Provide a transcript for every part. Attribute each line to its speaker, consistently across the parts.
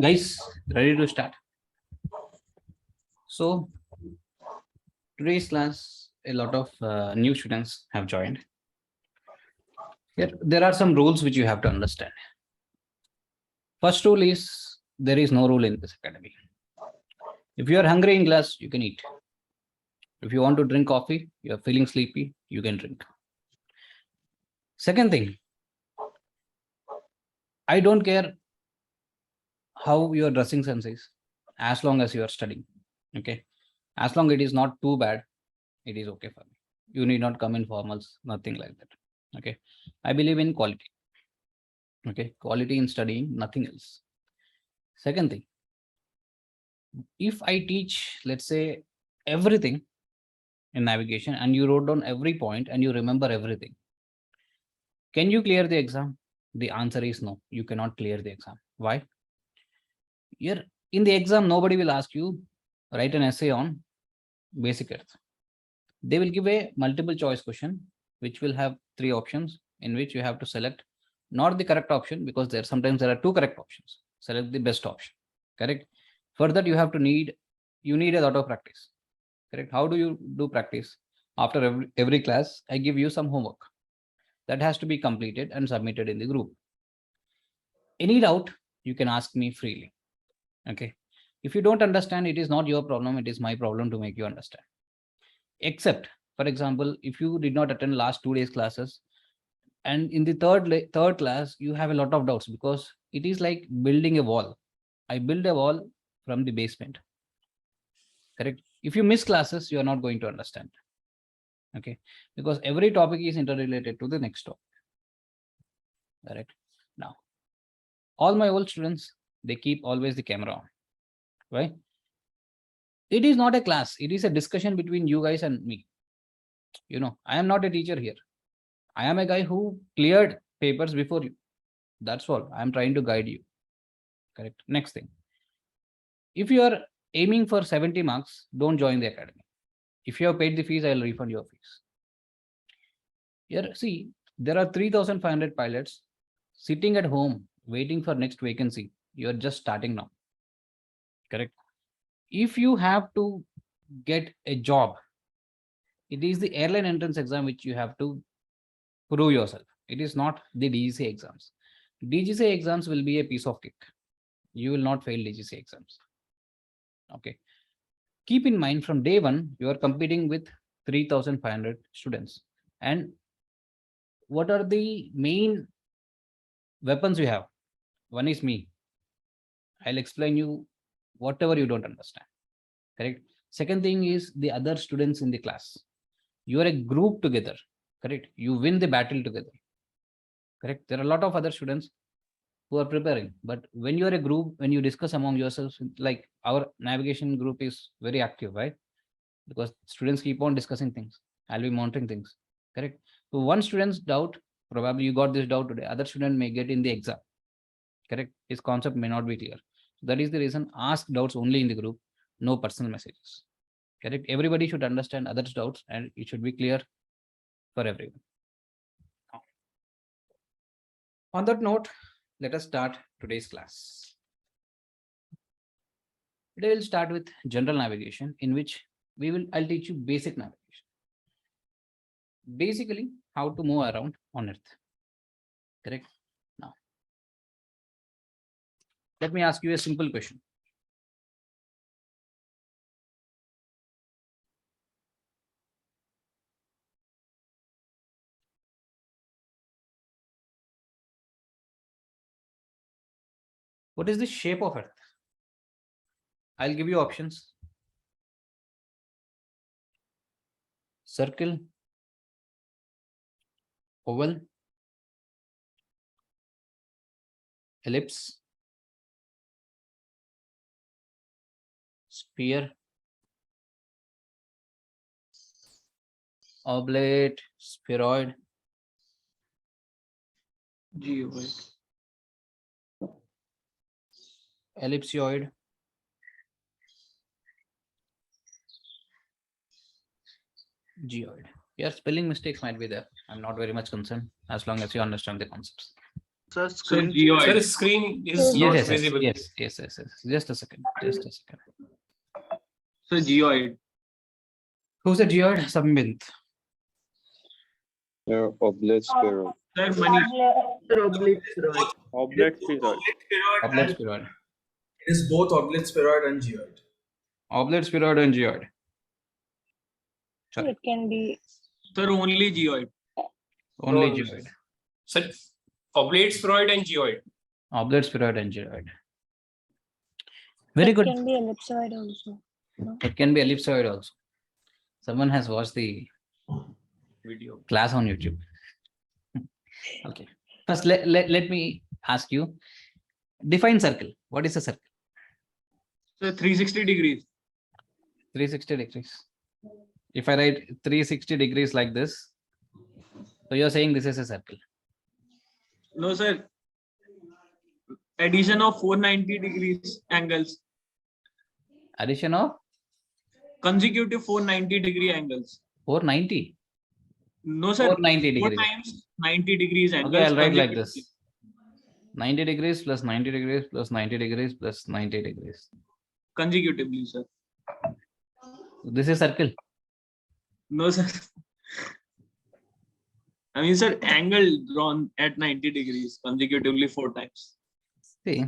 Speaker 1: Guys, ready to start? So, today's class, a lot of new students have joined. Here, there are some rules which you have to understand. First rule is there is no rule in this academy. If you are hungry in class, you can eat. If you want to drink coffee, you are feeling sleepy, you can drink. Second thing, I don't care how your dressing sense is, as long as you are studying. Okay, as long it is not too bad, it is okay for me. You need not come in formals, nothing like that. Okay, I believe in quality. Okay, quality in studying, nothing else. Second thing, if I teach, let's say, everything in navigation and you wrote down every point and you remember everything, can you clear the exam? The answer is no, you cannot clear the exam. Why? Here in the exam, nobody will ask you write an essay on basic earth. They will give a multiple choice question which will have three options in which you have to select not the correct option, because sometimes there are two correct options. Select the best option. Correct. For that you need a lot of practice. Correct. How do you do practice? After every class, I give you some homework that has to be completed and submitted in the group. Any doubt, you can ask me freely. Okay. If you don't understand, it is not your problem, it is my problem to make you understand. Except, for example, if you did not attend last 2 days classes, and in the third class you have a lot of doubts, because it is like building a wall. I build a wall from the basement. Correct. If you miss classes, you are not going to understand. Okay, because every topic is interrelated to the next topic. Correct. Now, all my old students, they keep always the camera on. Right? It is not a class, it is a discussion between you guys and me. I am not a teacher here. I am a guy who cleared papers before you. That's all. I am trying to guide you. Correct. Next thing. If you are aiming for 70 marks, don't join the academy. If you have paid the fees, I will refund your fees. Here, see, there are 3,500 pilots sitting at home waiting for next vacancy. You are just starting now. Correct. If you have to get a job, it is the airline entrance exam which you have to prove yourself. It is not the DGC exams. DGC exams will be a piece of cake. You will not fail DGC exams. Okay. Keep in mind, from day one, you are competing with 3,500 students. And what are the main weapons you have? One is me. I'll explain you whatever you don't understand. Correct. Second thing is the other students in the class. You are a group together. Correct. You win the battle together. Correct. There are a lot of other students who are preparing, but when you are a group, when you discuss among yourselves, like our navigation group is very active, right? Because students keep on discussing things. I'll be monitoring things. Correct. So one student's doubt, probably you got this doubt today, other student may get in the exam. Correct. His concept may not be clear. So that is the reason, ask doubts only in the group, no personal messages. Correct. Everybody should understand others' doubts and it should be clear for everyone. On that note, let us start today's class. Today we'll start with general navigation, in which I'll teach you basic navigation. Basically, how to move around on Earth. Correct. Now, let me ask you a simple question. What is the shape of Earth? I'll give you options. Circle, oval, ellipse, sphere, oblate, spheroid, geoid, ellipsoid, geoid. Your spelling mistakes might be there. I'm not very much concerned as long as you understand the concepts.
Speaker 2: Sir,
Speaker 3: So
Speaker 2: screen.
Speaker 3: geoid.
Speaker 4: Sir, screen is
Speaker 1: Yes,
Speaker 4: not
Speaker 1: yes,
Speaker 4: visible.
Speaker 1: yes. Just a second.
Speaker 3: So geoid.
Speaker 1: Who's a geoid? Sambint.
Speaker 5: Oblate spheroid.
Speaker 3: Sir, Manish.
Speaker 2: Oblique spheroid.
Speaker 5: Oblate spheroid.
Speaker 1: Oblate spheroid.
Speaker 4: It is both oblate spheroid and geoid.
Speaker 1: Oblate spheroid and geoid. Sorry.
Speaker 6: It can be.
Speaker 3: Sir, only geoid.
Speaker 1: Only
Speaker 4: No,
Speaker 1: geoid.
Speaker 4: Sir, oblate spheroid and geoid.
Speaker 1: Oblate spheroid and geoid. Very
Speaker 6: It
Speaker 1: good.
Speaker 6: can be ellipsoid also. No?
Speaker 1: It can be ellipsoid also. Someone has watched the
Speaker 3: Video.
Speaker 1: class on YouTube. Okay. First, let me ask you. Define circle. What is a circle?
Speaker 3: So 360 degrees.
Speaker 1: 360 degrees. If I write 360 degrees like this, so you're saying this is a circle.
Speaker 3: No, sir. Addition of 490 degrees angles.
Speaker 1: Addition of
Speaker 3: Consecutive 490 degree angles.
Speaker 1: 490.
Speaker 3: No, sir.
Speaker 1: 490
Speaker 3: 4
Speaker 1: degrees.
Speaker 3: times 90 degrees angles.
Speaker 1: Okay, I'll write like this.
Speaker 3: consecutively.
Speaker 1: 90 degrees plus 90 degrees plus 90 degrees plus 90 degrees.
Speaker 3: Consecutively, sir.
Speaker 1: This is circle.
Speaker 3: No, sir. I mean, sir, angle drawn at 90 degrees consecutively 4 times.
Speaker 1: See.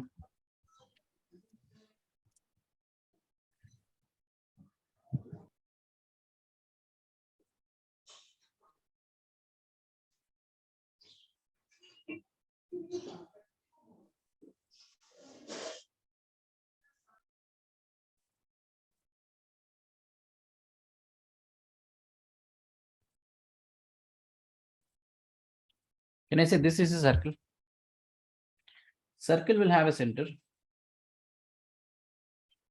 Speaker 1: Can I say this is a circle? Circle will have a center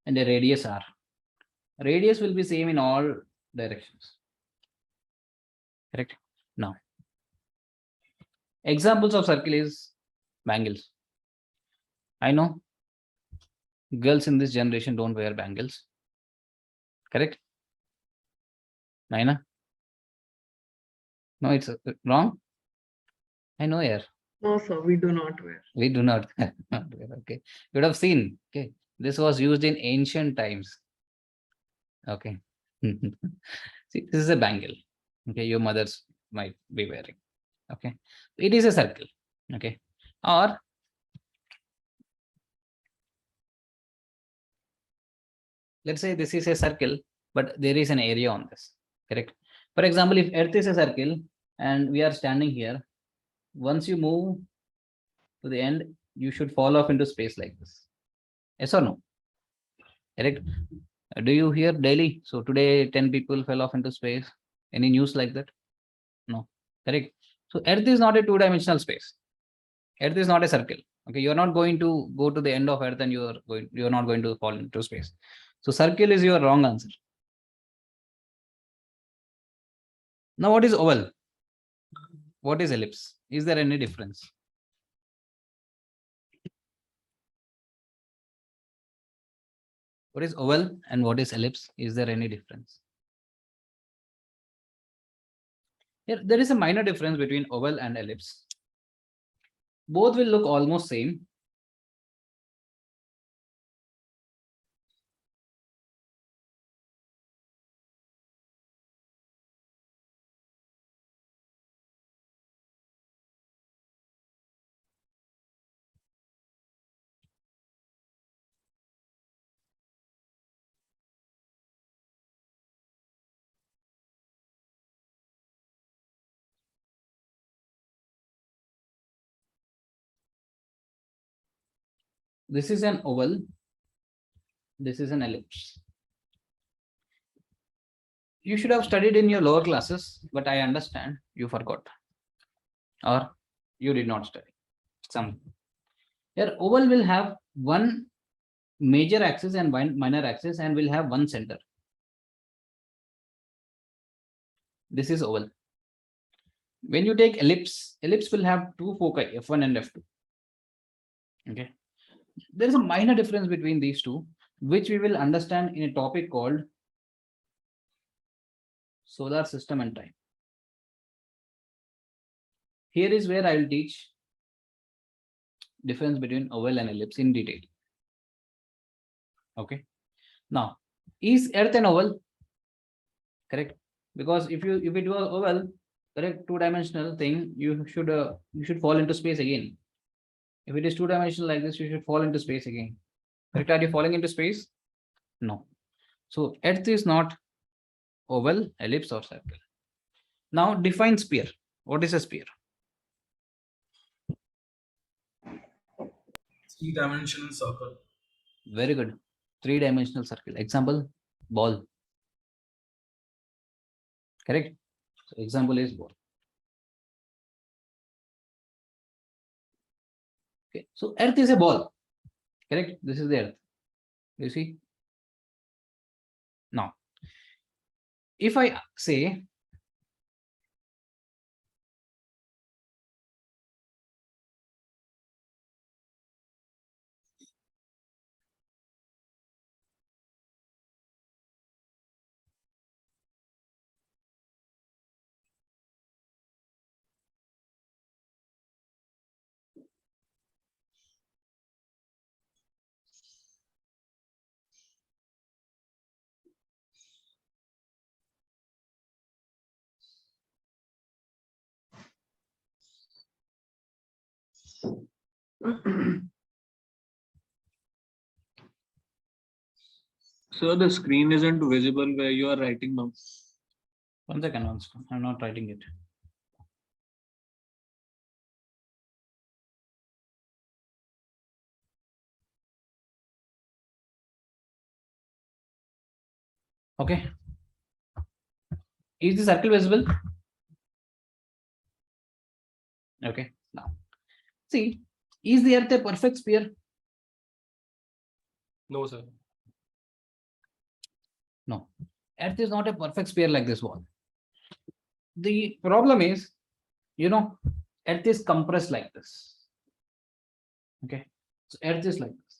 Speaker 1: and a radius r. Radius will be same in all directions. Correct? Now, examples of circle is bangles. I know girls in this generation don't wear bangles. Correct? Naina? No, it's wrong. I know, yeah.
Speaker 2: No, sir, we do not wear.
Speaker 1: We do not. Okay. You would have seen. Okay. This was used in ancient times. Okay. See, this is a bangle. Okay. Your mothers might be wearing. Okay. It is a circle. Okay. Or let's say this is a circle, but there is an area on this. Correct. For example, if Earth is a circle and we are standing here, once you move to the end, you should fall off into space like this. Yes or no? Correct. Do you hear daily? So today 10 people fell off into space. Any news like that? No. Correct. So Earth is not a two-dimensional space. Earth is not a circle. Okay, you're not going to go to the end of Earth and you're not going to fall into space. So circle is your wrong answer. Now what is oval? What is ellipse? Is there any difference? What is oval and what is ellipse? Is there any difference? Here, there is a minor difference between oval and ellipse. Both will look almost same. This is an oval. This is an ellipse. You should have studied in your lower classes, but I understand you forgot. Or you did not study. Some. Here, oval will have one major axis and one minor axis and will have one center. This is oval. When you take ellipse, ellipse will have two foci, F1 and F2. Okay. There is a minor difference between these two, which we will understand in a topic called solar system and time. Here is where I will teach difference between oval and ellipse in detail. Okay. Now, is Earth an oval? Correct. Because if it was oval, correct, two-dimensional thing, you should fall into space again. If it is two-dimensional like this, you should fall into space again. Correct? Are you falling into space? No. So Earth is not oval, ellipse, or circle. Now define sphere. What is a sphere?
Speaker 4: Three-dimensional circle.
Speaker 1: Very good. Three-dimensional circle. Example, ball. Correct. So example is ball. Okay. So Earth is a ball. Correct. This is the Earth. You see. Now, if I say
Speaker 3: So the screen isn't visible where you are writing now.
Speaker 1: 1 second, I'm not writing it. Okay. Is the circle visible? Okay. Now, see, is the Earth a perfect sphere?
Speaker 4: No, sir.
Speaker 1: No. Earth is not a perfect sphere like this wall. The problem is, Earth is compressed like this. Okay. So Earth is like this.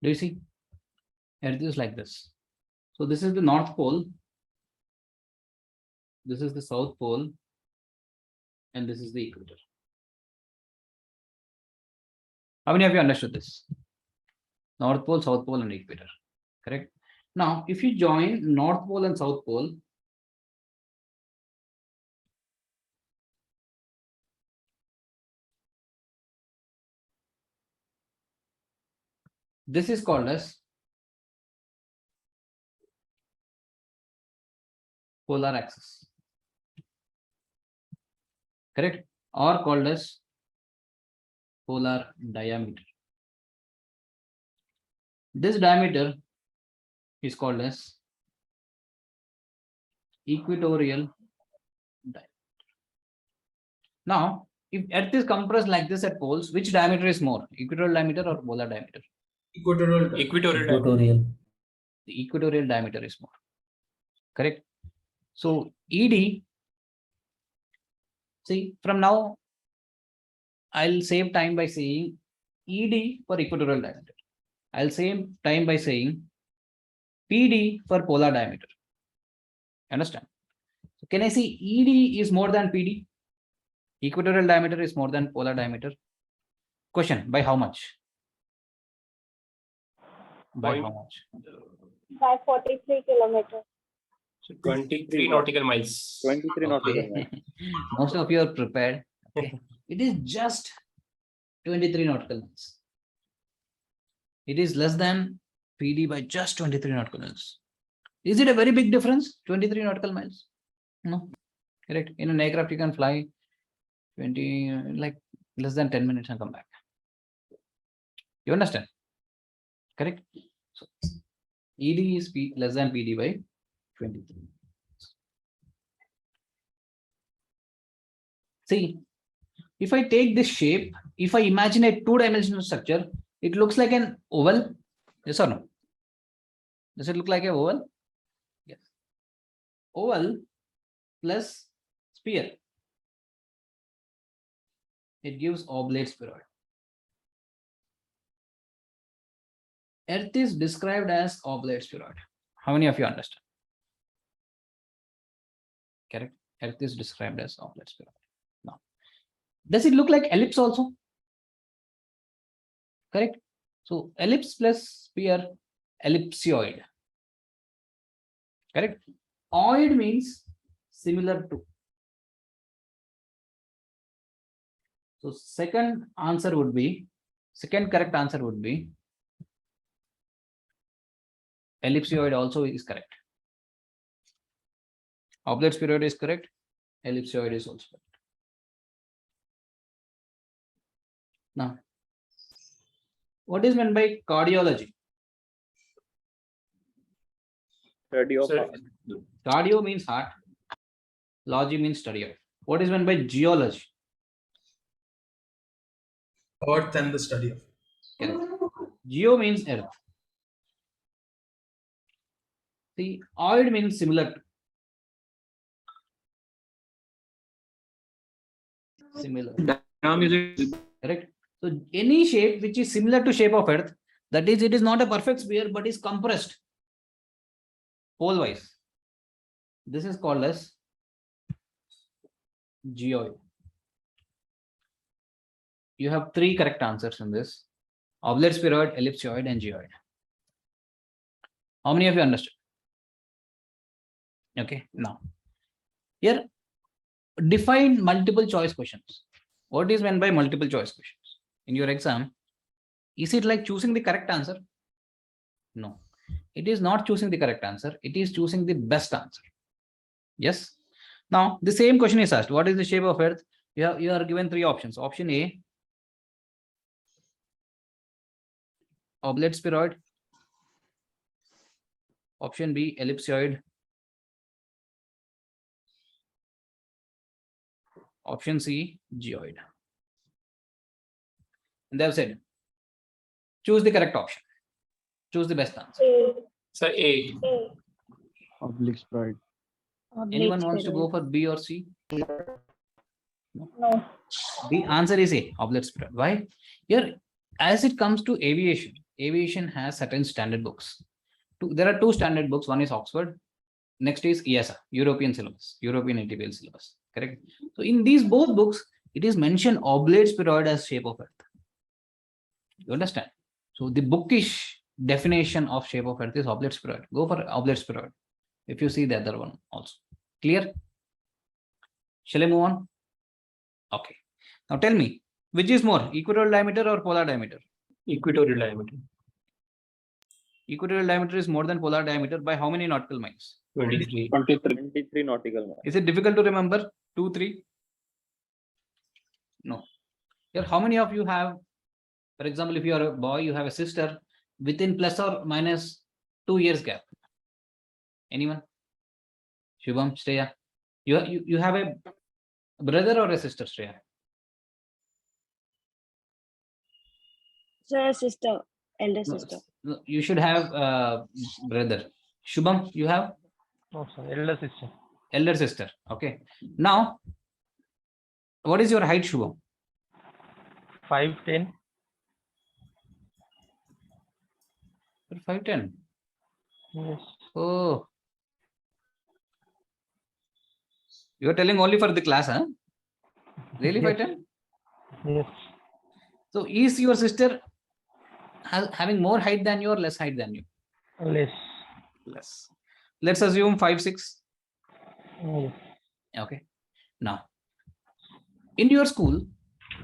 Speaker 1: Do you see? Earth is like this. So this is the North Pole. This is the South Pole. And this is the equator. How many of you understood this? North Pole, South Pole, and equator. Correct? Now, if you join North Pole and South Pole, this is called as polar axis. Correct? Or called as polar diameter. This diameter is called as equatorial diameter. Now, if Earth is compressed like this at poles, which diameter is more, equatorial diameter or polar diameter?
Speaker 4: Equatorial.
Speaker 1: The equatorial diameter is more. Correct? So ED, see, from now, I'll save time by saying ED for equatorial diameter. I'll save time by saying PD for polar diameter. Understand? So can I say ED is more than PD? Equatorial diameter is more than polar diameter. Question, by how much? By
Speaker 4: Point.
Speaker 1: how much?
Speaker 6: By 43 kilometers.
Speaker 1: So
Speaker 4: 23 nautical miles.
Speaker 5: 23 nautical
Speaker 1: okay.
Speaker 5: miles.
Speaker 1: Most of you are prepared. Okay. It is just 23 nautical miles. It is less than PD by just 23 nautical miles. Is it a very big difference? 23 nautical miles? No. Correct. In an aircraft, you can fly 20, like less than 10 minutes and come back. You understand? Correct. So ED is less than PD by 23. See, if I take this shape, if I imagine a two-dimensional structure, it looks like an oval. Yes or no? Does it look like an oval? Yes. Oval plus sphere. It gives oblate spheroid. Earth is described as oblate spheroid. How many of you understand? Correct. Earth is described as oblate spheroid. Now, does it look like ellipse also? Correct. So ellipse plus sphere, ellipsoid. Correct. Oid means similar to. So second correct answer would be ellipsoid also is correct. Oblate spheroid is correct. Ellipsoid is also correct. Now, what is meant by cardiology?
Speaker 5: Study of
Speaker 4: Sir,
Speaker 5: heart.
Speaker 1: Cardio means heart. Logy means study of. What is meant by geology?
Speaker 4: Earth and the study of.
Speaker 1: Correct. Geo means earth. See, oid means similar to. Similar.
Speaker 3: Diagram is
Speaker 1: Correct. So any shape which is similar to shape of earth, that is, it is not a perfect sphere, but is compressed pole wise. This is called as geoid. You have three correct answers in this: oblate spheroid, ellipsoid, and geoid. How many of you understood? Okay, now here define multiple choice questions. What is meant by multiple choice questions in your exam? Is it like choosing the correct answer? No, it is not choosing the correct answer. It is choosing the best answer. Yes. Now the same question is asked. What is the shape of earth? You are given three options. Option A, oblate spheroid. Option B, ellipsoid. Option C, geoid. And they have said, choose the correct option. Choose the best answer.
Speaker 6: A.
Speaker 4: Sir, A.
Speaker 6: A.
Speaker 5: Oblique spheroid.
Speaker 1: Anyone wants to go for B or C?
Speaker 6: No.
Speaker 1: The answer is A, oblate spheroid. Why? Here, as it comes to aviation, aviation has certain standard books. There are two standard books. One is Oxford. Next is ESA, European syllabus, European ATPL syllabus. Correct. So in these both books, it is mentioned oblate spheroid as shape of earth. You understand? So the bookish definition of shape of earth is oblate spheroid. Go for oblate spheroid. If you see the other one also. Clear? Shall I move on? Okay. Now tell me, which is more, equatorial diameter or polar diameter?
Speaker 4: Equatorial diameter.
Speaker 1: Equatorial diameter is more than polar diameter by how many nautical miles?
Speaker 4: 23.
Speaker 5: 23 nautical miles.
Speaker 1: Is it difficult to remember? 2, 3? No. Here, how many of you have, for example, if you are a boy, you have a sister within plus or minus 2 years gap? Anyone? Shubham, Shreya? You have a brother or a sister, Shreya?
Speaker 7: Sir, sister, elder
Speaker 1: No,
Speaker 7: sister.
Speaker 1: no, you should have brother. Shubham, you have?
Speaker 8: No, sir. Elder sister.
Speaker 1: Elder sister. Okay. Now, what is your height, Shubham?
Speaker 8: 5'10".
Speaker 1: 5'10".
Speaker 8: Yes.
Speaker 1: Oh. You are telling only for the class, huh? Really,
Speaker 8: Yes.
Speaker 1: 5'10"?
Speaker 8: Yes.
Speaker 1: So, is your sister having more height than you or less height than you?
Speaker 8: Less.
Speaker 1: Less. Let's assume 5'6".
Speaker 8: Yes.
Speaker 1: Okay. Now, in your school,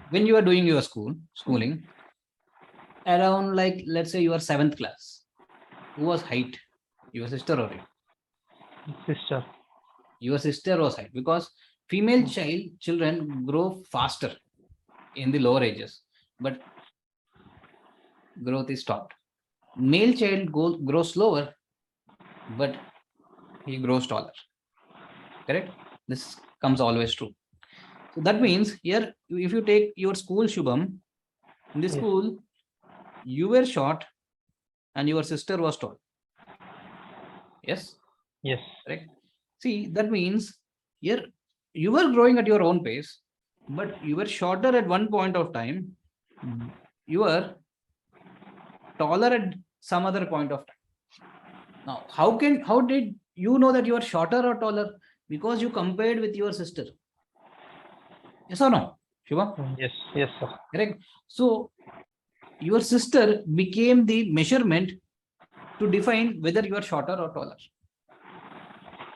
Speaker 1: when you are doing your schooling, around like, let's say you are 7th class, who was height? Your sister or you?
Speaker 8: Sister.
Speaker 1: Your sister was height, because female children grow faster in the lower ages, but growth is stopped. Male child grows slower, but he grows taller. Correct? This comes always true. So that means here, if you take your school, Shubham, in the
Speaker 8: Yes.
Speaker 1: school, you were short and your sister was tall. Yes?
Speaker 8: Yes.
Speaker 1: Correct. See, that means here you were growing at your own pace, but you were shorter at one point of time. You were taller at some other point of time. Now, how did you know that you are shorter or taller? Because you compared with your sister. Yes or no, Shiva?
Speaker 8: Yes, yes, sir.
Speaker 1: Correct. So your sister became the measurement to define whether you are shorter or taller.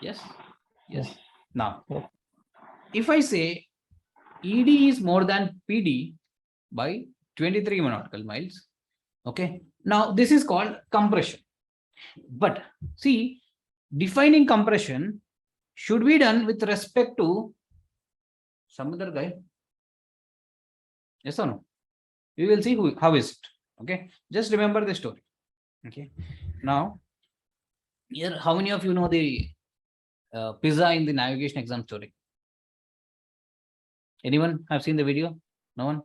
Speaker 1: Yes. Yes. Now,
Speaker 8: Yes.
Speaker 1: if I say ED is more than PD by 23 nautical miles, okay. Now this is called compression. But see, defining compression should be done with respect to some other guy. Yes or no? We will see how is it. Okay. Just remember the story. Okay. Now, here, how many of you know the pizza in the navigation exam story? Anyone have seen the video? No one?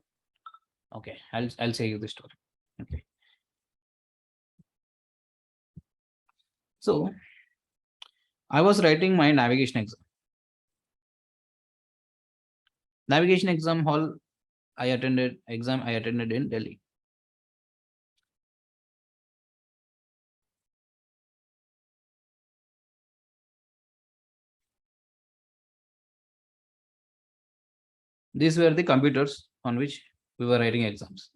Speaker 1: Okay, I'll say you the story. Okay. So I was writing my navigation exam. Navigation exam hall I attended in Delhi. These were the computers on which we were writing exams.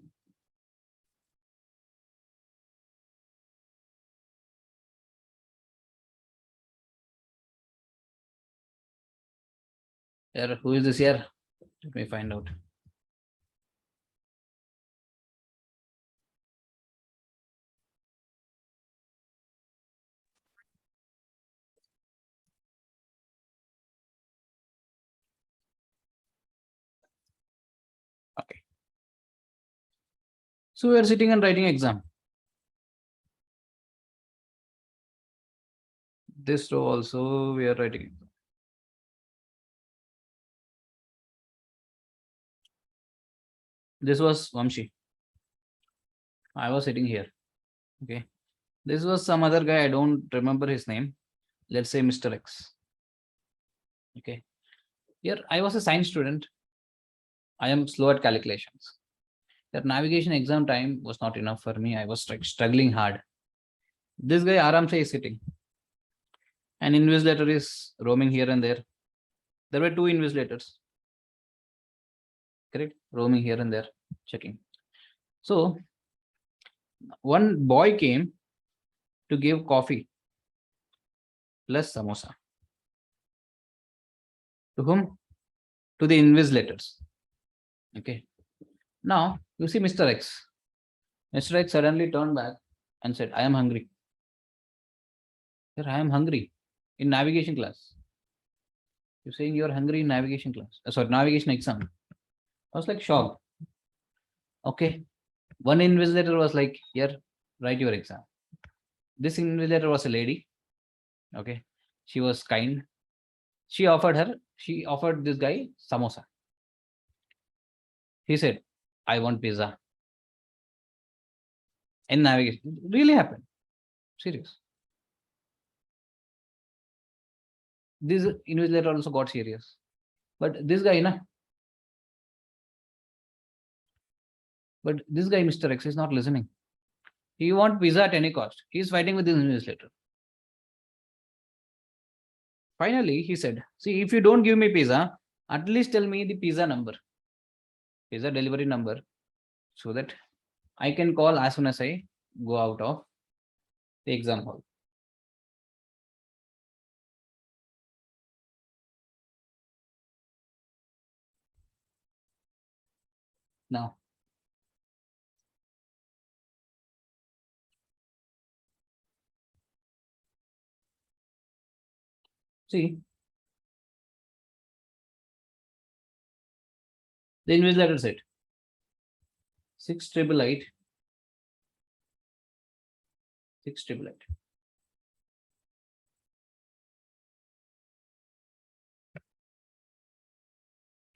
Speaker 1: Here, who is this here? Let me find out. Okay. So we are sitting and writing exam. This row also we are writing. This was Vamshi. I was sitting here. Okay. This was some other guy. I don't remember his name. Let's say Mr. X. Okay. Here I was a science student. I am slow at calculations. That navigation exam time was not enough for me. I was struggling hard. This guy Aram is sitting. An invigilator is roaming here and there. There were two invigilators. Correct? Roaming here and there, checking. So one boy came to give coffee plus samosa. To whom? To the invigilators. Okay. Now you see Mr. X. Mr. X suddenly turned back and said, I am hungry. Sir, I am hungry in navigation class. You're saying you're hungry in navigation class. Sorry, navigation exam. I was like shocked. Okay. One invigilator was like, here, write your exam. This invigilator was a lady. Okay. She was kind. She offered this guy samosa. He said, I want pizza. In navigation. It really happened. Serious. This invigilator also got serious. But this guy, but this guy, Mr. X, is not listening. He wants pizza at any cost. He is fighting with this invigilator. Finally, he said, see, if you don't give me pizza, at least tell me the pizza number, pizza delivery number, so that I can call as soon as I go out of the exam hall. Now, see, the invigilator said 6,888, 6,888.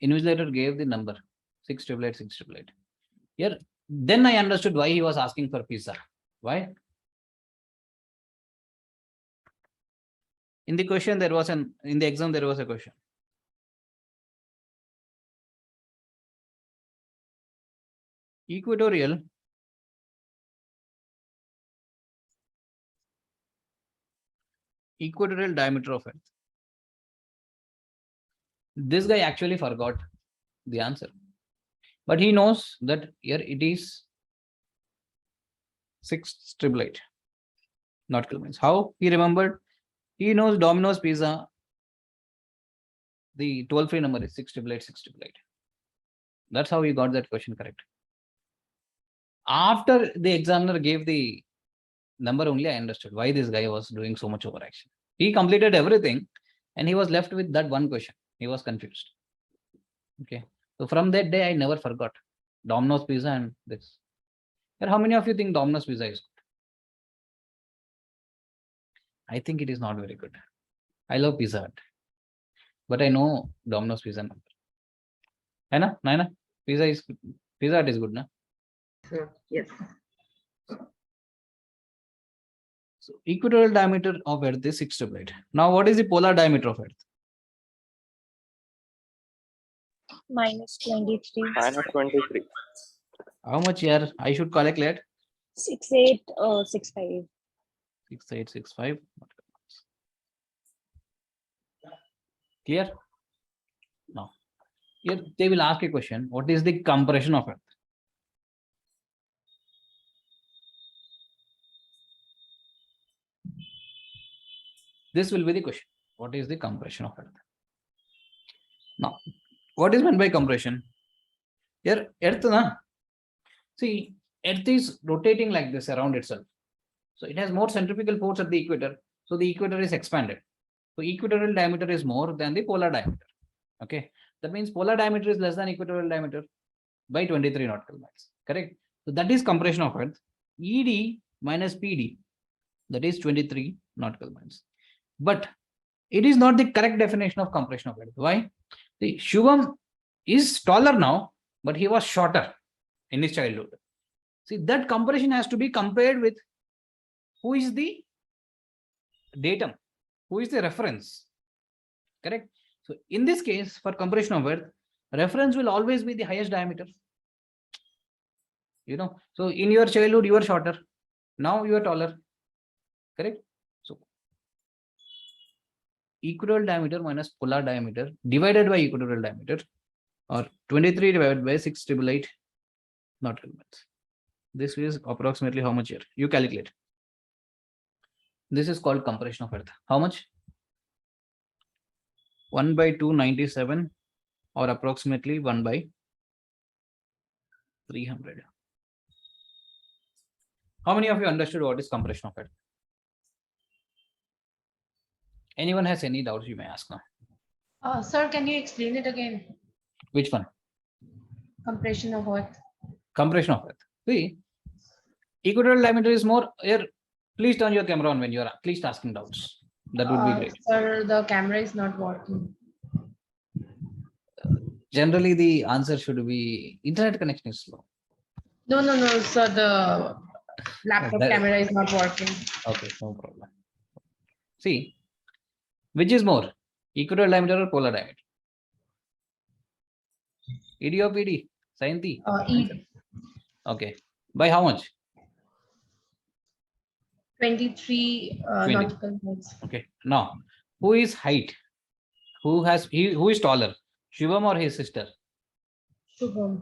Speaker 1: Invigilator gave the number 6,888, 6,888. Here, then I understood why he was asking for pizza. Why? In the question, in the exam, there was a question. equatorial diameter of Earth. This guy actually forgot the answer, but he knows that here it is 688 nautical miles. How he remembered? He knows Domino's Pizza, the toll-free number is 688. That's how he got that question correct. After the examiner gave the number only, I understood why this guy was doing so much overaction. He completed everything and he was left with that one question. He was confused. Okay. So from that day, I never forgot Domino's Pizza and this. But how many of you think Domino's Pizza is good? I think it is not very good. I love Pizza Hut, but I know Domino's Pizza number. Hai na? Naina? Pizza Hut is good, na?
Speaker 2: Yes.
Speaker 1: So equatorial diameter of Earth is 688. Now, what is the polar diameter of Earth?
Speaker 6: Minus 23.
Speaker 5: Minus 23.
Speaker 1: How much here? I should calculate.
Speaker 6: 6865.
Speaker 1: 6865. Clear? Now, here they will ask a question. What is the compression of Earth? This will be the question. What is the compression of Earth? Now, what is meant by compression? Here, Earth, na? See, Earth is rotating like this around itself. So it has more centrifugal force at the equator. So the equator is expanded. So equatorial diameter is more than the polar diameter. Okay. That means polar diameter is less than equatorial diameter by 23 nautical miles. Correct. So that is compression of Earth. ED minus PD, that is 23 nautical miles. But it is not the correct definition of compression of Earth. Why? The Shubham is taller now, but he was shorter in his childhood. See, that compression has to be compared with who is the datum, who is the reference. Correct. So in this case, for compression of Earth, reference will always be the highest diameter. You know, so in your childhood, you were shorter. Now you are taller. Correct. So equatorial diameter minus polar diameter divided by equatorial diameter, or 23 divided by 688 nautical miles. This is approximately how much here? You calculate. This is called compression of Earth. How much? 1 by 297, or approximately 1 by 300. How many of you understood what is compression of Earth? Anyone has any doubts, you may ask now.
Speaker 7: Sir, can you explain it again?
Speaker 1: Which one?
Speaker 7: Compression of Earth.
Speaker 1: Compression of Earth. See, equatorial diameter is more. Here, please turn your camera on when you are at least asking doubts. That would be great.
Speaker 7: Sir, the camera is not working.
Speaker 1: Generally, the answer should be internet connection is slow.
Speaker 7: No, sir, the laptop camera is not working.
Speaker 1: Okay, no problem. See, which is more, equatorial diameter or polar diameter? ED or PD? Sayanti?
Speaker 7: E,
Speaker 1: Okay. By how much?
Speaker 7: 23
Speaker 1: 20.
Speaker 7: nautical miles.
Speaker 1: Okay. Now, who is height? Who is taller? Shubham or his sister?
Speaker 7: Shubham.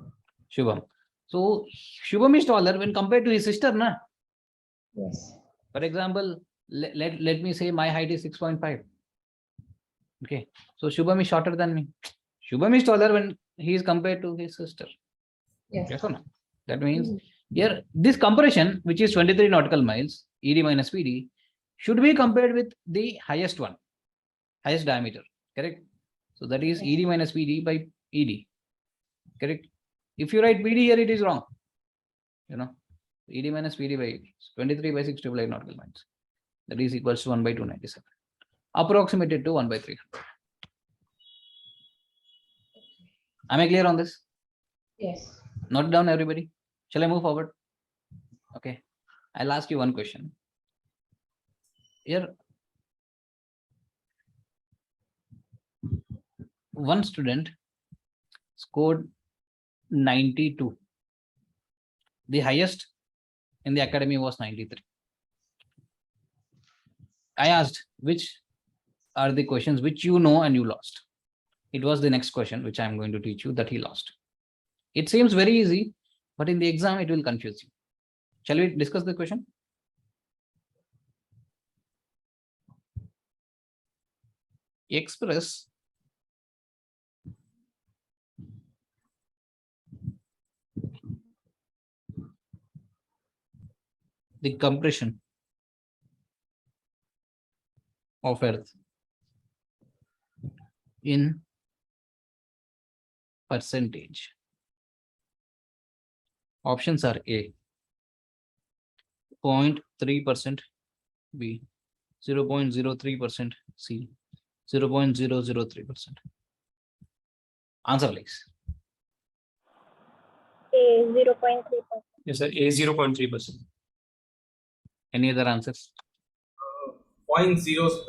Speaker 1: Shubham. So Shubham is taller when compared to his sister, na?
Speaker 7: Yes.
Speaker 1: For example, let me say my height is 6.5. Okay. So Shubham is shorter than me. Shubham is taller when he is compared to his sister.
Speaker 7: Yes.
Speaker 1: Yes or no? That means here this compression, which is 23 nautical miles, ED minus PD, should be compared with the highest one, highest diameter. Correct? So that is ED minus PD by ED. Correct? If you write PD here, it is wrong. You know, ED minus PD by 23 by 688 nautical miles. That is equals to 1 by 297. Approximated to 1 by 300. Am I clear on this?
Speaker 7: Yes.
Speaker 1: Note it down, everybody. Shall I move forward? Okay. I'll ask you one question. Here, one student scored 92 The highest in the academy was 93. I asked which are the questions which you know and you lost. It was the next question which I am going to teach you that he lost. It seems very easy, but in the exam it will confuse you. Shall we discuss the question? Express the compression of Earth in percentage. Options are A, 0.3%, B, 0.03%, C, 0.003%. Answer please.
Speaker 6: A 0.3%.
Speaker 4: Yes, sir. A 0.3%.
Speaker 1: Any other answers?
Speaker 9: 0.003%.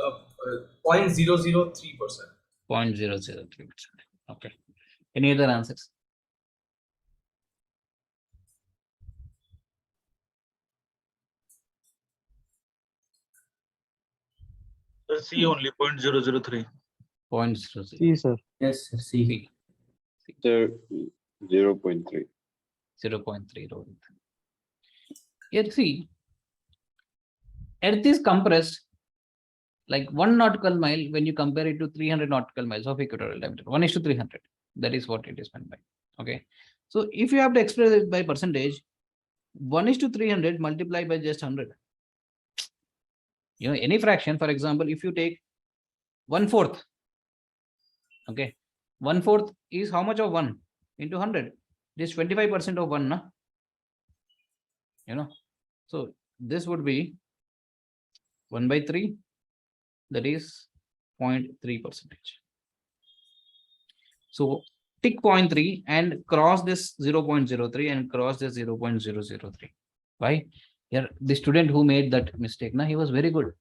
Speaker 1: 0.003%. Okay. Any other answers?
Speaker 3: C only 0.003.
Speaker 1: 0.00.
Speaker 5: C, sir.
Speaker 8: Yes, sir. C.
Speaker 1: C.
Speaker 5: Sir, 0.3.
Speaker 1: 0.3. Rohit. Here, see, Earth is compressed like 1 nautical mile when you compare it to 300 nautical miles of equatorial diameter. 1:300. That is what it is meant by. Okay. So if you have to express it by percentage, 1:300 multiplied by just 100. Any fraction, for example, if you take 1/4, okay, 1/4 is how much of 1 into 100? It is 25% of 1, na? So this would be 1/3, that is 0.3%. So tick 0.3 and cross this 0.03 and cross this 0.003. Why? Here, the student who made that mistake, he was very good.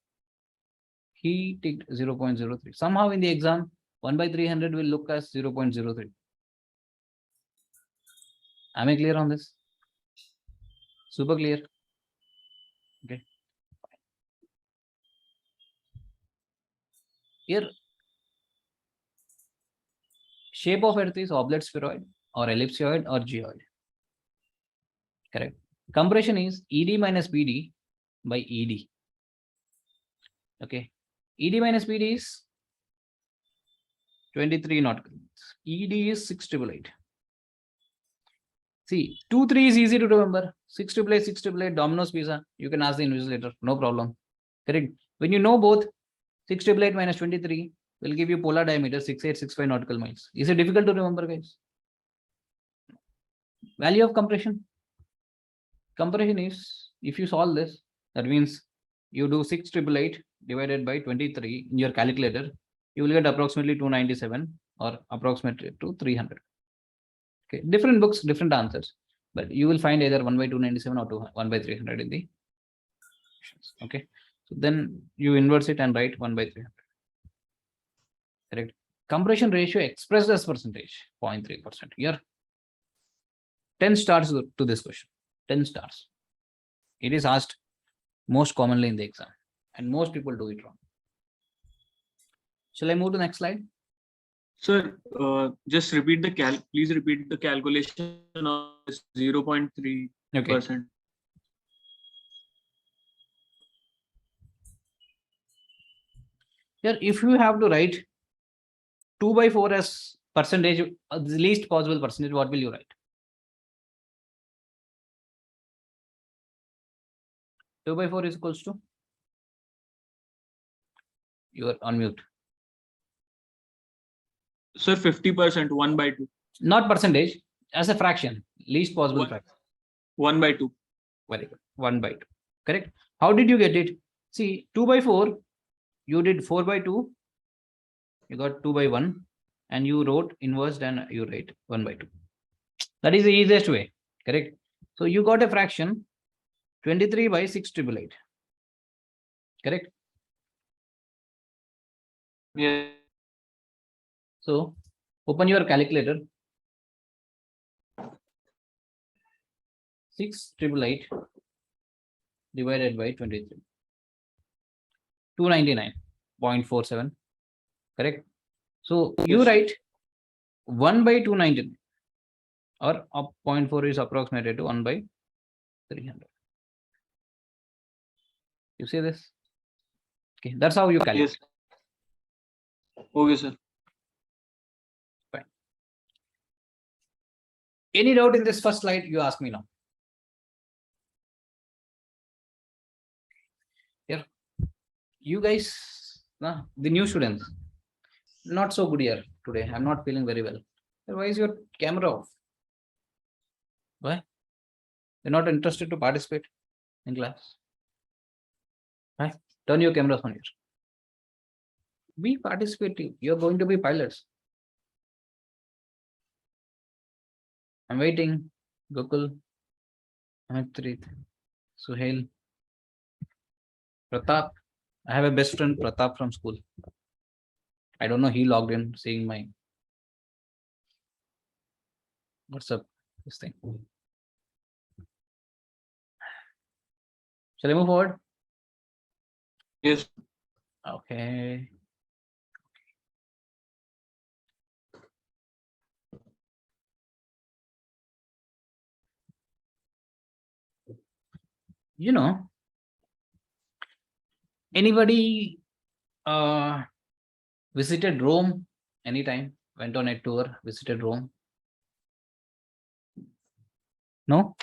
Speaker 1: He ticked 0.03. Somehow in the exam, 1/300 will look as 0.03. Am I clear on this? Super clear. Okay. Here, shape of Earth is oblate spheroid or ellipsoid or geoid. Correct. Compression is ED minus BD by ED. Okay. ED minus BD is 23 nautical miles. ED is 688. See, 2, 3 is easy to remember. 688, 688, Domino's Pizza. You can ask the invigilator, no problem. Correct. When you know both, 688 minus 23 will give you polar diameter 6865 nautical miles. Is it difficult to remember, guys? Value of compression. Compression is, if you solve this, that means you do 688 divided by 23 in your calculator, you will get approximately 297 or approximately to 300. Okay, different books, different answers, but you will find either 1/297 or 1/300 in the questions. Okay, so then you inverse it and write 1/300. Correct. Compression ratio expressed as percentage, 0.3%. Here, 10 stars to this question. 10 stars. It is asked most commonly in the exam, and most people do it wrong. Shall I move to the next slide?
Speaker 3: Sir, just repeat the please repeat the calculation of 0.3%.
Speaker 1: Okay. Here, if you have to write 2/4 as percentage, the least possible percentage, what will you write? 2/4 is equals to? You are on mute.
Speaker 3: Sir, 50%, 1/2.
Speaker 1: Not percentage, as a fraction, least possible fraction.
Speaker 3: 1/2.
Speaker 1: Very good. 1/2. Correct. How did you get it? See, 2/4, you did 4/2, you got 2/1, and you wrote inverse and you write 1/2. That is the easiest way. Correct. So you got a fraction 23/688. Correct.
Speaker 3: Yeah.
Speaker 1: So open your calculator. 6,888 divided by 23. 299.47. Correct. So you
Speaker 3: Yes.
Speaker 1: write 1 by 299 or 0.4 is approximated to 1 by 300. You see this? Okay, that's how you calculate.
Speaker 3: Yes. Okay, sir.
Speaker 1: Any doubt in this first slide? You ask me now. Here, you guys, the new students, not so good here today. I'm not feeling very well. Why is your camera off? Why? You're not interested to participate in class? Why? Turn your cameras on here. Be participative. You're going to be pilots. I'm waiting. Gokul, Amitrit, Suhail, Pratap. I have a best friend, Pratap, from school. I don't know, he logged in seeing my what's up, this thing. Shall I move forward?
Speaker 3: Yes.
Speaker 1: Okay. You know, anybody visited Rome anytime? Went on a tour, visited Rome? No?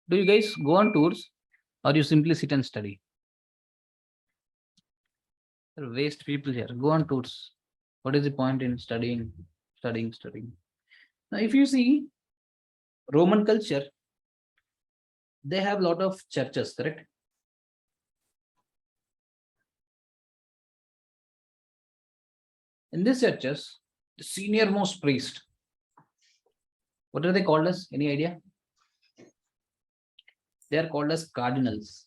Speaker 1: Do you guys go on tours or you simply sit and study? Waste people here. Go on tours. What is the point in studying? Now, if you see Roman culture, they have a lot of churches, correct? In these churches, the senior most priest, what are they called as? Any idea? They are called as cardinals.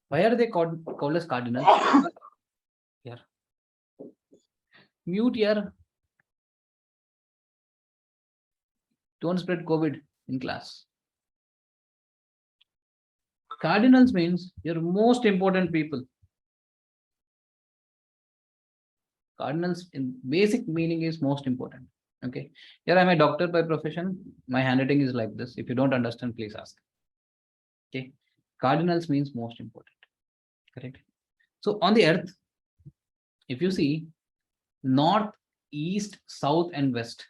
Speaker 1: Why are they called as cardinals? Here. Mute here. Don't spread COVID in class. Cardinals means your most important people. Cardinals in basic meaning is most important. Okay. Here I'm a doctor by profession. My handwriting is like this. If you don't understand, please ask. Okay. Cardinals means most important. Correct. So on the earth, if you see north, east, south, and west,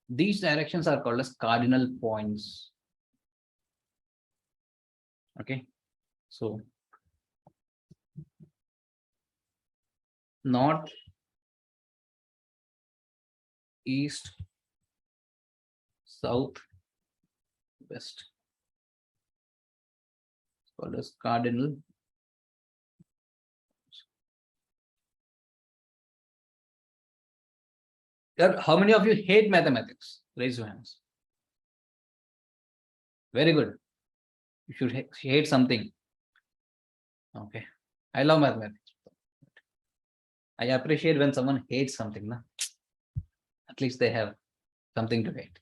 Speaker 1: these directions are called as cardinal points. Okay. So north, east, south, west. It's called as cardinal. How many of you hate mathematics? Raise your hands. Very good. You should hate something. Okay. I love mathematics. I appreciate when someone hates something. Na? At least they have something to hate.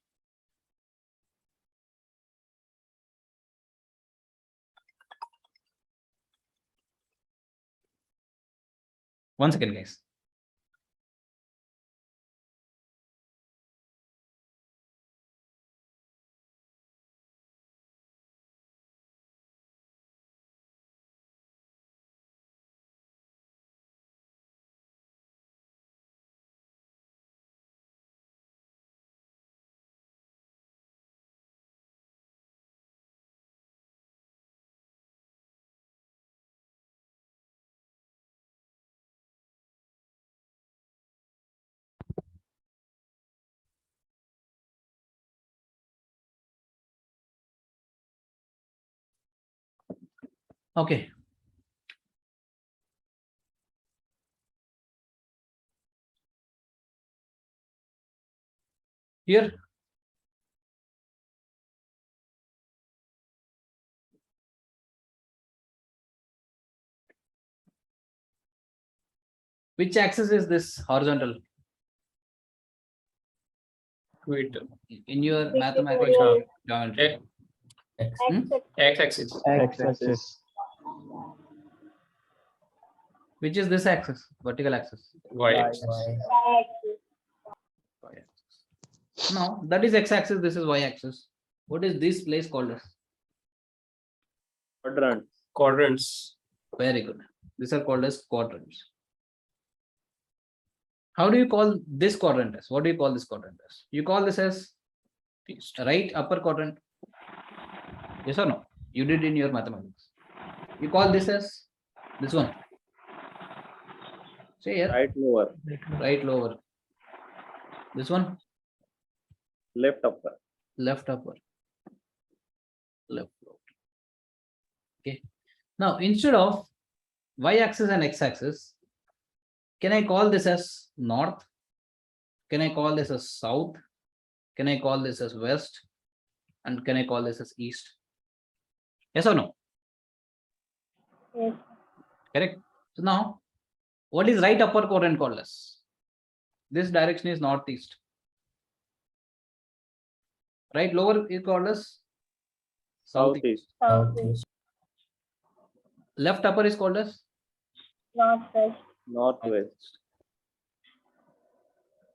Speaker 1: One second, guys. Okay. Here. Which axis is this horizontal?
Speaker 4: Wait.
Speaker 1: in your
Speaker 6: Which is
Speaker 1: mathematics
Speaker 6: the
Speaker 1: geometry? Hmm?
Speaker 4: X-axis.
Speaker 8: X-axis.
Speaker 1: Which is this axis? Vertical axis.
Speaker 4: Y-axis.
Speaker 6: y-axis.
Speaker 1: Y-axis. Now that is x-axis. This is y-axis. What is this place called as?
Speaker 5: Quadrant.
Speaker 4: Quadrants.
Speaker 1: Very good. These are called as quadrants. How do you call this quadrant as? What do you call this quadrant as? You call this as right upper quadrant. Yes or no? You did in your mathematics. You call this as this one. Say here.
Speaker 5: Right lower.
Speaker 1: Right lower. This one.
Speaker 5: Left upper.
Speaker 1: Left upper. Left lower. Okay. Now instead of y-axis and x-axis, can I call this as north? Can I call this as south? Can I call this as west? And can I call this as east? Yes or no?
Speaker 6: Yes.
Speaker 1: Correct. So now, what is right upper quadrant called as? This direction is northeast. Right lower is called as southeast.
Speaker 5: Southeast.
Speaker 1: Left upper is called as
Speaker 6: Northwest.
Speaker 5: Northwest.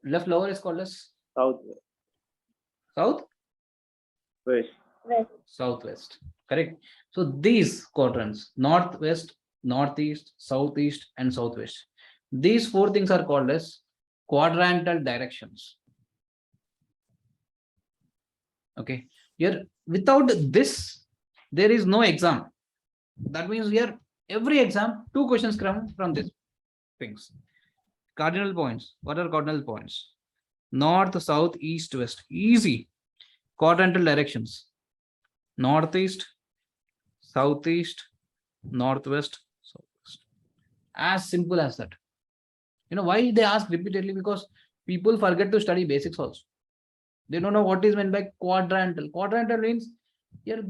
Speaker 1: left lower is called as
Speaker 5: Southwest.
Speaker 1: south
Speaker 5: West.
Speaker 6: West.
Speaker 1: southwest. Correct. So these quadrants, northwest, northeast, southeast, and southwest. These four things are called as quadrantal directions. Okay. Here, without this, there is no exam. That means here, every exam, 2 questions come from these things. Cardinal points. What are cardinal points? North, south, east, west. Easy. Quadrantal directions. Northeast, southeast, northwest, southwest. As simple as that. You know why they ask repeatedly? Because people forget to study basics also. They don't know what is meant by quadrantal. Quadrantal means here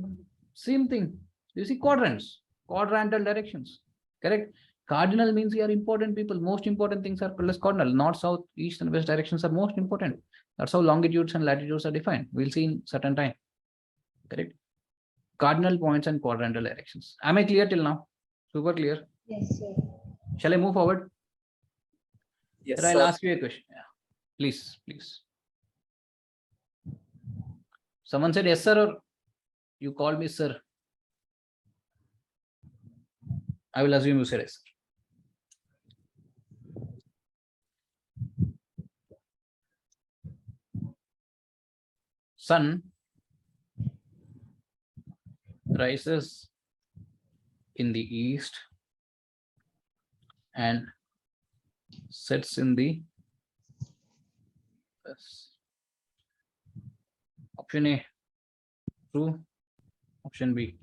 Speaker 1: same thing. You see quadrants, quadrantal directions. Correct. Cardinal means here important people. Most important things are called as cardinal. North, south, east, and west directions are most important. That's how longitudes and latitudes are defined. We'll see in certain time. Correct. Cardinal points and quadrantal directions. Am I clear till now? Super clear.
Speaker 6: Yes, sir.
Speaker 1: Shall I move forward?
Speaker 4: Yes,
Speaker 1: Sir, I'll ask you a question. Yeah. Please, please. Someone said yes, sir, or you called me sir. I will assume you said yes. Sun rises in the east and sets in the west. Option A, true. Option B,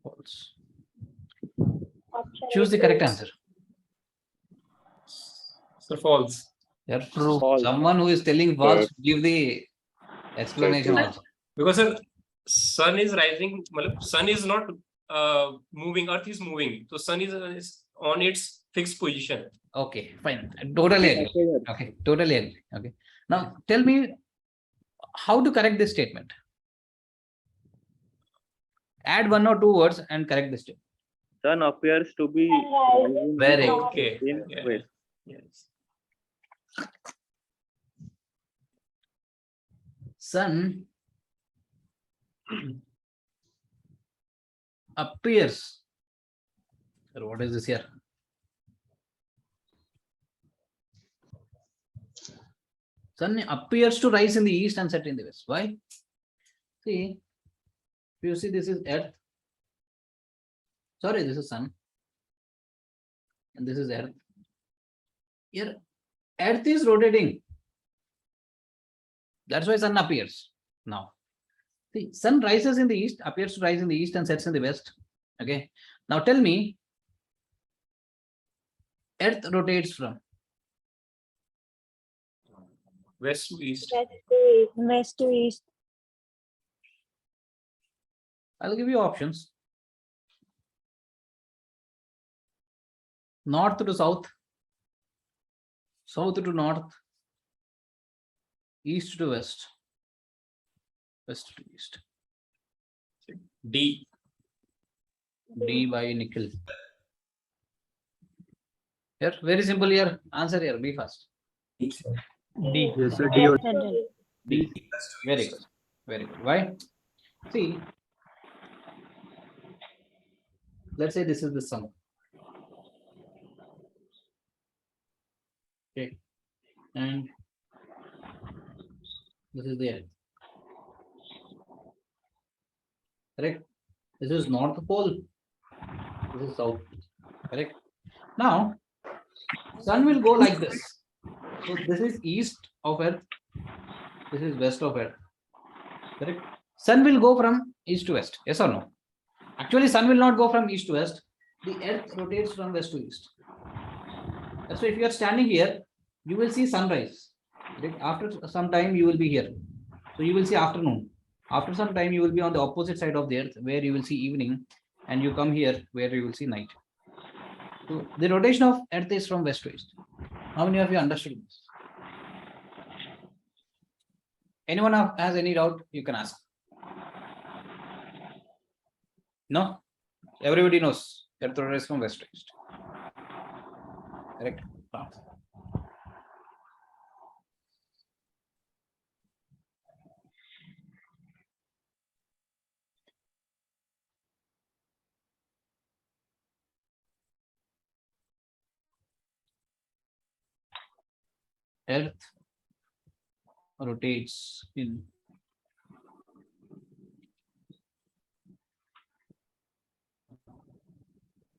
Speaker 1: false.
Speaker 6: Option
Speaker 1: Choose the
Speaker 6: A,
Speaker 1: correct
Speaker 6: true.
Speaker 1: answer.
Speaker 4: So false.
Speaker 1: Yeah, true.
Speaker 5: False.
Speaker 1: Someone who is telling false, give the explanation
Speaker 5: True.
Speaker 1: also.
Speaker 4: Because sun is rising. Sun is not moving. Earth is moving. So sun is on its fixed position.
Speaker 1: Okay, fine. Totally agree. Okay, totally agree. Okay. Now tell me how to correct this statement. Add 1 or 2 words and correct this statement.
Speaker 5: Sun appears to be
Speaker 6: Sunrise.
Speaker 5: rising
Speaker 1: Very good.
Speaker 4: Okay.
Speaker 5: in
Speaker 4: Yeah.
Speaker 5: west.
Speaker 4: Yes.
Speaker 1: Sun appears. Sir, what is this here? Sun appears to rise in the east and set in the west. Why? See, if you see this is Earth. Sorry, this is Sun. And this is Earth. Here, Earth is rotating. That's why Sun appears now. See, Sun rises in the east, appears to rise in the east and sets in the west. Okay. Now tell me, Earth rotates from
Speaker 4: West to east.
Speaker 6: West to east. West to east.
Speaker 1: I'll give you options. North to south, south to north, East to west. West to east.
Speaker 4: D.
Speaker 1: D by nickel. Here, very simple here. Answer here. Be fast.
Speaker 8: D.
Speaker 5: Yes, sir.
Speaker 6: Yes, sir, D.
Speaker 1: D. Very good. Very good. Why? See, let's say this is the sun. Okay. And this is the earth. Correct. This is North Pole. This is South Pole. Correct. Now, sun will go like this. So this is east of earth. This is west of earth. Correct. Sun will go from east to west. Yes or no? Actually, sun will not go from east to west. The earth rotates from west to east. So if you are standing here, you will see sunrise. Right? After some time, you will be here. So you will see afternoon. After some time, you will be on the opposite side of the earth where you will see evening, and you come here where you will see night. So the rotation of earth is from west to east. How many of you understood this? Anyone has any doubt, you can ask. No? Everybody knows earth rotates from west to east. Correct? No. Earth rotates in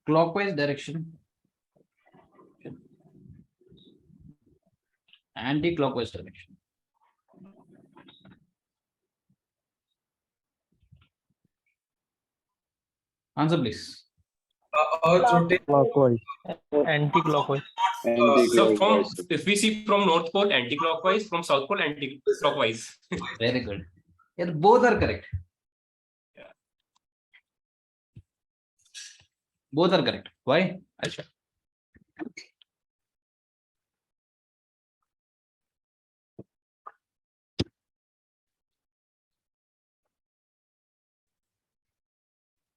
Speaker 1: clockwise direction, anti-clockwise direction. Answer please.
Speaker 4: Earth rotates.
Speaker 8: Clockwise. Anti-clockwise.
Speaker 4: So from if we see from North Pole anti-clockwise, from South Pole anti-clockwise.
Speaker 1: Very good. Yeah, both are correct.
Speaker 4: Yeah.
Speaker 1: Both are correct. Why? I'll show.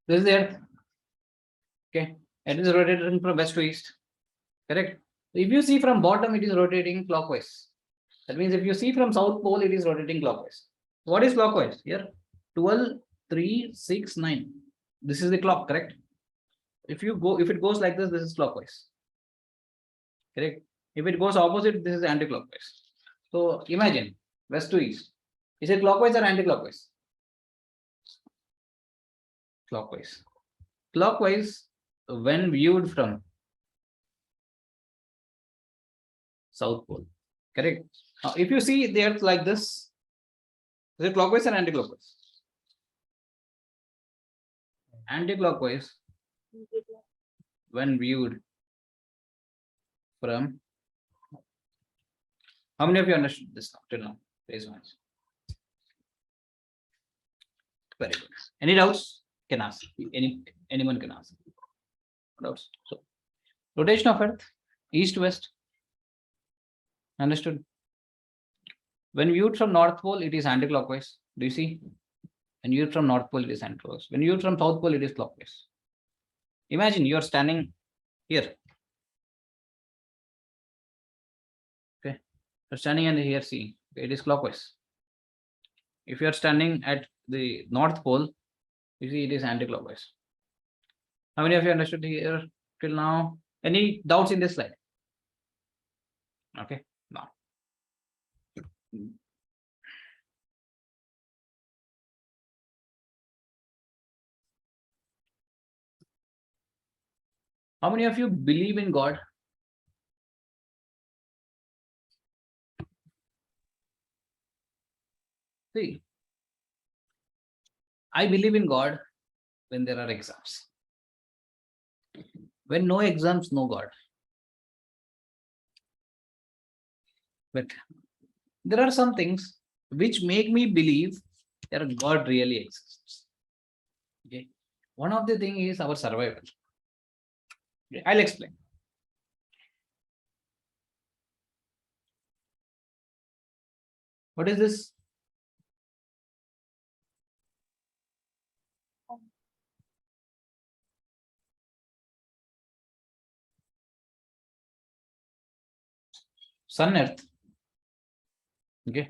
Speaker 1: This is the earth. Okay. It is rotating from west to east. Correct. If you see from bottom, it is rotating clockwise. That means if you see from South Pole, it is rotating clockwise. What is clockwise? Here, 12, 3, 6, 9. This is the clock, correct? If it goes like this is clockwise. Correct. If it goes opposite, this is anti-clockwise. So imagine west to east. Is it clockwise or anti-clockwise? Clockwise. Clockwise, when viewed from South Pole. Correct. Now, if you see the earth like this, is it clockwise or anti-clockwise? Anti-clockwise when viewed from. How many of you understood this till now? Raise your hands. Very good. Any doubts? Can ask. Anyone can ask. Doubts. So rotation of earth, east to west. Understood? When viewed from North Pole, it is anti-clockwise. Do you see? When viewed from North Pole, it is anti-clockwise. When viewed from South Pole, it is clockwise. Imagine you are standing here. Okay. You're standing and here seeing. Okay, it is clockwise. If you are standing at the North Pole, you see it is anti-clockwise. How many of you understood here till now? Any doubts in this slide? Okay. Now. How many of you believe in God? See, I believe in God when there are exams. When no exams, no God. But there are some things which make me believe that God really exists. Okay. One of the things is our survival. Okay. I'll explain. What is this? Sun, Earth. Okay.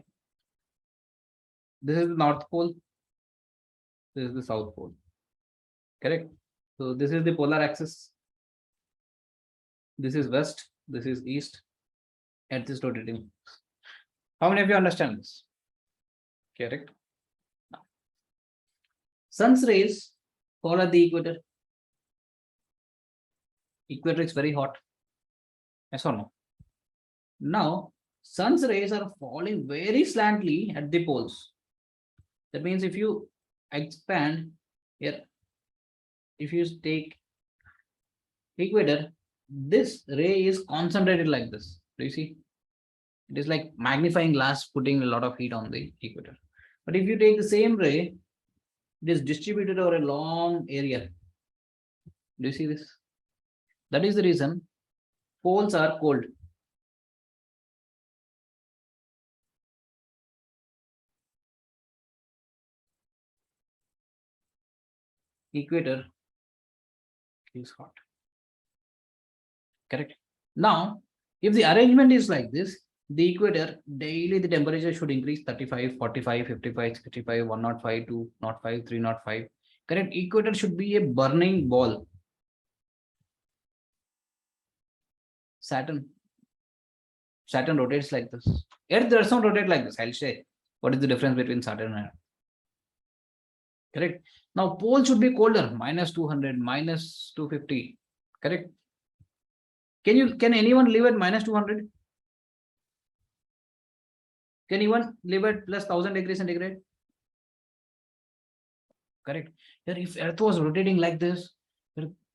Speaker 1: This is the North Pole. This is the South Pole. Correct. So this is the polar axis. This is west. This is east. Earth is rotating. How many of you understand this? Correct. Sun's rays fall at the equator. Equator is very hot. Yes or no? Now, sun's rays are falling very slantly at the poles. That means if you expand here, if you take equator, this ray is concentrated like this. Do you see? It is like magnifying glass putting a lot of heat on the equator. But if you take the same ray, it is distributed over a long area. Do you see this? That is the reason poles are cold. Equator is hot. Correct. Now, if the arrangement is like this, the equator, daily the temperature should increase 35, 45, 55, 65, 105, 205, 305. Correct. Equator should be a burning ball. Saturn rotates like this. Earth does not rotate like this. I'll say what is the difference between Saturn and Earth. Correct. Now, pole should be colder, minus 200, minus 250. Correct. Can anyone live at minus 200? Can anyone live at plus 1000 degrees centigrade? Correct. Here, if Earth was rotating like this,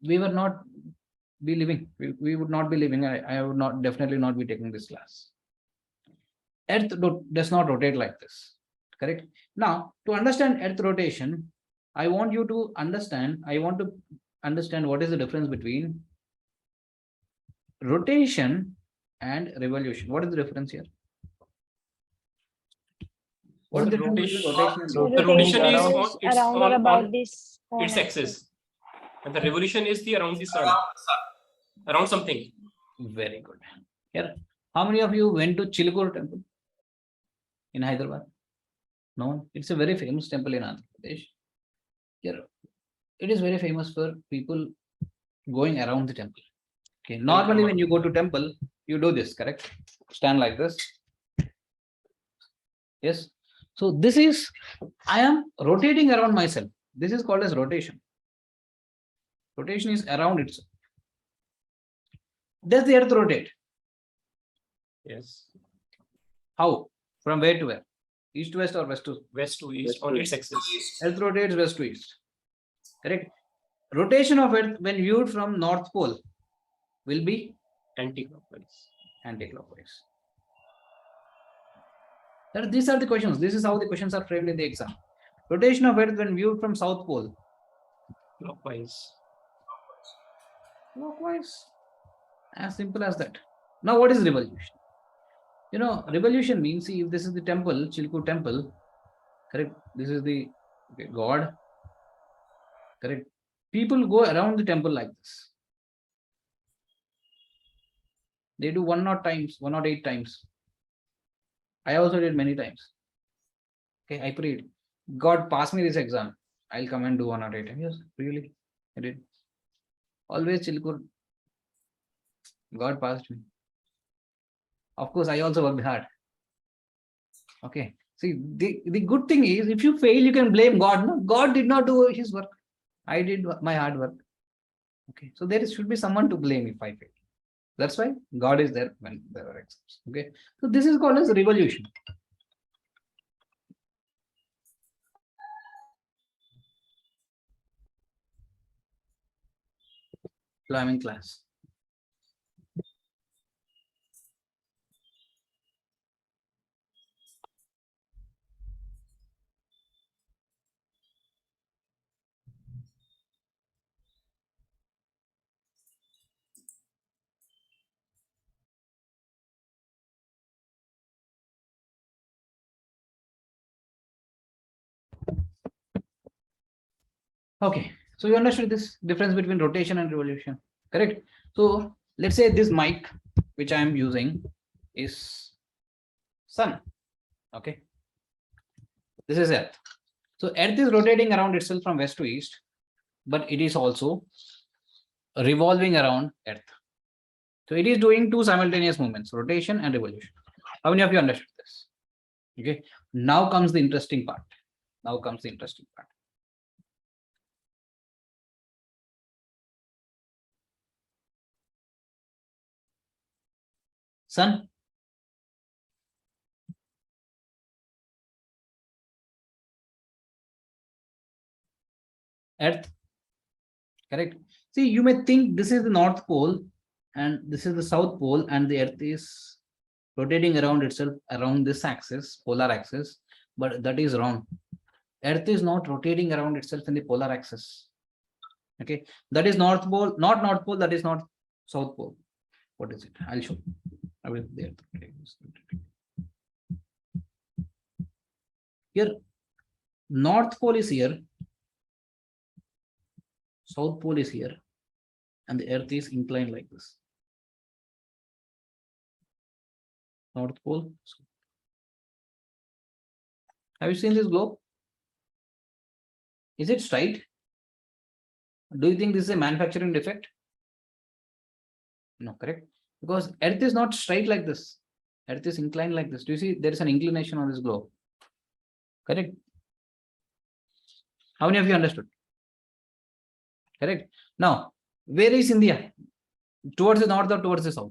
Speaker 1: we would not be living. We would not be living. I would not definitely not be taking this class. Earth does not rotate like this. Correct. Now, to understand Earth rotation, I want to understand what is the difference between rotation and revolution. What is the difference here? What is the difference between rotation and
Speaker 6: The
Speaker 4: The rotation is
Speaker 6: rotation
Speaker 4: on
Speaker 6: is
Speaker 4: its
Speaker 6: around or
Speaker 4: on
Speaker 6: about this
Speaker 4: its axis, and the revolution is the around the sun, around something.
Speaker 1: Very good. Here, how many of you went to Chilkur temple in Hyderabad? No, it's a very famous temple in Andhra Pradesh. Here, it is very famous for people going around the temple. Okay, normally when you go to temple, you do this, correct? Stand like this. Yes. So this is, I am rotating around myself. This is called as rotation. Rotation is around itself. Does the earth rotate?
Speaker 4: Yes.
Speaker 1: How? From where to where? East to west or west to
Speaker 4: West to east on its axis.
Speaker 1: Earth rotates west to east. Correct. Rotation of Earth when viewed from North Pole will be
Speaker 4: Anti-clockwise.
Speaker 1: anti-clockwise. These are the questions. This is how the questions are framed in the exam. Rotation of Earth when viewed from South Pole.
Speaker 4: Clockwise.
Speaker 1: Clockwise. As simple as that. Now, what is revolution? Revolution means, see, if this is the temple, Chilkur temple, correct? This is the god, correct? People go around the temple like this. They do 108 times. I also did many times. Okay, I prayed, God, pass me this exam. I'll come and do 108 times. Yes, really, I did. Always Chilkur. God passed me. Of course, I also worked hard. Okay. See, the good thing is, if you fail, you can blame God. No, God did not do his work. I did my hard work. Okay. So there should be someone to blame if I fail. That's why God is there when there are exams. Okay. So this is called as revolution. Climbing class. Okay, so you understood this difference between rotation and revolution, correct? So let's say this mic which I am using is sun. Okay, this is earth. So earth is rotating around itself from west to east, but it is also revolving around earth. So it is doing two simultaneous movements, rotation and revolution. How many of you understood this? Okay, now comes the interesting part. Now comes the interesting part. Sun, earth, correct? See, you may think this is the north pole and this is the south pole, and the earth is rotating around itself around this axis, polar axis, but that is wrong. Earth is not rotating around itself in the polar axis. Okay, that is north pole, not north pole, that is not south pole. What is it? I'll show you. I will there. Here, north pole is here, south pole is here, and the earth is inclined like this. North pole. Have you seen this globe? Is it straight? Do you think this is a manufacturing defect? No, correct? Because earth is not straight like this. Earth is inclined like this. Do you see there is an inclination on this globe? Correct? How many of you understood? Correct? Now, where is India? Towards the north or towards the south?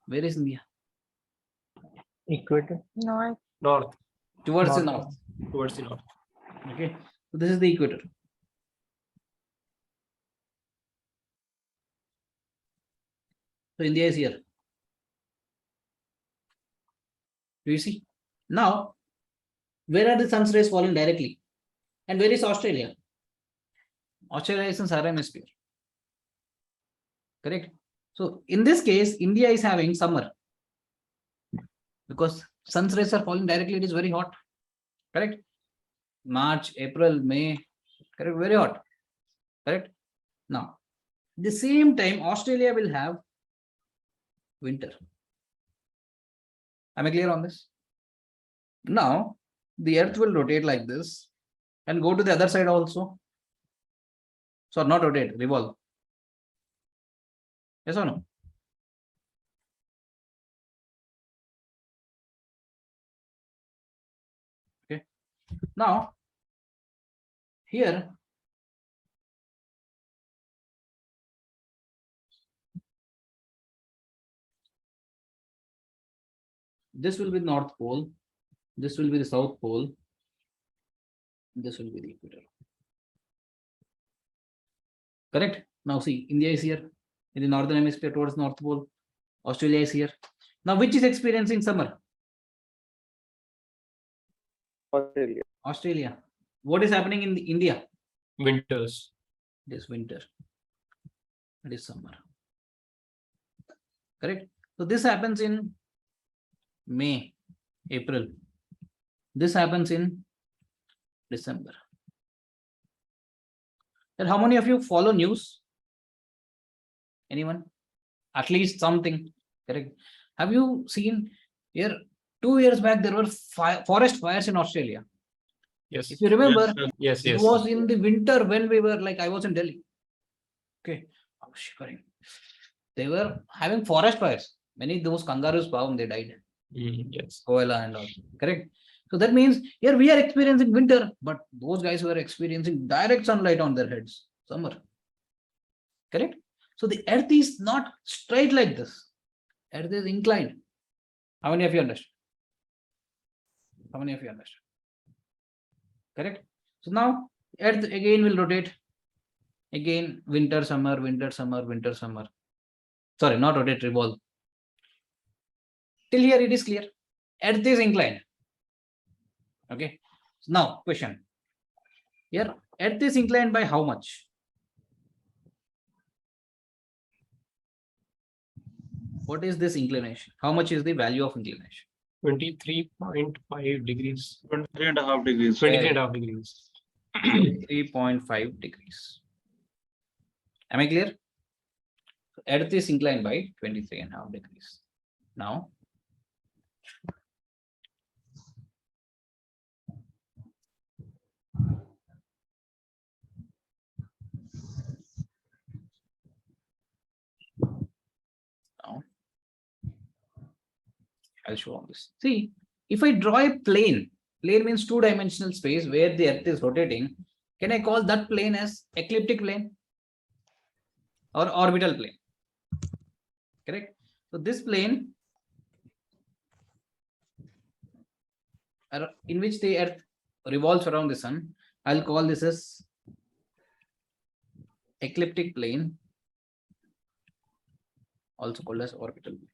Speaker 1: Where is India?
Speaker 8: Equator.
Speaker 6: North.
Speaker 4: North.
Speaker 1: Towards the
Speaker 8: North.
Speaker 1: north.
Speaker 4: Towards the north.
Speaker 1: Okay. So this is the equator. So India is here. Do you see? Now, where are the sun's rays falling directly? And where is Australia? Australia is in southern hemisphere. Correct? So in this case, India is having summer. Because sun's rays are falling directly, it is very hot. Correct? March, April, May, correct? Very hot. Correct? Now, the same time, Australia will have winter. Am I clear on this? Now, the earth will rotate like this and go to the other side also. So not rotate, revolve. Yes or no? Okay. Now, here, this will be the North Pole, this will be the South Pole, this will be the equator. Correct? Now see, India is here in the northern hemisphere towards North Pole. Australia is here. Now, which is experiencing summer?
Speaker 5: Australia.
Speaker 1: Australia. What is happening in India?
Speaker 4: Winters.
Speaker 1: It is winter. It is summer. Correct? So this happens in May, April. This happens in December. And how many of you follow news? Anyone? At least something. Correct? Have you seen here 2 years back there were forest fires in Australia?
Speaker 4: Yes.
Speaker 1: If you remember,
Speaker 4: Yes.
Speaker 1: it was in the winter when we were like, I was in Delhi. Okay. I was shivering. They were having forest fires. Many of those kangaroos found, they died.
Speaker 4: Yes.
Speaker 1: Koala and all. Correct. So that means here we are experiencing winter, but those guys were experiencing direct sunlight on their heads. Summer. Correct. So the earth is not straight like this. Earth is inclined. How many of you understand? How many of you understand? Correct. So now earth again will rotate. Again, winter, summer, winter, summer, winter, summer. Sorry, not rotate, revolve. Till here it is clear. Earth is inclined. Okay. Now, question. Here, earth is inclined by how much? What is this inclination? How much is the value of inclination?
Speaker 4: 23.5 degrees.
Speaker 5: 23.5 degrees.
Speaker 4: 23.5 degrees.
Speaker 1: 23.5 degrees. Am I clear? Earth is inclined by 23.5 degrees. Now, I'll show on this. See, if I draw a plane means two-dimensional space where the Earth is rotating. Can I call that plane as ecliptic plane or orbital plane? Correct. So this plane in which the Earth revolves around the sun, I'll call this as ecliptic plane, also called as orbital plane.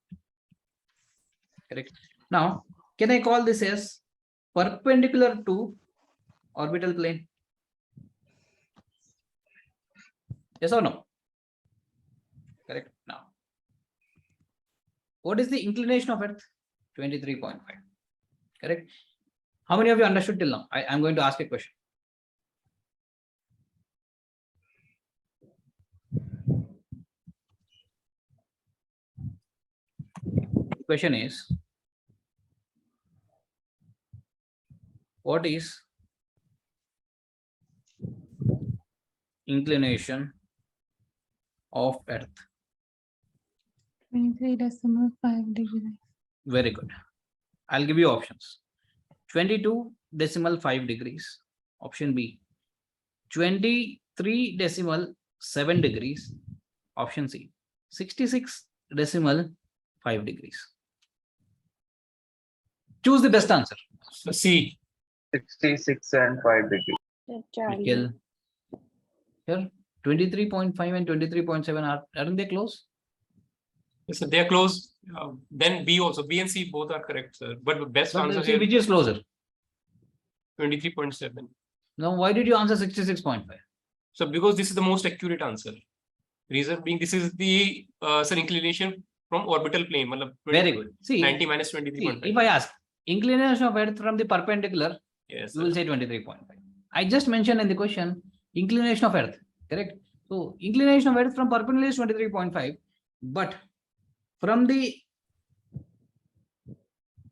Speaker 1: Correct. Now, can I call this as perpendicular to orbital plane? Yes or no? Correct. Now, what is the inclination of Earth? 23.5. Correct. How many of you understood till now? I'm going to ask a question. The question is, what is inclination of Earth?
Speaker 9: 23.5 degrees.
Speaker 1: Very good. I'll give you options. 22.5 degrees. Option B. 23.7 degrees. Option C. 66.5 degrees. Choose the best answer.
Speaker 4: C.
Speaker 5: 66 and 5 degrees.
Speaker 1: Mikhail. Here, 23.5 and 23.7 aren't they close?
Speaker 4: So they are close. Then B also. B and C both are correct, sir. But the best
Speaker 1: But
Speaker 4: answer
Speaker 1: see,
Speaker 4: here
Speaker 1: which is closer?
Speaker 4: 23.7.
Speaker 1: Now, why did you answer 66.5?
Speaker 4: So because this is the most accurate answer. Reason being, this is the inclination from orbital plane.
Speaker 1: Very good. See,
Speaker 4: 90 minus
Speaker 1: see,
Speaker 4: 23.5.
Speaker 1: if I ask inclination of Earth from the perpendicular,
Speaker 4: Yes,
Speaker 1: you will say 23.5. I just mentioned in the question inclination of Earth, correct? So inclination of Earth from perpendicular is 23.5, but from the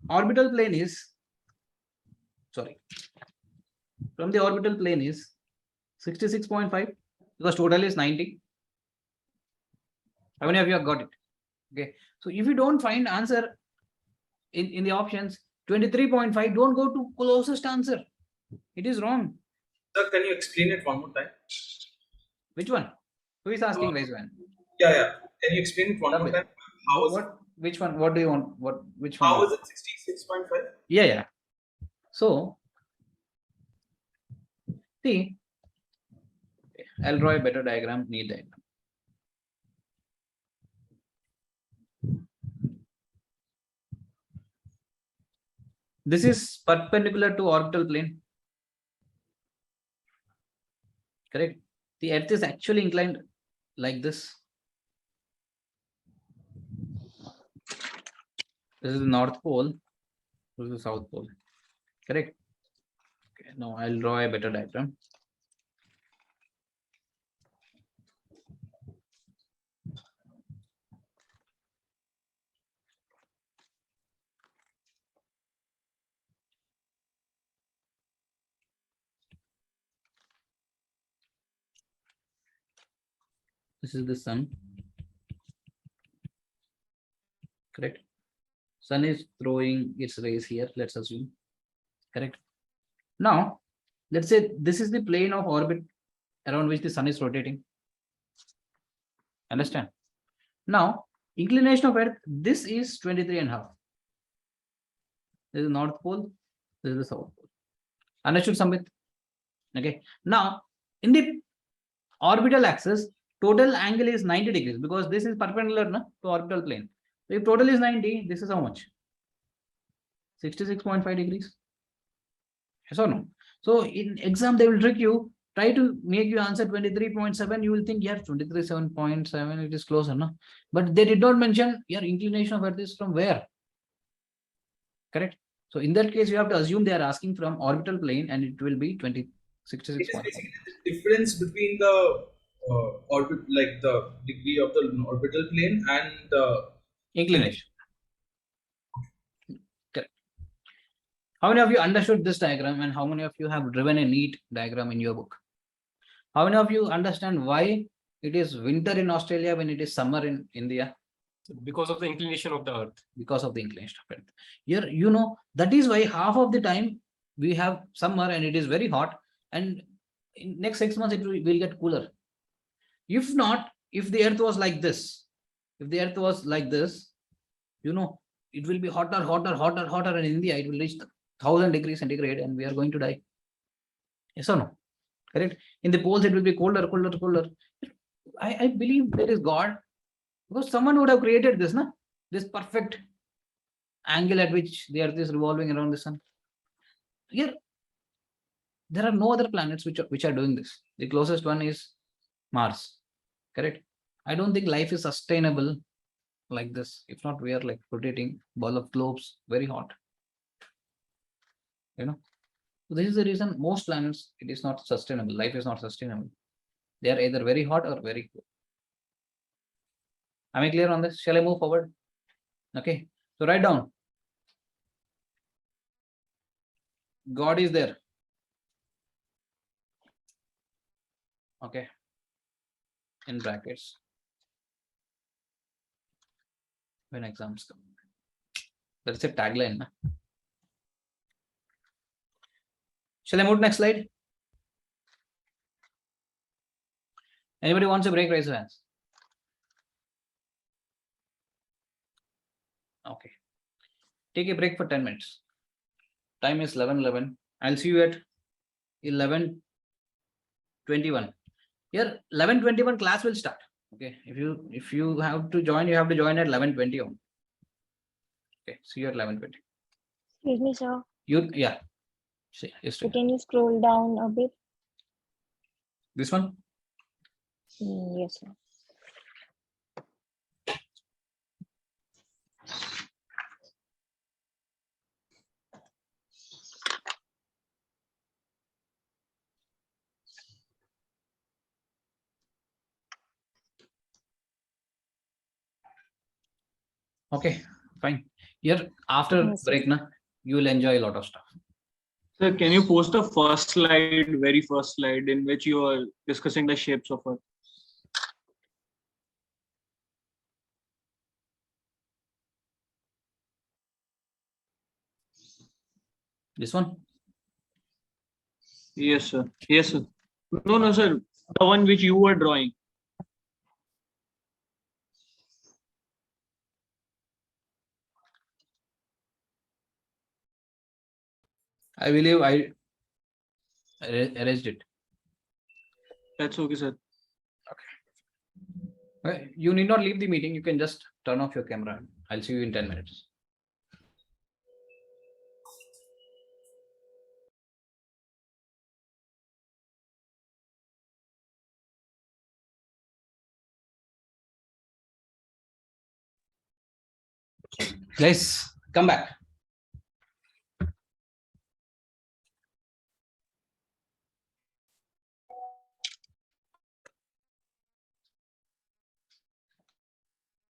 Speaker 1: orbital plane is, from the orbital plane is 66.5 because total is 90. How many of you have got it? Okay. So if you don't find answer in the options 23.5, don't go to closest answer. It is wrong.
Speaker 10: Sir, can you explain it one more time?
Speaker 1: Which one? Who is asking? Raise hand.
Speaker 10: Yeah. Can you explain it one more time? How is
Speaker 1: What? Which one? What do you want? Which one?
Speaker 10: How is it 66.5?
Speaker 1: Yeah. So, see, I'll draw a better diagram. Need diagram. This is perpendicular to orbital plane. Correct. The Earth is actually inclined like this. This is the North Pole. This is the South Pole. Correct. Okay. Now I'll draw a better diagram. This is the sun. Correct. Sun is throwing its rays here. Let's assume. Correct. Now, let's say this is the plane of orbit around which the sun is rotating. Understand? Now, inclination of Earth, this is 23.5. This is the North Pole. This is the South Pole. Understood, Sambit? Okay. Now, in the orbital axis, total angle is 90 degrees because this is perpendicular to orbital plane. So if total is 90, this is how much? 66.5 degrees. Yes or no? So in exam, they will trick you, try to make you answer 23.7. You will think, yeah, 23.7, it is closer, no? But they did not mention your inclination of Earth is from where? Correct. So in that case, you have to assume they are asking from orbital plane and it will be 23
Speaker 10: It
Speaker 1: 66
Speaker 10: is
Speaker 1: point.
Speaker 10: basically the difference between the orbit, like the degree of the orbital plane and the
Speaker 1: Inclination. Correct. How many of you understood this diagram and how many of you have driven a neat diagram in your book? How many of you understand why it is winter in Australia when it is summer in India?
Speaker 4: Because of the inclination of the earth.
Speaker 1: Because of the inclination of Earth. Here, you know, that is why half of the time we have summer and it is very hot, and in next 6 months it will get cooler. If not, if the earth was like this, you know, it will be hotter, and in India it will reach 1000 degrees centigrade and we are going to die. Yes or no? Correct? In the poles it will be colder. I believe there is God, because someone would have created this, na? This perfect angle at which the earth is revolving around the sun. Here, there are no other planets which are doing this. The closest one is Mars. Correct? I don't think life is sustainable like this. If not, we are like rotating ball of globes, very hot. You know, so this is the reason most planets, it is not sustainable. Life is not sustainable. They are either very hot or very cool. Am I clear on this? Shall I move forward? Okay. So write down. God is there. Okay. In brackets. When exams come. That's a tagline. Na? Shall I move to next slide? Anybody wants a break? Raise your hands. Okay. Take a break for 10 minutes. Time is 11:11. I'll see you at 11:21. Here, 11:21 class will start. Okay. If you have to join, you have to join at 11:20. Okay. See you at 11:20.
Speaker 6: Excuse me, sir.
Speaker 1: Yeah. See, yes,
Speaker 6: So can you scroll down a bit?
Speaker 1: this one.
Speaker 6: Yes, sir.
Speaker 1: Okay, fine. Here, after
Speaker 6: Yes, sir.
Speaker 1: break, na, you will enjoy a lot of stuff.
Speaker 3: Sir, can you post the first slide, very first slide, in which you are discussing the shapes of Earth?
Speaker 1: This one.
Speaker 3: Yes, sir. Yes, sir. No, sir. The one which you were drawing.
Speaker 1: I believe I erased it.
Speaker 3: That's okay, sir.
Speaker 1: You need not leave the meeting. You can just turn off your camera. I'll see you in 10 minutes. Guys, come back.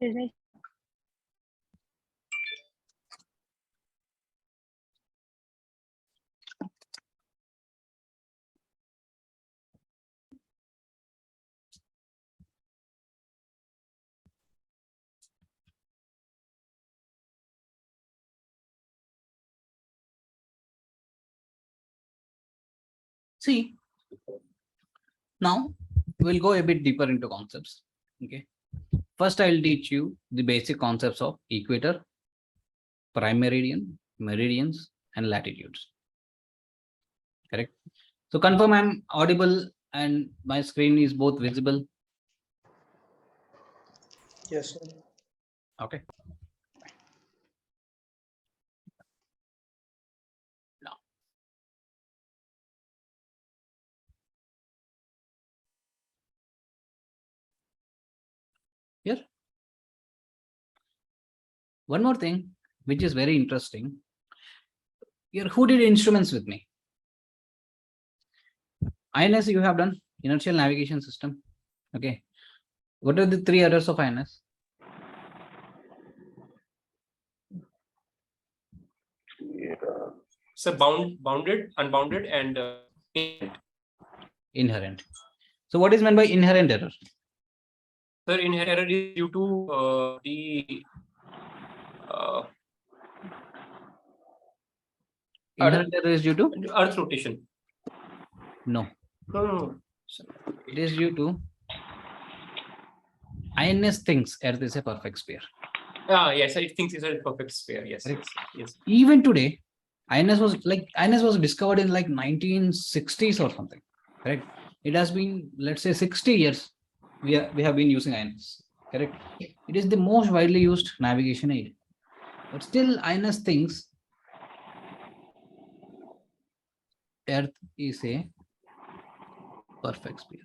Speaker 6: Excuse me.
Speaker 1: See, now we'll go a bit deeper into concepts. Okay. First, I'll teach you the basic concepts of equator, prime meridian, meridians, and latitudes. Correct. So confirm I'm audible and my screen is both visible.
Speaker 10: Yes, sir.
Speaker 1: Okay. Now, here, one more thing which is very interesting. Here, who did instruments with me? INS you have done, inertial navigation system. Okay. What are the 3 errors of INS?
Speaker 4: So bounded, unbounded, and
Speaker 1: Inherent. So what is meant by inherent error?
Speaker 4: sir, inherent error is due to the
Speaker 1: Inherent error is due to?
Speaker 4: Earth rotation.
Speaker 1: No.
Speaker 4: No.
Speaker 1: It is due to INS thinks Earth is a perfect sphere.
Speaker 4: Yes, I think it's a perfect sphere. Yes.
Speaker 1: Correct.
Speaker 4: Yes.
Speaker 1: Even today, INS was discovered in like 1960s or something. Correct. It has been, let's say, 60 years. We have been using INS. Correct. It is the most widely used navigation aid. But still, INS thinks Earth is a perfect sphere.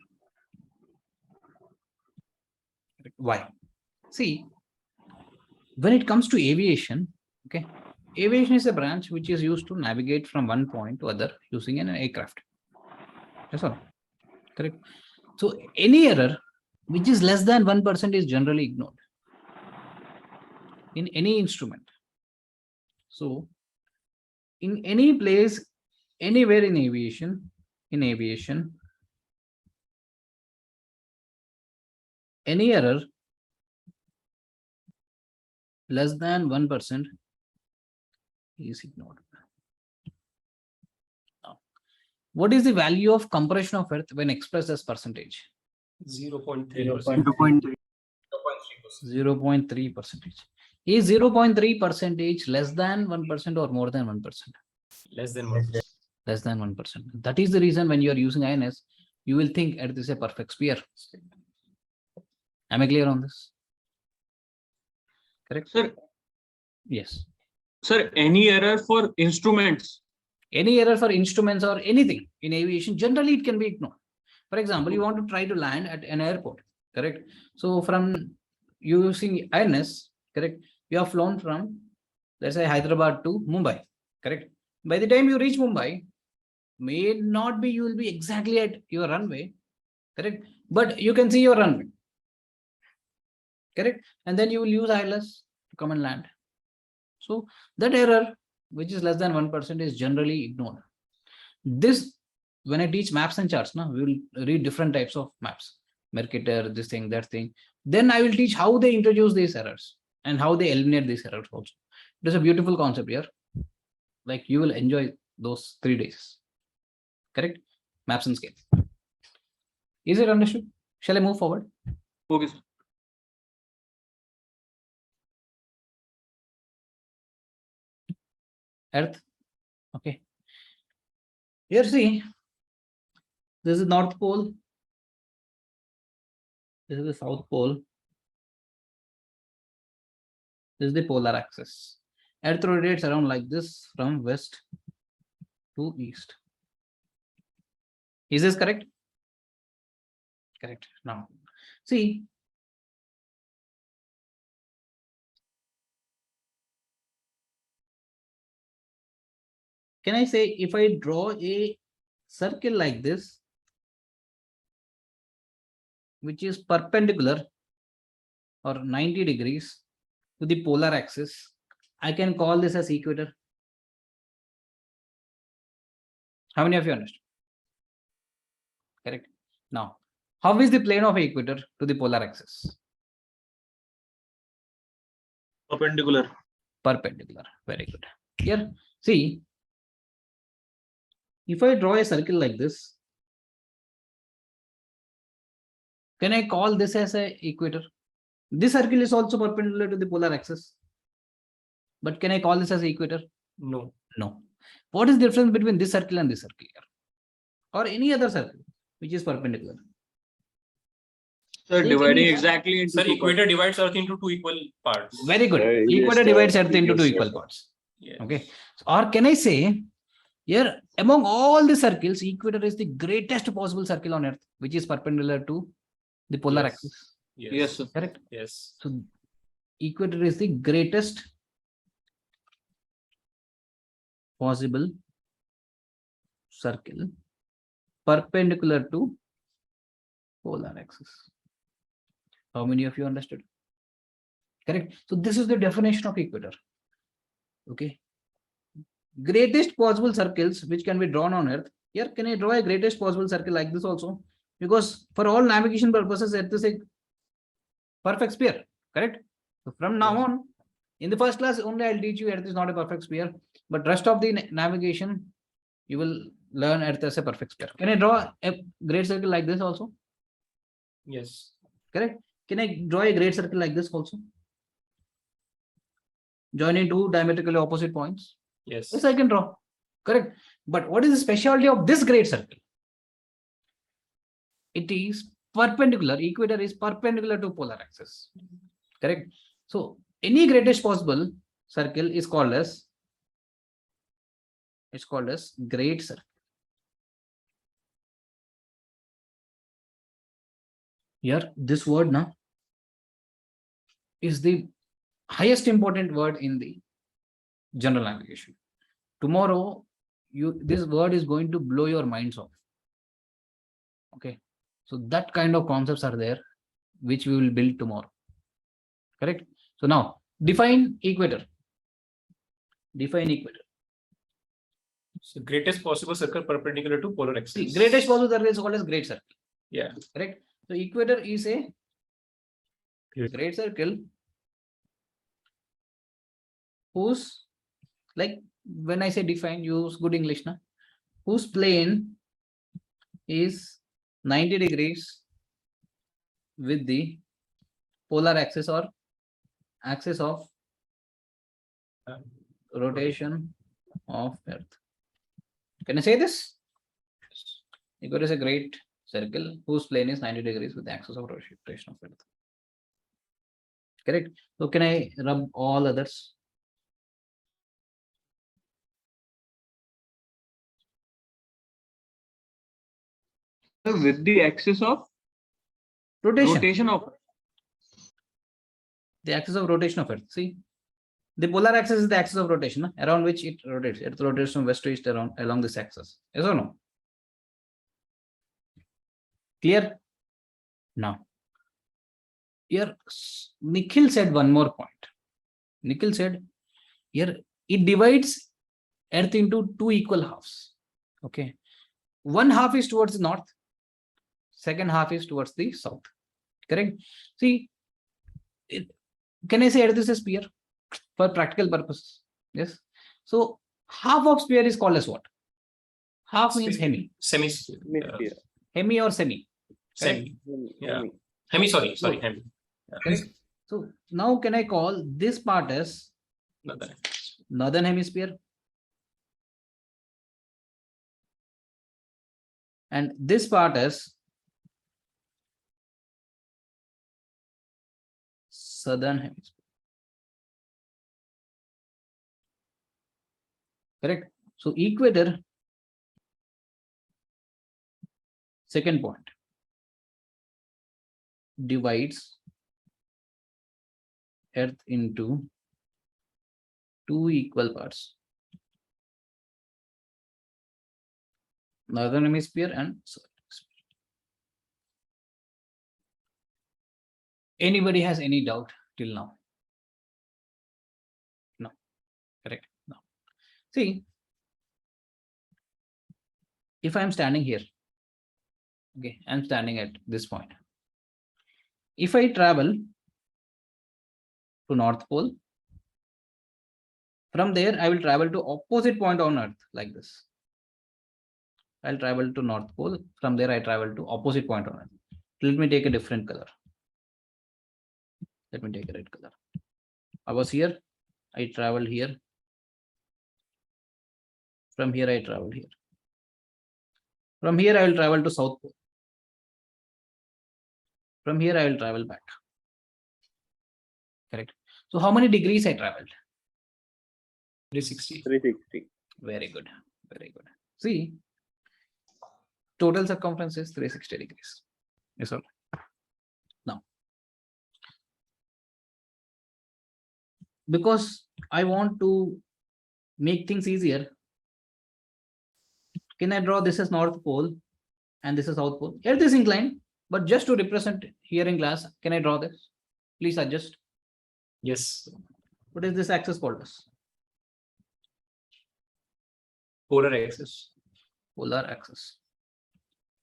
Speaker 1: Why? See, when it comes to aviation, okay, aviation is a branch which is used to navigate from one point to other using an aircraft. That's all. Correct. So any error which is less than 1% is generally ignored in any instrument. So in any place, anywhere in aviation, any error less than 1% is ignored. Now, what is the value of compression of Earth when expressed as percentage?
Speaker 4: 0.3%.
Speaker 1: 0.3 percentage. Is 0.3 percentage less than 1% or more than 1%?
Speaker 4: Less than 1%.
Speaker 1: Less than 1%. That is the reason when you are using INS, you will think Earth is a perfect sphere. Am I clear on this? Correct?
Speaker 3: Sir,
Speaker 1: Yes.
Speaker 3: sir, any error for instruments?
Speaker 1: Any error for instruments or anything in aviation, generally it can be ignored. For example, you want to try to land at an airport, correct? So from using INS, correct? You have flown from, let's say, Hyderabad to Mumbai, correct? By the time you reach Mumbai, may not be you will be exactly at your runway, correct? But you can see your runway, correct? And then you will use ILS to come and land. So that error, which is less than 1%, is generally ignored. This, when I teach maps and charts, now we will read different types of maps, Mercator, this thing, that thing. Then I will teach how they introduce these errors and how they eliminate these errors also. It is a beautiful concept here. Like you will enjoy those 3 days. Correct? Maps and scales. Is it understood? Shall I move forward?
Speaker 3: Okay, sir.
Speaker 1: Earth. Okay. Here, see, this is North Pole. This is the South Pole. This is the polar axis. Earth rotates around like this from west to east. Is this correct? Correct. Now, see, can I say if I draw a circle like this, which is perpendicular or 90 degrees to the polar axis, I can call this as equator. How many of you understand? Correct. Now, how is the plane of equator to the polar axis?
Speaker 3: Perpendicular.
Speaker 1: Perpendicular. Very good. Here, see, if I draw a circle like this, can I call this as a equator? This circle is also perpendicular to the polar axis. But can I call this as equator?
Speaker 4: No.
Speaker 1: No. What is the difference between this circle and this circle here? Or any other circle which is perpendicular?
Speaker 3: Sir,
Speaker 1: Take
Speaker 3: dividing
Speaker 1: any-
Speaker 3: exactly into
Speaker 4: Sir,
Speaker 3: two
Speaker 4: equator divides Earth into 2 equal parts.
Speaker 1: Very good.
Speaker 5: Yes,
Speaker 1: Equator
Speaker 5: sir.
Speaker 1: divides Earth into
Speaker 5: Yes,
Speaker 1: 2
Speaker 5: sir.
Speaker 1: equal parts.
Speaker 4: Yes.
Speaker 1: Okay. Or can I say, here among all the circles, equator is the greatest possible circle on Earth, which is perpendicular to the polar
Speaker 4: Yes.
Speaker 1: axis.
Speaker 3: Yes, sir.
Speaker 1: Correct.
Speaker 4: Yes.
Speaker 1: So equator is the greatest possible circle perpendicular to polar axis. How many of you understood? Correct. So this is the definition of equator. Okay. Greatest possible circles which can be drawn on Earth. Here, can I draw a greatest possible circle like this also? Because for all navigation purposes, Earth is a perfect sphere. Correct. So from now on, in the first class, only I'll teach you Earth is not a perfect sphere, but rest of the navigation, you will learn Earth as a perfect sphere. Can I draw a great circle like this also?
Speaker 4: Yes.
Speaker 1: Correct. Can I draw a great circle like this also? Joining two diametrically opposite points?
Speaker 4: Yes.
Speaker 1: Yes, I can draw. Correct. But what is the specialty of this great circle? It is perpendicular. Equator is perpendicular to polar axis. Correct. So any greatest possible circle is called as great circle. Here, this word now is the highest important word in the general navigation. Tomorrow, this word is going to blow your minds off. Okay, so that kind of concepts are there, which we will build tomorrow. Correct. So now define equator. Define equator.
Speaker 4: So greatest possible circle perpendicular to polar axis.
Speaker 1: See, greatest possible circle is called as great circle.
Speaker 4: Yeah.
Speaker 1: Correct. So equator is a great circle whose, like when I say define, use good English now, whose plane is 90 degrees with the polar axis or axis of rotation of Earth. Can I say this? Equator is a great circle whose plane is 90 degrees with the axis of rotation of Earth. Correct. So can I rub all others?
Speaker 3: With the axis of rotation of
Speaker 1: the axis of rotation of Earth. See, the polar axis is the axis of rotation around which it rotates. It rotates from west to east along this axis. Yes or no? Clear? Now, here Nikhil said one more point. Nikhil said here it divides Earth into two equal halves. Okay, one half is towards the north, second half is towards the south. Correct. See, can I say Earth is a sphere for practical purposes? Yes. So half of sphere is called as what? Half means hemi.
Speaker 4: Semi.
Speaker 1: Hemi or semi.
Speaker 4: Semi. Yeah. Hemi. Sorry. Hemi.
Speaker 1: Correct. So now can I call this part as northern hemisphere and this part as southern hemisphere. Correct. So equator, second point, divides Earth into two equal parts, northern hemisphere and southern hemisphere. Anybody has any doubt till now? No. Correct. No. See, if I'm standing here, okay, I'm standing at this point. If I travel to North Pole, from there I will travel to opposite point on Earth like this. I'll travel to North Pole. From there I travel to opposite point on Earth. Let me take a different color. Let me take a red color. I was here. I traveled here. From here I traveled here. From here I will travel to South Pole. From here I will travel back. Correct. So how many degrees I traveled?
Speaker 4: 360.
Speaker 5: 360.
Speaker 1: Very good. Very good. See, total circumference is 360 degrees. Yes, sir. Now, because I want to make things easier, can I draw this as North Pole and this is South Pole. Earth is inclined, but just to represent here in class, can I draw this? Please adjust.
Speaker 4: Yes.
Speaker 1: What is this axis called as?
Speaker 4: Polar axis.
Speaker 1: Polar axis.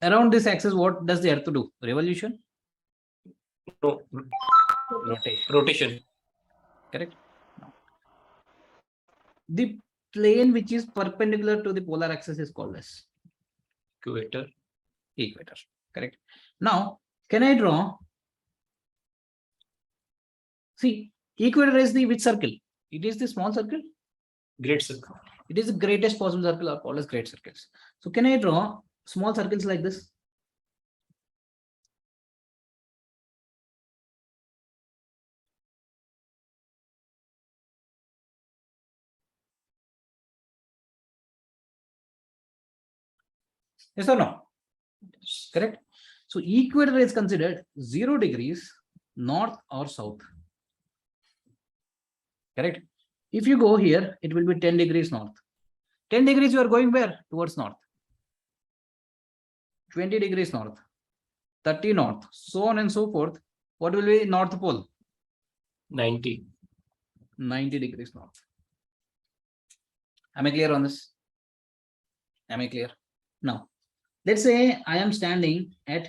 Speaker 1: Around this axis, what does the Earth do? Revolution?
Speaker 4: No.
Speaker 1: Rotation.
Speaker 4: Rotation.
Speaker 1: Correct? No. The plane which is perpendicular to the polar axis is called as
Speaker 4: Equator.
Speaker 1: equator. Correct? Now, can I draw? See, equator is the which circle? It is the small circle.
Speaker 4: Great circle.
Speaker 1: It is the greatest possible circle or called as great circles. So can I draw small circles like this? Yes or no? Correct. So equator is considered 0 degrees north or south. Correct. If you go here, it will be 10 degrees north. 10 degrees you are going where? Towards north. 20 degrees north, 30 north, so on and so forth. What will be North Pole?
Speaker 4: 90.
Speaker 1: 90 degrees north. Am I clear on this? Am I clear? Now, let's say I am standing at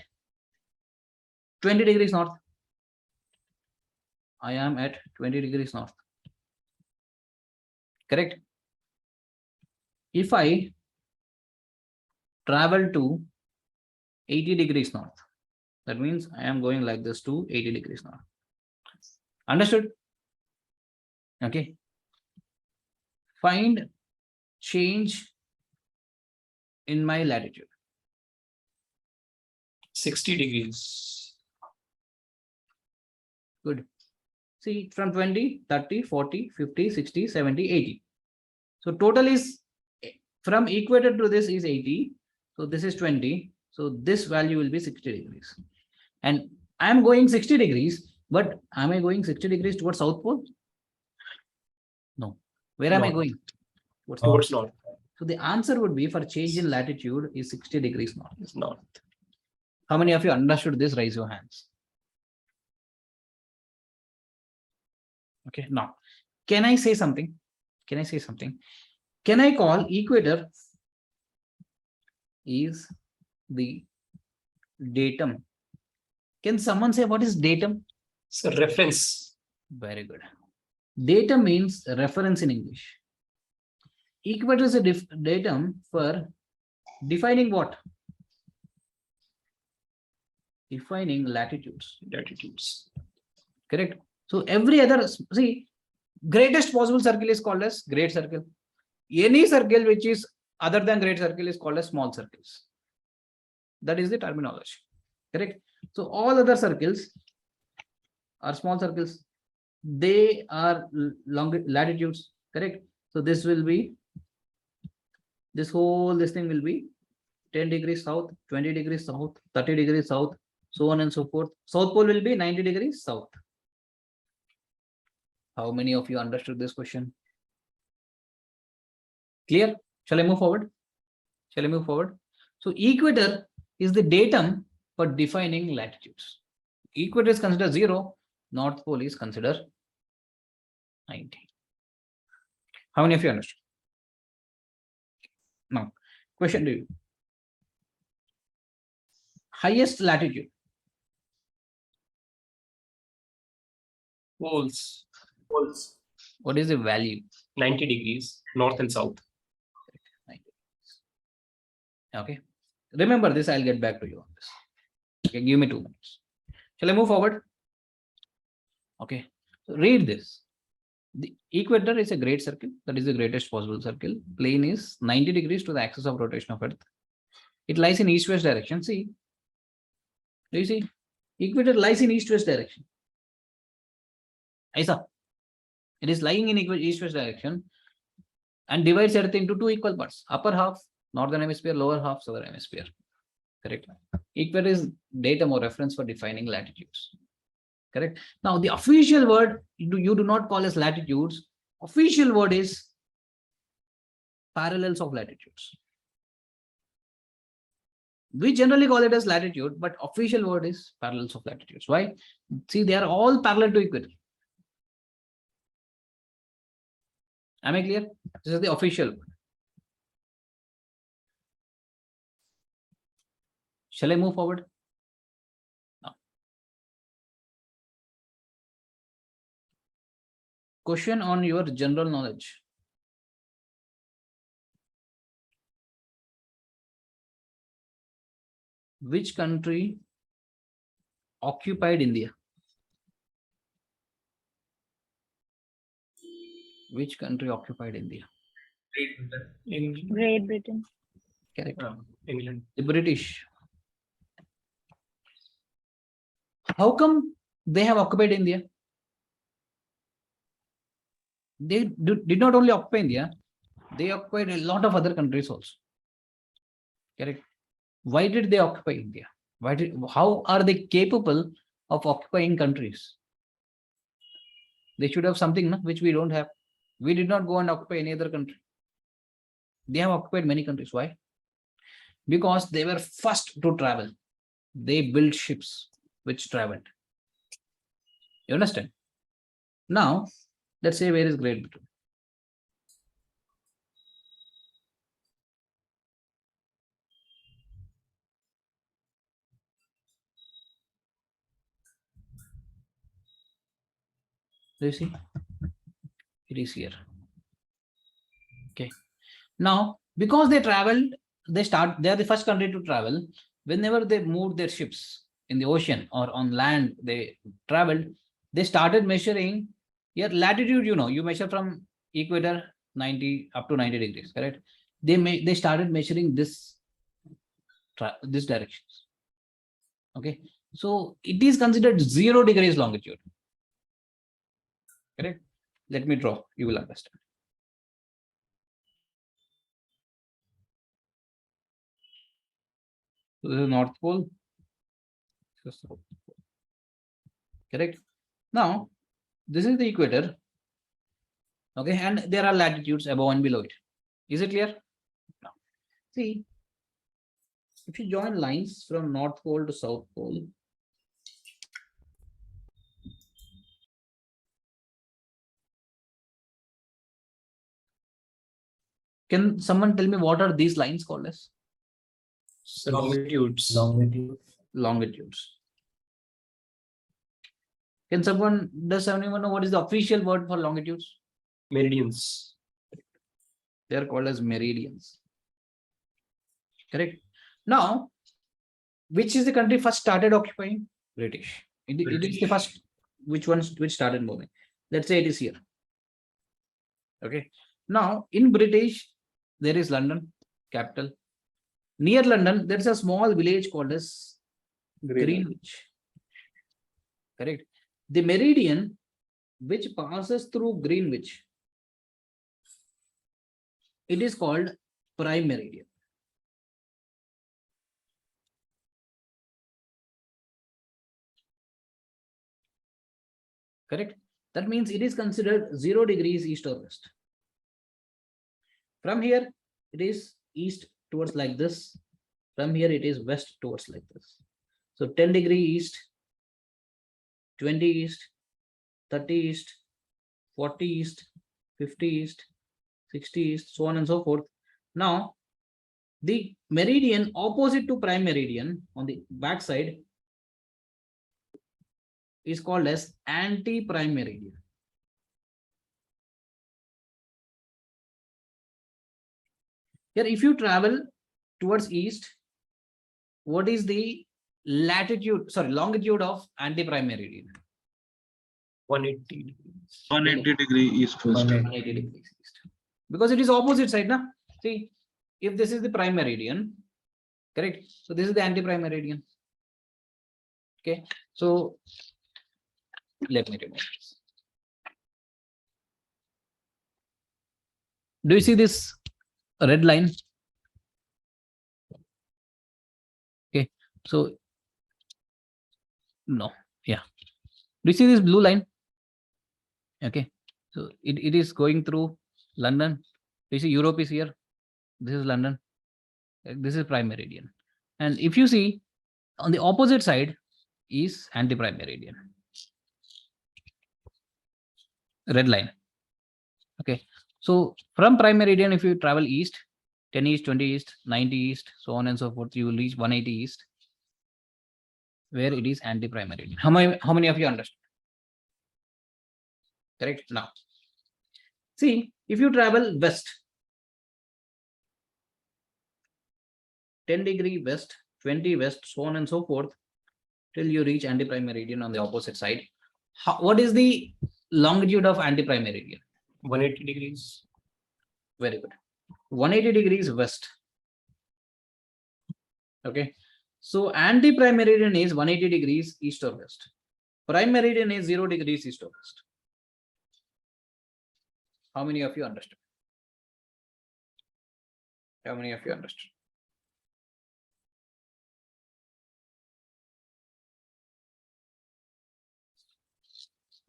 Speaker 1: 20 degrees north. I am at 20 degrees north. Correct? If I travel to 80 degrees north, that means I am going like this to 80 degrees north. Understood? Okay. Find change in my latitude.
Speaker 4: 60 degrees.
Speaker 1: Good. See, from 20, 30, 40, 50, 60, 70, 80. So total is from equator to this is 80. So this is 20. So this value will be 60 degrees. And I am going 60 degrees, but am I going 60 degrees towards South Pole? No. Where am I
Speaker 4: North.
Speaker 1: going?
Speaker 4: Towards north.
Speaker 1: So the answer would be for change in latitude is 60 degrees north.
Speaker 4: It's north.
Speaker 1: How many of you understood this? Raise your hands. Okay, now, can I say something? Can I say something? Can I call equator is the datum? Can someone say what is datum?
Speaker 4: It's a reference.
Speaker 1: Very good. Datum means reference in English. Equator is a datum for defining what? Defining latitudes.
Speaker 4: Latitudes.
Speaker 1: Correct. So every other, see, greatest possible circle is called as great circle. Any circle which is other than great circle is called as small circles. That is the terminology. Correct. So all other circles are small circles. They are long latitudes. Correct. So this will be, this thing will be 10 degrees south, 20 degrees south, 30 degrees south, so on and so forth. South Pole will be 90 degrees south. How many of you understood this question? Clear? Shall I move forward? Shall I move forward? So equator is the datum for defining latitudes. Equator is considered 0. North Pole is considered 90. How many of you understood? Now, question to you. Highest latitude.
Speaker 4: Poles.
Speaker 1: What is the value?
Speaker 4: 90 degrees, north and south.
Speaker 1: Okay. Remember this, I'll get back to you on this. Okay, give me 2 minutes. Shall I move forward? Okay. So read this. The equator is a great circle. That is the greatest possible circle. Plane is 90 degrees to the axis of rotation of Earth. It lies in east-west direction. See, do you see? Equator lies in east-west direction. Aisa. It is lying in east-west direction and divides Earth into 2 equal parts. Upper half, northern hemisphere, lower half, southern hemisphere. Correct. Equator is datum or reference for defining latitudes. Correct. Now, the official word you do not call as latitudes. Official word is parallels of latitudes. We generally call it as latitude, but official word is parallels of latitudes. Why? See, they are all parallel to equator. Am I clear? This is the official word. Shall I move forward? No. Question on your general knowledge. Which country occupied India? Which country occupied India?
Speaker 10: Great Britain.
Speaker 4: England.
Speaker 6: Great Britain.
Speaker 1: Correct.
Speaker 4: England.
Speaker 1: The British. How come they have occupied India? They did not only occupy India, they occupied a lot of other countries also. Correct. Why did they occupy India? How are they capable of occupying countries? They should have something, no, which we don't have. We did not go and occupy any other country. They have occupied many countries. Why? Because they were first to travel. They built ships which traveled. You understand? Now, let's say, where is Great Britain? Do you see? It is here. Okay. Now, because they traveled, they are the first country to travel. Whenever they moved their ships in the ocean or on land, they traveled, they started measuring your latitude. You measure from equator 90 up to 90 degrees, correct? They started measuring this directions. Okay. So it is considered 0 degrees longitude. Correct? Let me draw, you will understand. So this is North Pole. This is South Pole. Correct? Now, this is the equator. Okay, and there are latitudes above and below it. Is it clear? No. See, if you join lines from North Pole to South Pole, can someone tell me what are these lines called as?
Speaker 4: Longitudes.
Speaker 1: Longitudes. Does anyone know what is the official word for longitudes?
Speaker 4: Meridians.
Speaker 1: They are called as meridians. Correct. Now, which is the country first started occupying? British. It is the first. Which started moving? Let's say it is here. Okay. Now, in British, there is London, capital. Near London, there is a small village called as Greenwich. Correct. The meridian which passes through Greenwich, it is called prime meridian. Correct. That means it is considered 0 degrees east or west. From here, it is east towards like this. From here, it is west towards like this. So 10 degree east, 20 east, 30 east, 40 east, 50 east, 60 east, so on and so forth. Now, the meridian opposite to prime meridian on the back side is called as anti-prime meridian. Here, if you travel towards east, what is the longitude of anti-prime meridian?
Speaker 4: 180 degrees.
Speaker 3: 180 degree east first.
Speaker 1: 180 degrees east. Because it is opposite side, na? See, if this is the prime meridian, correct? So this is the anti-prime meridian. Okay, so let me remove this. Do you see this red line? Okay, so no, yeah. Do you see this blue line? Okay, so it is going through London. You see Europe is here. This is London. This is prime meridian. And if you see on the opposite side is anti-prime meridian. Red line. Okay. So from prime meridian, if you travel east, 10 east, 20 east, 90 east, so on and so forth, you will reach 180 east, where it is anti-prime meridian. How many of you understand? Correct. Now, see, if you travel west, 10 degree west, 20 west, so on and so forth, till you reach anti-prime meridian on the opposite side. What is the longitude of anti-prime meridian?
Speaker 4: 180 degrees.
Speaker 1: Very good. 180 degrees west. Okay. So anti-prime meridian is 180 degrees east or west. Prime meridian is 0 degrees east or west. How many of you understood? How many of you understood?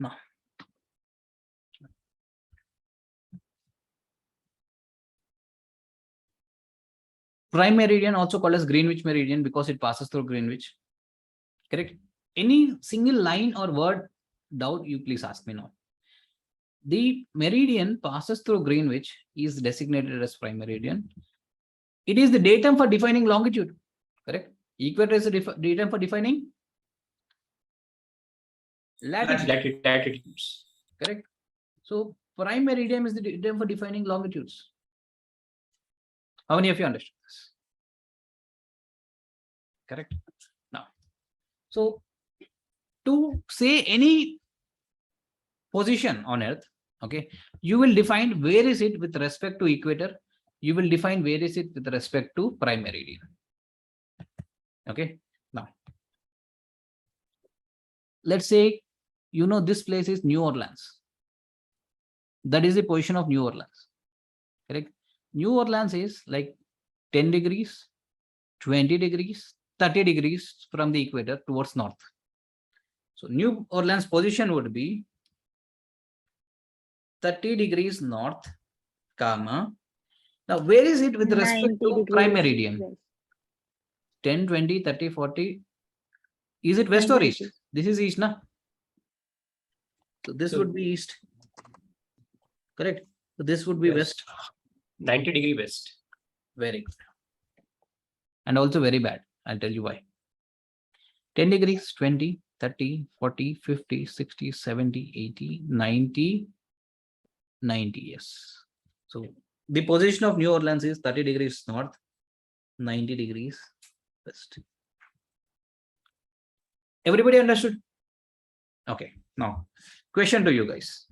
Speaker 1: No. Prime meridian, also called as Greenwich meridian, because it passes through Greenwich. Correct. Any single line or word doubt, you please ask me now. The meridian passes through Greenwich is designated as prime meridian. It is the datum for defining longitude. Correct. Equator is the datum for defining
Speaker 4: Latitudes.
Speaker 1: Correct. So prime meridian is the datum for defining longitudes. How many of you understand this? Correct. Now, so to say any position on Earth, okay, you will define where is it with respect to equator. You will define where is it with respect to prime meridian. Okay. Now, let's say, you know, this place is New Orleans. That is the position of New Orleans. Correct. New Orleans is like 10 degrees, 20 degrees, 30 degrees from the equator towards north. So New Orleans position would be 30 degrees north, comma. Now, where is it with respect to prime meridian?
Speaker 6: west.
Speaker 1: 10, 20, 30, 40. Is it west or
Speaker 6: 90
Speaker 1: east?
Speaker 6: degrees.
Speaker 1: This is east, na? So this
Speaker 4: So-
Speaker 1: would be east. Correct. So this would be west.
Speaker 4: 90 degree west.
Speaker 1: Very good. And also very bad. I'll tell you why. 10 degrees, 20, 30, 40, 50, 60, 70, 80, 90, 90. Yes. So the position of New Orleans is 30 degrees north, 90 degrees west. Everybody understood? Okay. Now, question to you guys.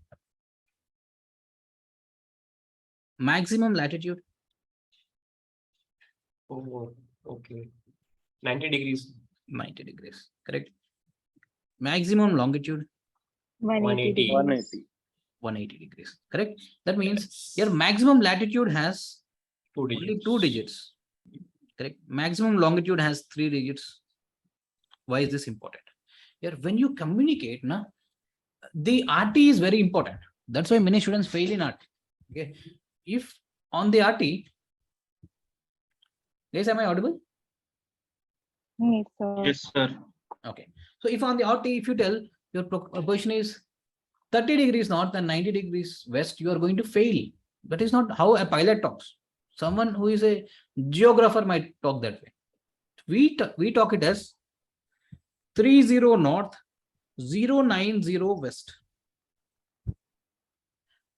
Speaker 1: Maximum latitude?
Speaker 4: Oh, okay. 90 degrees.
Speaker 1: 90 degrees. Correct. Maximum longitude?
Speaker 6: 180 degrees.
Speaker 1: 180 degrees. Correct. That means your maximum latitude has only 2 digits. Correct. Maximum longitude has 3 digits. Why is this important? Here, when you communicate, na, the RT is very important. That's why many students fail in RT. Okay. If on the RT, guys, am I audible?
Speaker 6: Yes, sir.
Speaker 3: Yes, sir.
Speaker 1: Okay. So if on the RT, if you tell your position is 30 degrees north and 90 degrees west, you are going to fail. That is not how a pilot talks. Someone who is a geographer might talk that way. We talk it as 30 north, 090 west.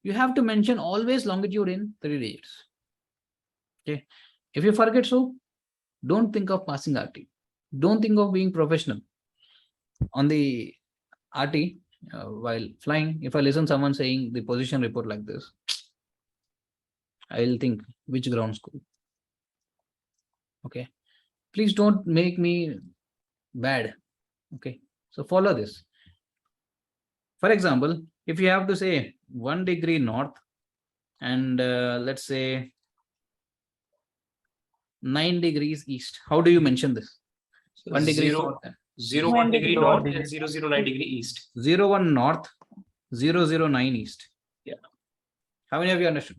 Speaker 1: You have to mention always longitude in 3 digits. Okay. If you forget so, don't think of passing RT. Don't think of being professional. On the RT, while flying, if I listen someone saying the position report like this, I'll think which ground school. Okay. Please don't make me bad. Okay. So follow this. For example, if you have to say 1 degree north and let's say 9 degrees east, how do you mention this?
Speaker 4: So
Speaker 1: 1 degree
Speaker 4: zero,
Speaker 1: north,
Speaker 4: 1 degree
Speaker 8: Zero
Speaker 4: north
Speaker 8: degree.
Speaker 4: and 009 degree east.
Speaker 1: 01 north, 009 east.
Speaker 4: Yeah.
Speaker 1: How many of you understood?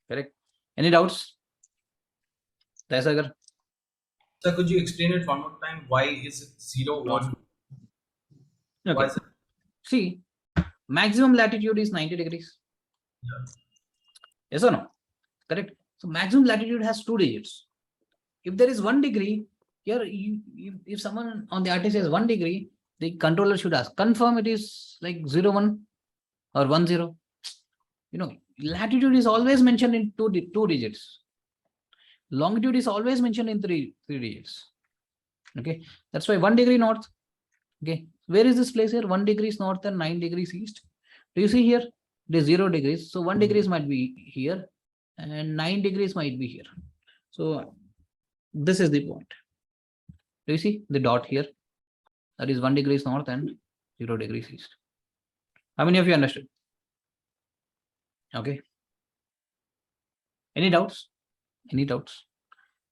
Speaker 1: Correct. Any doubts? Taisagar?
Speaker 10: Sir, could you explain it one more time? Why is it 0, 1? Why
Speaker 1: Okay.
Speaker 10: is it?
Speaker 1: See, maximum latitude is 90 degrees.
Speaker 10: Yeah.
Speaker 1: Yes or no? Correct. So maximum latitude has 2 digits. If there is 1 degree, here if someone on the RT says 1 degree, the controller should ask, confirm it is like 0, 1 or 1, 0. You know, latitude is always mentioned in two digits. Longitude is always mentioned in three digits. Okay, that's why 1 degree north. Okay, where is this place here? 1 degrees north and 9 degrees east. Do you see here? It is 0 degrees. So 1 degrees might be here and 9 degrees might be here. So this is the point. Do you see the dot here? That is 1 degrees north and 0 degrees east. How many of you understood? Okay. Any doubts? Any doubts?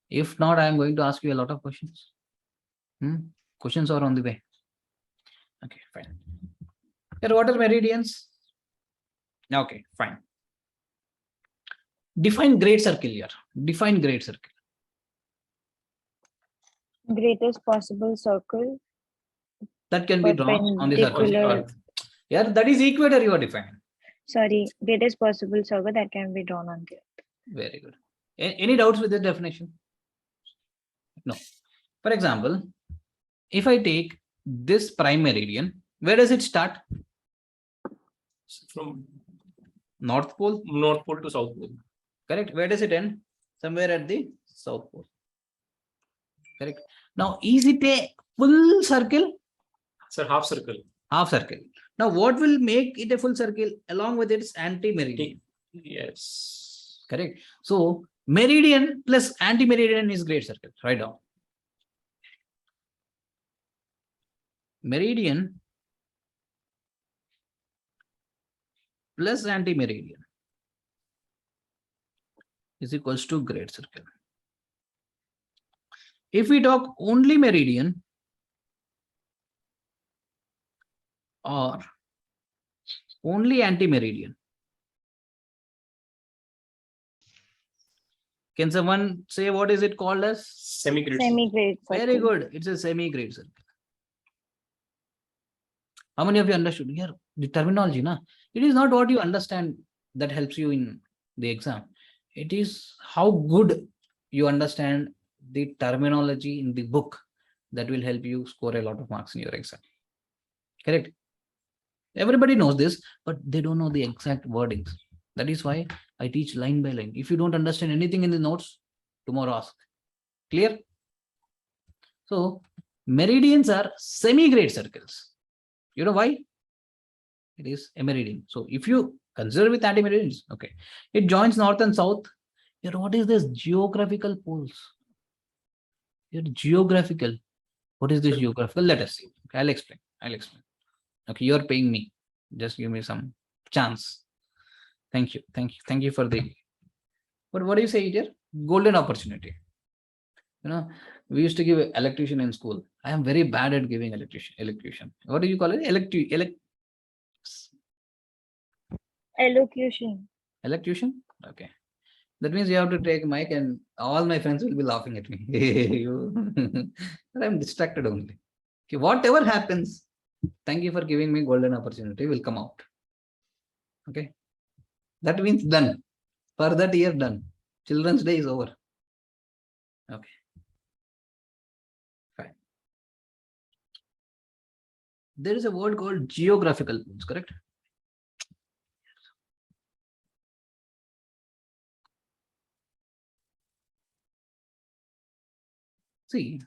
Speaker 1: If not, I am going to ask you a lot of questions. Questions are on the way. Okay, fine. Here, what are meridians? Okay, fine. Define great circle here. Define great circle.
Speaker 6: Greatest possible circle.
Speaker 1: That can be drawn on the surface.
Speaker 6: Perpendicular.
Speaker 1: Yeah, that is equator you are defining.
Speaker 6: Sorry, greatest possible circle that can be drawn on the earth.
Speaker 1: Very good. Any doubts with this definition? No. For example, if I take this prime meridian, where does it start?
Speaker 4: From
Speaker 1: North Pole?
Speaker 4: North Pole to South Pole.
Speaker 1: Correct. Where does it end? Somewhere at the South Pole. Correct. Now, is it a full circle?
Speaker 4: Sir, half circle.
Speaker 1: Half circle. Now, what will make it a full circle along with its anti-meridian?
Speaker 4: Yes.
Speaker 1: Correct. So, meridian plus anti-meridian is great circle. Write down. Meridian plus anti-meridian is equals to great circle. If we talk only meridian or only anti-meridian, can someone say what is it called as?
Speaker 4: Semi-great.
Speaker 6: Semi-great circle.
Speaker 1: Very good. It's a semi-great circle. How many of you understood? Here, the terminology, na? It is not what you understand that helps you in the exam. It is how good you understand the terminology in the book that will help you score a lot of marks in your exam. Correct? Everybody knows this, but they don't know the exact wordings. That is why I teach line by line. If you don't understand anything in the notes, tomorrow ask. Clear? So, meridians are semi-great circles. You know why? It is a meridian. So, if you consider with anti-meridians, okay, it joins north and south. Here, what is this? Geographical poles. Here, geographical. What is this geographical? Let us see. Okay, I'll explain. Okay, you're paying me. Just give me some chance. Thank you. Thank you for the. What do you say here? Golden opportunity. You know, we used to give electrician in school. I am very bad at giving electrician. What do you call it?
Speaker 6: Elocution.
Speaker 1: Electrician? Okay. That means you have to take mic and all my friends will be laughing at me. But I'm distracted only. Okay, whatever happens, thank you for giving me golden opportunity will come out. Okay. That means done. For that year, done. Children's Day is over. Okay. Fine. There is a word called geographical poles, correct? See,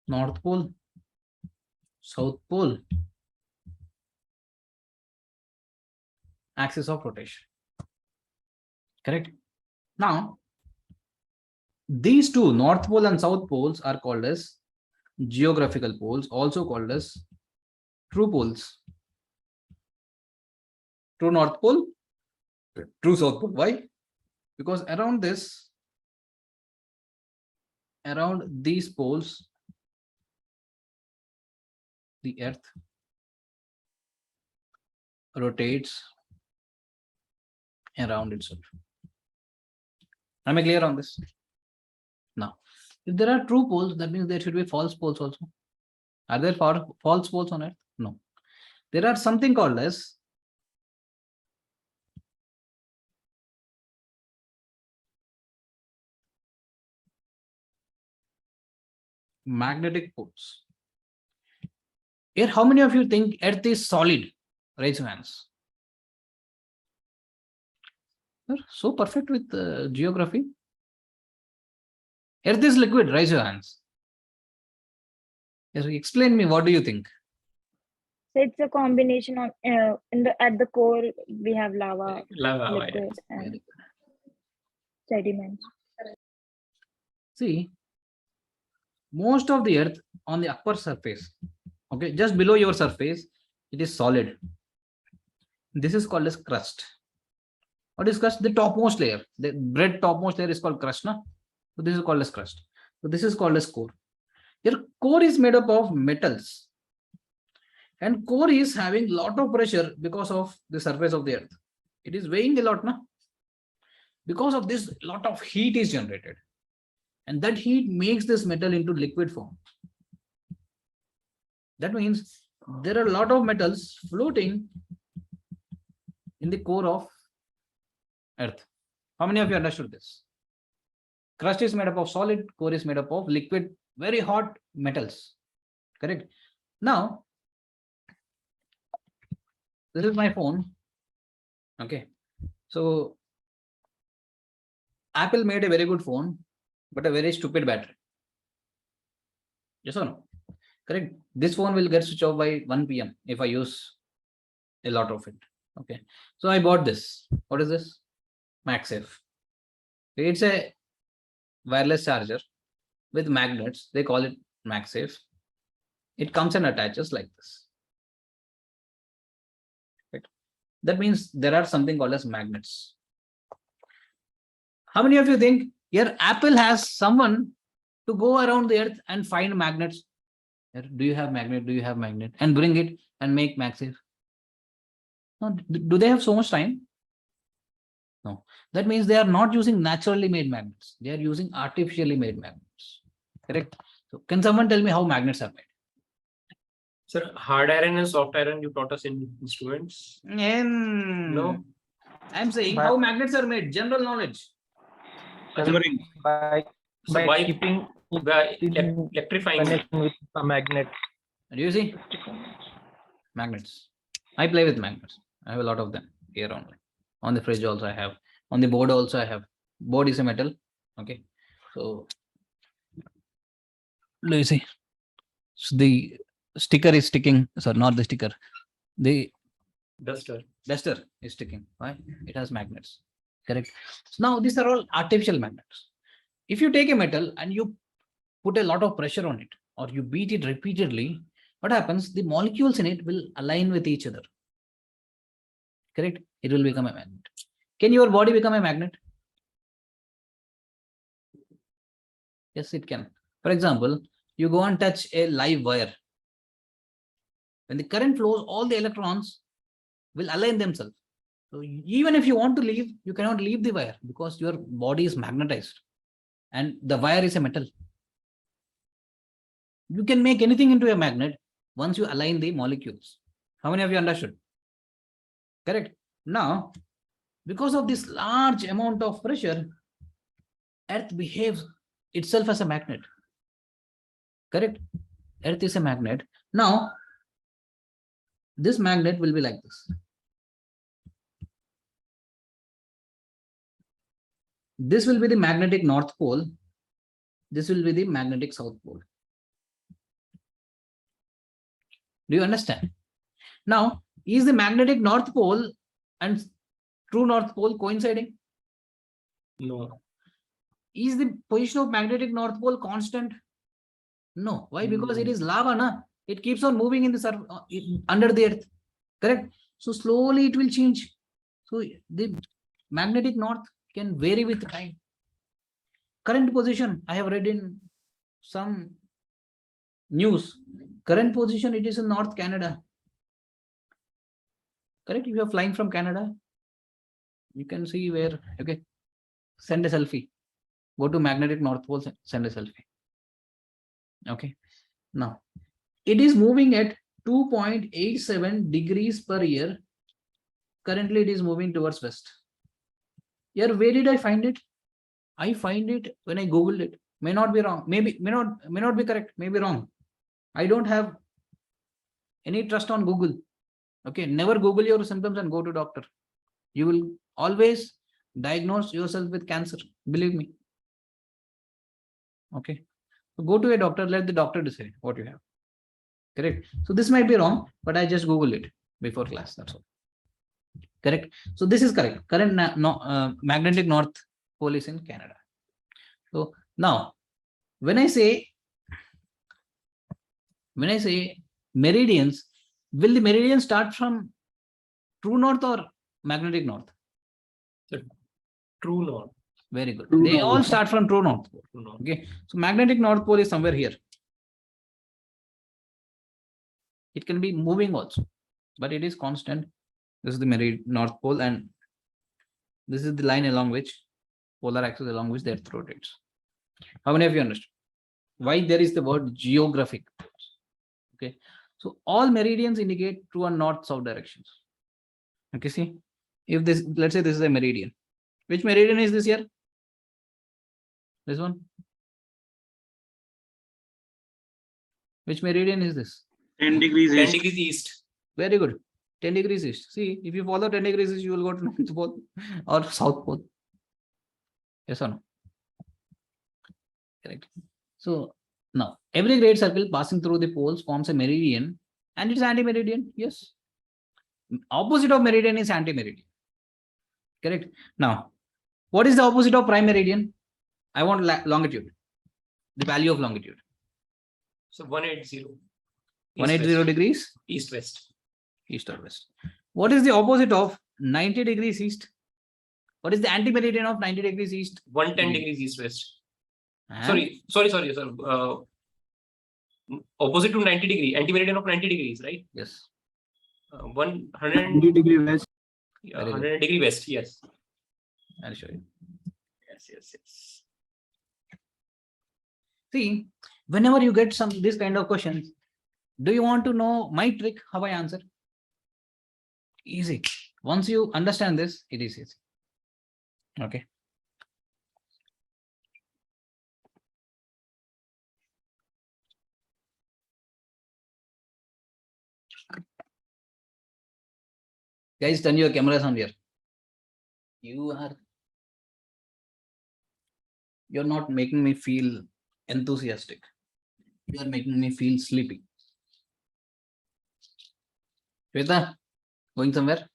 Speaker 1: North Pole, South Pole, axis of rotation. Correct? Now, these two, North Pole and South Poles, are called as geographical poles, also called as true poles. True North Pole, true South Pole. Why? Because around these poles, the earth rotates around itself. Am I clear on this? Now, if there are true poles, that means there should be false poles also. Are there false poles on earth? No. There are something called as magnetic poles. Here, how many of you think earth is solid? Raise your hands. You're so perfect with geography. Earth is liquid. Raise your hands. Yes, explain me. What do you think?
Speaker 6: So it's a combination of at the core we have lava,
Speaker 4: Lava,
Speaker 6: liquid, and sediments.
Speaker 1: See, most of the earth on the upper surface, okay, just below your surface, it is solid. This is called as crust. What is crust? The topmost layer. The bread topmost layer is called crust, no? So this is called as crust. So this is called as core. Your core is made up of metals. And core is having lot of pressure because of the surface of the earth. It is weighing a lot, no? Because of this, lot of heat is generated. And that heat makes this metal into liquid form. That means there are a lot of metals floating in the core of earth. How many of you understood this? Crust is made up of solid, core is made up of liquid, very hot metals. Correct? Now, this is my phone. Okay. So, Apple made a very good phone, but a very stupid battery. Yes or no? Correct. This phone will get switched off by 1 p.m. if I use a lot of it. Okay. So I bought this. What is this? MagSafe. It's a wireless charger with magnets. They call it MagSafe. It comes and attaches like this. Right. That means there are something called as magnets. How many of you think here Apple has someone to go around the earth and find magnets? Do you have magnet? Do you have magnet? And bring it and make MagSafe. No, do they have so much time? No. That means they are not using naturally made magnets. They are using artificially made magnets. Correct? So can someone tell me how magnets are made?
Speaker 4: Sir, hard iron and soft iron you taught us in instruments. No.
Speaker 1: I'm saying
Speaker 8: But-
Speaker 1: how magnets are made. General knowledge.
Speaker 3: Hammering.
Speaker 8: by
Speaker 4: So by
Speaker 8: keeping
Speaker 4: by
Speaker 8: in
Speaker 4: electrifying.
Speaker 8: connection with a magnet.
Speaker 1: Do you see? Magnets. I play with magnets. I have a lot of them here only. On the fridge also I have. On the board also I have. Board is a metal. Okay. So do you see? So the sticker is sticking. Sorry, not the sticker. The
Speaker 4: Duster.
Speaker 1: duster is sticking. Why? It has magnets. Correct. So now these are all artificial magnets. If you take a metal and you put a lot of pressure on it or you beat it repeatedly, what happens? The molecules in it will align with each other. Correct? It will become a magnet. Can your body become a magnet? Yes, it can. For example, you go and touch a live wire. When the current flows, all the electrons will align themselves. So even if you want to leave, you cannot leave the wire because your body is magnetized and the wire is a metal. You can make anything into a magnet once you align the molecules. How many of you understood? Correct. Now, because of this large amount of pressure, Earth behaves itself as a magnet. Correct. Earth is a magnet. Now, this magnet will be like this. This will be the magnetic north pole. This will be the magnetic south pole. Do you understand? Now, is the magnetic north pole and true north pole coinciding?
Speaker 4: No.
Speaker 1: Is the position of magnetic north pole constant? No. Why? Because it is lava, na? It keeps on moving in the under the earth. Correct? So slowly it will change. So the magnetic north can vary with time. Current position, I have read in some News. Current position, it is in North Canada. Correct? If you are flying from Canada, you can see where, okay, send a selfie. Go to magnetic North Pole, send a selfie. Okay. Now, it is moving at 2.87 degrees per year. Currently, it is moving towards west. Here, where did I find it? I find it when I Googled it. May not be wrong. Maybe, may not be correct. May be wrong. I don't have any trust on Google. Okay. Never Google your symptoms and go to doctor. You will always diagnose yourself with cancer. Believe me. Okay. So go to a doctor. Let the doctor decide what you have. Correct. So this might be wrong, but I just Googled it before class. That's all. Correct. So this is correct. Current magnetic North Pole is in Canada. So now, when I say meridians, will the meridian start from true north or magnetic north?
Speaker 4: True north.
Speaker 1: Very good.
Speaker 3: True
Speaker 1: They
Speaker 3: north.
Speaker 1: all start from true north.
Speaker 4: True north.
Speaker 1: Okay. So magnetic North Pole is somewhere here. It can be moving also, but it is constant. This is the North Pole, and this is the line along which polar axis along which the Earth rotates. How many of you understand why there is the word geographic? Okay, so all meridians indicate true and north-south directions. Okay, see, if this, let's say this is a meridian. Which meridian is this here? This one. Which meridian is this?
Speaker 3: 10 degrees
Speaker 4: 10
Speaker 3: east.
Speaker 4: degrees east.
Speaker 1: Very good. 10 degrees east. See, if you follow 10 degrees east, you will go to North Pole or South Pole. Yes or no? Correct. So now every great circle passing through the poles forms a meridian, and it's anti-meridian. Yes. Opposite of meridian is anti-meridian. Correct. Now, what is the opposite of prime meridian? I want longitude. The value of longitude.
Speaker 4: So 180.
Speaker 1: 180 degrees.
Speaker 4: East west.
Speaker 1: East or west. What is the opposite of 90 degrees east? What is the anti-meridian of 90 degrees east?
Speaker 4: 110 degrees east west.
Speaker 1: And
Speaker 4: Sorry. Opposite to 90 degree, anti-meridian of 90 degrees, right?
Speaker 1: yes.
Speaker 4: 100
Speaker 3: degree west.
Speaker 4: yeah,
Speaker 1: Very good.
Speaker 4: 100 degree west. Yes.
Speaker 1: I'll show you.
Speaker 4: Yes.
Speaker 1: See, whenever you get this kind of questions, do you want to know my trick, how I answer? Easy. Once you understand this, it is easy. Okay. Guys, turn your cameras on here. You're not making me feel enthusiastic. You are making me feel sleepy. Shweta, going somewhere?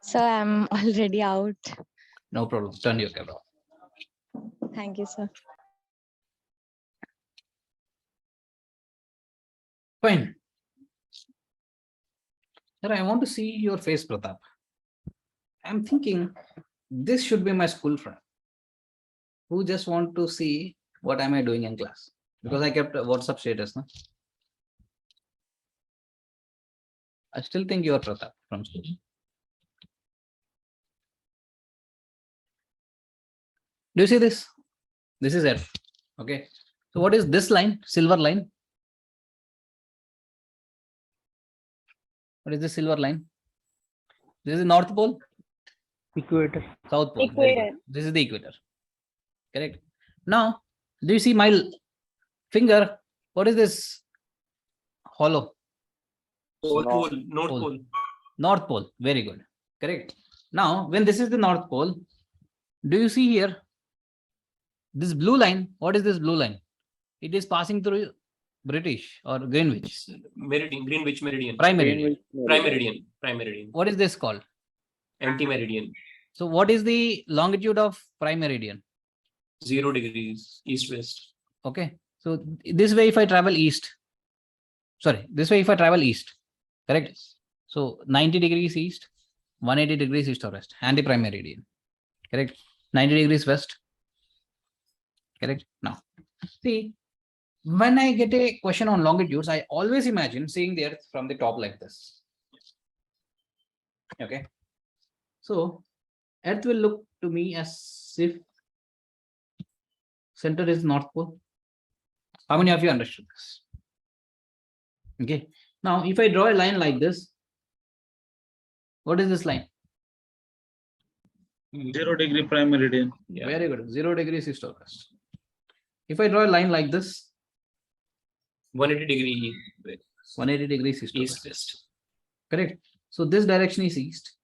Speaker 11: So I'm already out.
Speaker 1: No problem. Turn your camera on.
Speaker 11: Thank you, sir.
Speaker 1: Fine. Sir, I want to see your face, Pratap. I'm thinking this should be my school friend who just want to see what am I doing in class, because I kept a WhatsApp status. No? I still think you are Pratap from school. Do you see this? This is Earth. Okay. So what is this line? Silver line. What is this silver line? This is the North Pole.
Speaker 8: Equator.
Speaker 1: South Pole. Very good. This is the equator. Correct. Now, do you see my finger? What is this? Hollow.
Speaker 4: North Pole.
Speaker 1: North Pole. Very good. Correct. Now, when this is the North Pole, do you see here this blue line? What is this blue line? It is passing through British or Greenwich.
Speaker 4: Greenwich meridian.
Speaker 1: Prime meridian.
Speaker 4: Prime meridian.
Speaker 1: What is this called?
Speaker 4: Anti-meridian.
Speaker 1: So what is the longitude of prime meridian?
Speaker 4: 0 degrees east west.
Speaker 1: Okay. So this way if I travel east, correct? So 90 degrees east, 180 degrees east or west, anti-prime meridian. Correct? 90 degrees west. Correct? Now, see, when I get a question on longitudes, I always imagine seeing the Earth from the top like this. Okay. So Earth will look to me as if center is North Pole. How many of you understood this? Okay. Now, if I draw a line like this, what is this line?
Speaker 3: 0 degree prime meridian.
Speaker 4: Yeah.
Speaker 1: Very good. 0 degrees east or west. If I draw a line like this,
Speaker 4: 180 degree
Speaker 1: 180 degrees east or
Speaker 4: east
Speaker 1: west.
Speaker 4: west.
Speaker 1: Correct. So this direction is east.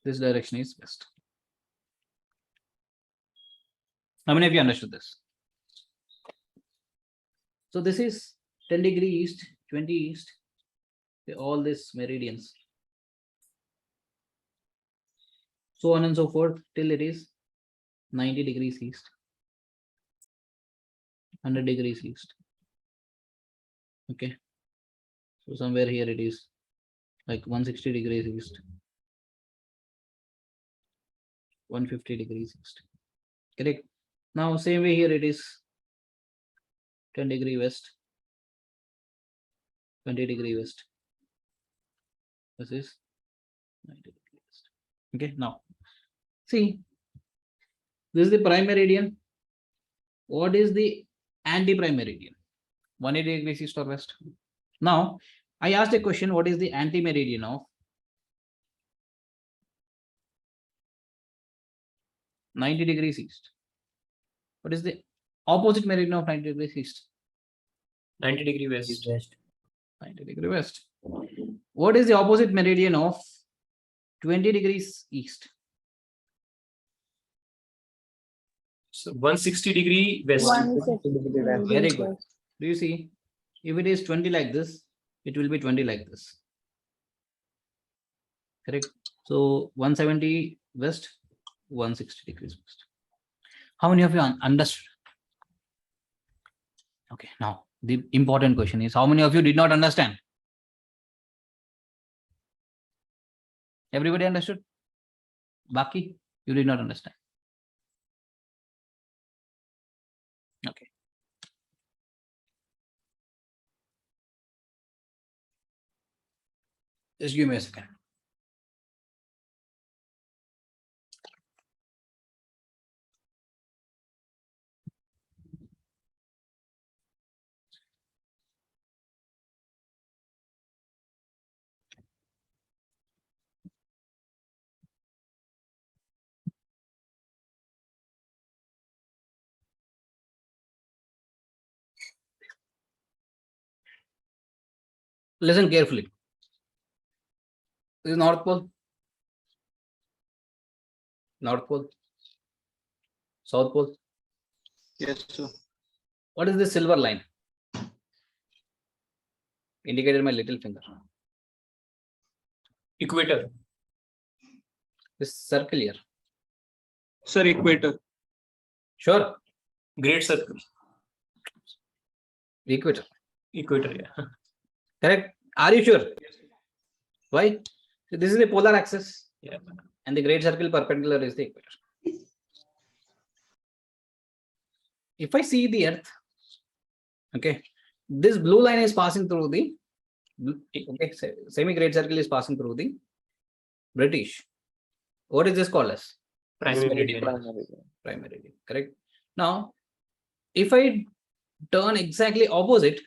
Speaker 1: This direction is west. How many of you understood this? So this is 10 degree east, 20 east, all these meridians. So on and so forth till it is 90 degrees east, 100 degrees east. Okay. So somewhere here it is like 160 degrees east, 150 degrees east. Correct. Now same way here it is 10 degree west, 20 degree west. This is 90 degree west. Okay. Now see, this is the prime meridian. What is the anti-prime meridian? 180 degrees east or west. Now I asked a question, what is the anti-meridian of 90 degrees east? What is the opposite meridian of 90 degrees east?
Speaker 4: 90 degree west.
Speaker 1: 90 degree west. What is the opposite meridian of 20 degrees east?
Speaker 4: So 160 degree west.
Speaker 6: 160
Speaker 1: Very good. Do you see? If it is 20 like this, it will be 20 like this. Correct. So 170 west, 160 degrees west. How many of you understood? Okay. Now the important question is, how many of you did not understand? Everybody understood? Baki, you did not understand. Okay. Just give me a second. Listen carefully. This is North Pole, North Pole, South Pole.
Speaker 3: Yes, sir.
Speaker 1: What is this silver line? Indicated my little finger.
Speaker 4: Equator.
Speaker 1: This circle here.
Speaker 3: Sir, equator.
Speaker 1: Sure.
Speaker 4: Great circle.
Speaker 1: Equator.
Speaker 4: Equator, yeah.
Speaker 1: Correct. Are you sure? Why? So this is the polar axis.
Speaker 4: Yeah.
Speaker 1: And the great circle perpendicular is the equator. If I see the Earth, okay, this blue line is passing through the, okay, semi-great circle is passing through the British. What is this called as?
Speaker 4: Prime meridian.
Speaker 1: Prime meridian. Correct. Now, if I turn exactly opposite,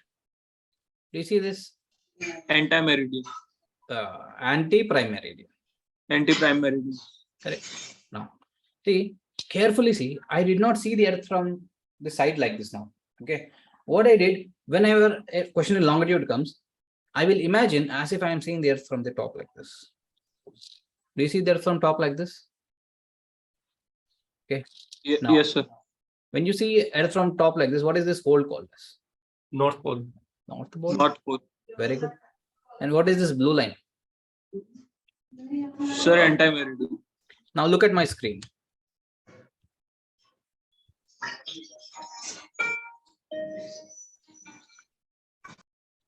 Speaker 1: do you see this?
Speaker 3: Anti-meridian.
Speaker 1: Anti-prime meridian.
Speaker 3: Anti-prime meridian.
Speaker 1: Correct. Now, see, carefully see, I did not see the Earth from the side like this now. Okay. What I did, whenever a question in longitude comes, I will imagine as if I am seeing the Earth from the top like this. Do you see the Earth from top like this? Okay. Now,
Speaker 3: Yes, sir.
Speaker 1: when you see Earth from top like this, what is this hole called as?
Speaker 4: North Pole.
Speaker 1: North Pole.
Speaker 3: North Pole.
Speaker 1: Very good. And what is this blue line?
Speaker 3: Sir, anti-meridian.
Speaker 1: Now look at my screen.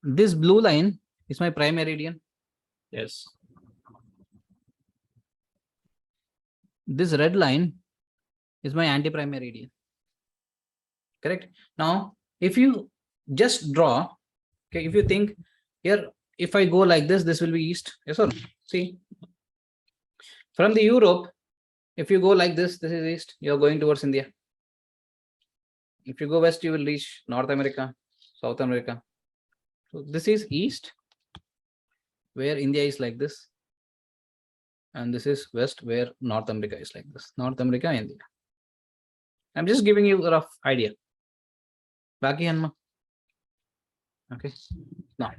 Speaker 1: This blue line is my prime meridian.
Speaker 4: Yes.
Speaker 1: This red line is my anti-prime meridian. Correct. Now, If you just draw, okay, if you think here, if I go like this will be east. Yes or no? See, from the Europe, if you go like this is east, you're going towards India. If you go west, you will reach North America, South America. So this is east, where India is like this. And this is west, where North America is like this. North America, India. I'm just giving you a rough idea. Baki Hanma. Okay. Now.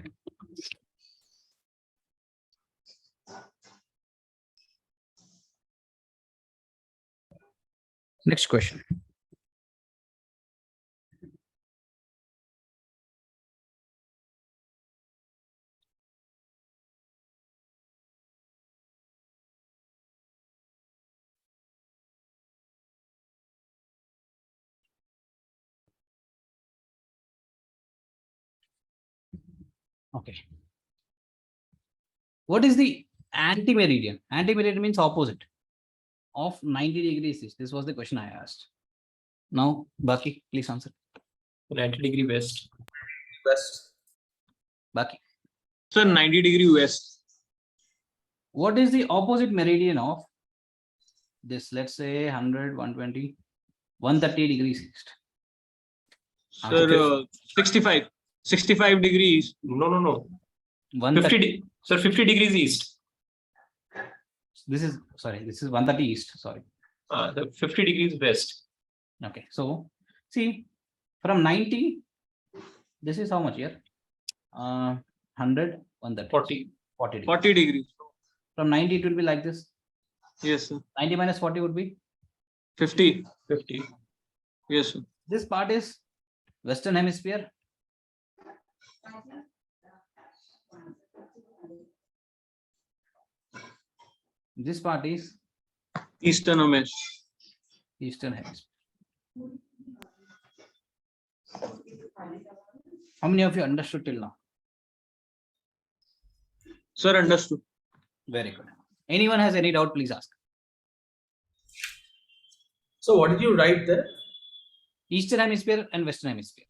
Speaker 1: Next question. Okay. What is the anti-meridian? Anti-meridian means opposite of 90 degrees. This was the question I asked. Now, Baki, please answer.
Speaker 4: 90-degree west.
Speaker 10: West.
Speaker 1: Baki.
Speaker 3: Sir, 90-degree west.
Speaker 1: What is the opposite meridian of this? Let's say 100, 120, 130 degrees east.
Speaker 3: Sir, 65 degrees.
Speaker 4: No.
Speaker 1: 130.
Speaker 4: Sir, 50 degrees east.
Speaker 1: This is 130 east. Sorry.
Speaker 4: The 50 degrees west.
Speaker 1: Okay. So see, from 90, this is how much here? 100, 130. 40
Speaker 3: degrees.
Speaker 1: From 90, it will be like this.
Speaker 3: Yes, sir.
Speaker 1: 90 minus 40 would be
Speaker 3: 50.
Speaker 4: 50.
Speaker 3: Yes, sir.
Speaker 1: This part is Western Hemisphere. This part is
Speaker 3: Eastern Hemisphere.
Speaker 1: Eastern Hemisphere. How many of you understood till now?
Speaker 3: Sir, understood.
Speaker 1: Very good. Anyone has any doubt, please ask.
Speaker 10: So what did you write there?
Speaker 1: Eastern Hemisphere and Western Hemisphere.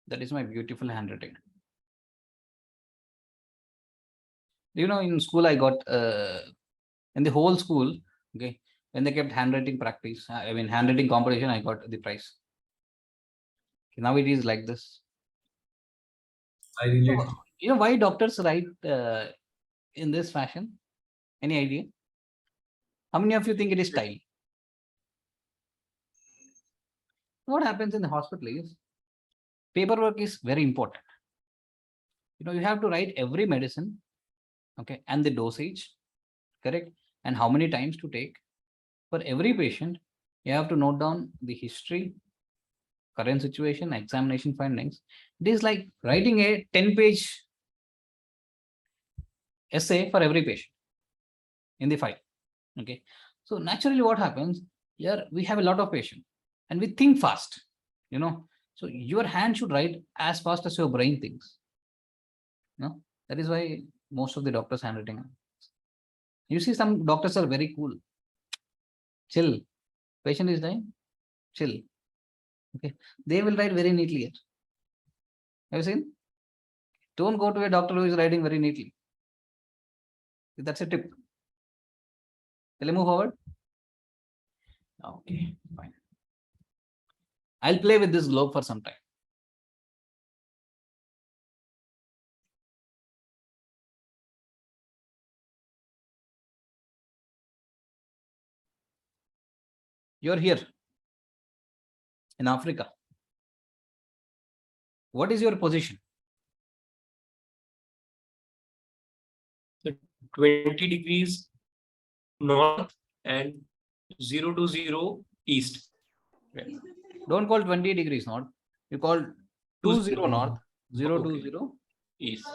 Speaker 1: That is my beautiful handwriting. You know, in school, I got, in the whole school, okay, when they kept handwriting practice, handwriting competition, I got the prize. Okay, now it is like this.
Speaker 10: I relate.
Speaker 1: You know why doctors write in this fashion? Any idea? How many of you think it is style? What happens in the hospital is paperwork is very important. You know, you have to write every medicine, okay, and the dosage, correct, and how many times to take. For every patient, you have to note down the history, current situation, examination findings. It is like writing a 10-page essay for every patient in the file. Okay. So naturally what happens here, we have a lot of patients and we think fast, you know, so your hand should write as fast as your brain thinks. No, that is why most of the doctors handwriting. You see, some doctors are very cool. Chill. Patient is dying. Chill. Okay. They will write very neatly here. Have you seen? Don't go to a doctor who is writing very neatly. That's a tip. Shall I move forward? Okay, fine. I'll play with this globe for some time. You're here in Africa. What is your position?
Speaker 4: 20 degrees north and 0 to 0 east.
Speaker 1: Okay. Don't call 20 degrees north. You call 20 north, 0 to 0
Speaker 4: east.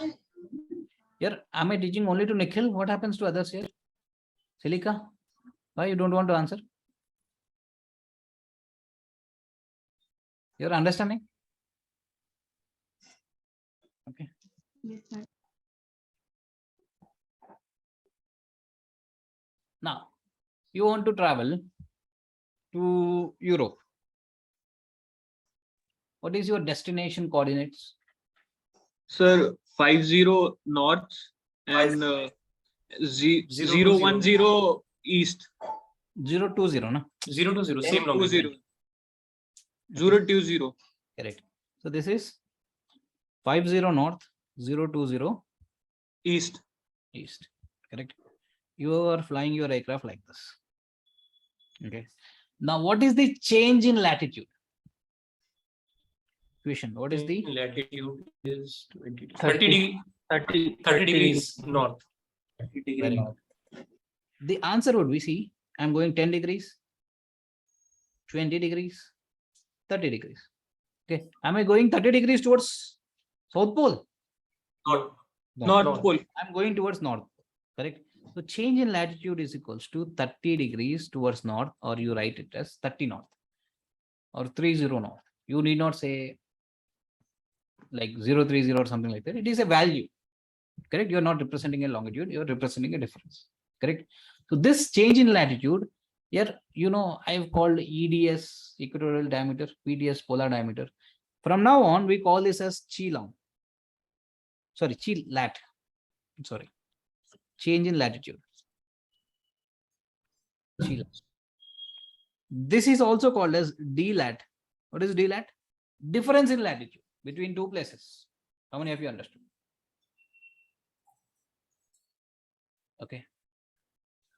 Speaker 1: Here, am I teaching only to Nikhil? What happens to others here? Silika, why you don't want to answer? You're understanding? Okay.
Speaker 9: Yes, sir.
Speaker 1: Now, you want to travel to Europe. What is your destination coordinates?
Speaker 3: Sir, 50 north and 010 east.
Speaker 1: 020, no?
Speaker 4: 020, same longitude.
Speaker 3: 020.
Speaker 1: Correct. So this is 50 north, 020
Speaker 3: east.
Speaker 1: East. Correct. You are flying your aircraft like this. Okay. Now, what is the change in latitude? Question. What is the
Speaker 4: latitude is 20,
Speaker 8: 30,
Speaker 4: 30 degrees north.
Speaker 3: 30 degree
Speaker 1: Very
Speaker 3: north.
Speaker 1: The answer would be, see, I'm going 10 degrees, 20 degrees, 30 degrees. Okay. Am I going 30 degrees towards South Pole?
Speaker 4: North.
Speaker 1: No.
Speaker 3: North Pole.
Speaker 1: I'm going towards North. Correct. So change in latitude is equals to 30 degrees towards North, or you write it as 30 North or 30 North. You need not say like 030 or something like that. It is a value. Correct. You're not representing a longitude, you're representing a difference. Correct. So this change in latitude, here, you know, I've called EDS, equatorial diameter, PDS, polar diameter. From now on, we call this as chi long. Sorry, chi lat. Sorry. Change in latitude. Chi lat. This is also called as D lat. What is D lat? Difference in latitude between two places. How many of you understood? Okay.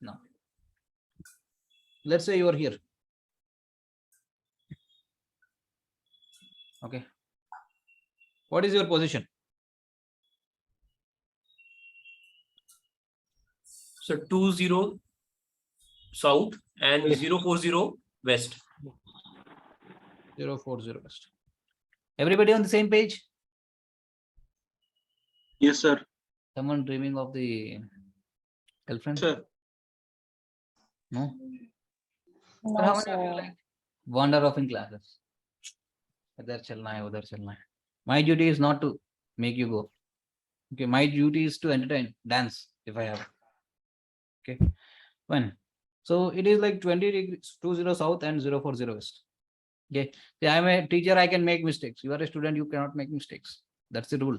Speaker 1: Now, let's say you are here. Okay. What is your position?
Speaker 4: So 20 south and 040 west.
Speaker 1: 040 west. Everybody on the same page?
Speaker 3: Yes, sir.
Speaker 1: Someone dreaming of the girlfriend?
Speaker 3: Sir.
Speaker 1: No?
Speaker 6: No,
Speaker 1: Sir, how many of
Speaker 6: sir.
Speaker 1: you like wander off in classes? Udhar chalna hai, udhar chalna hai. My duty is not to make you go. Okay, my duty is to entertain, dance if I have. Okay, fine. So it is like 20 degrees, 20 south and 040 west. Okay, I am a teacher, I can make mistakes. You are a student, you cannot make mistakes. That's the rule.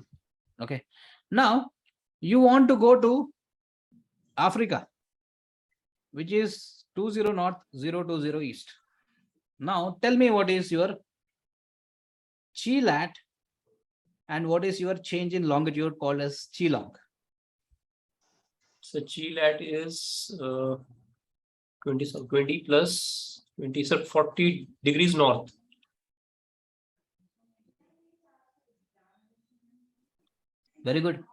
Speaker 1: Okay, now you want to go to Africa, which is 20 north, 020 east. Now tell me what is your chi lat and what is your change in longitude called as chi long.
Speaker 4: So chi lat is 20 plus 20, so 40 degrees north.
Speaker 1: Very good.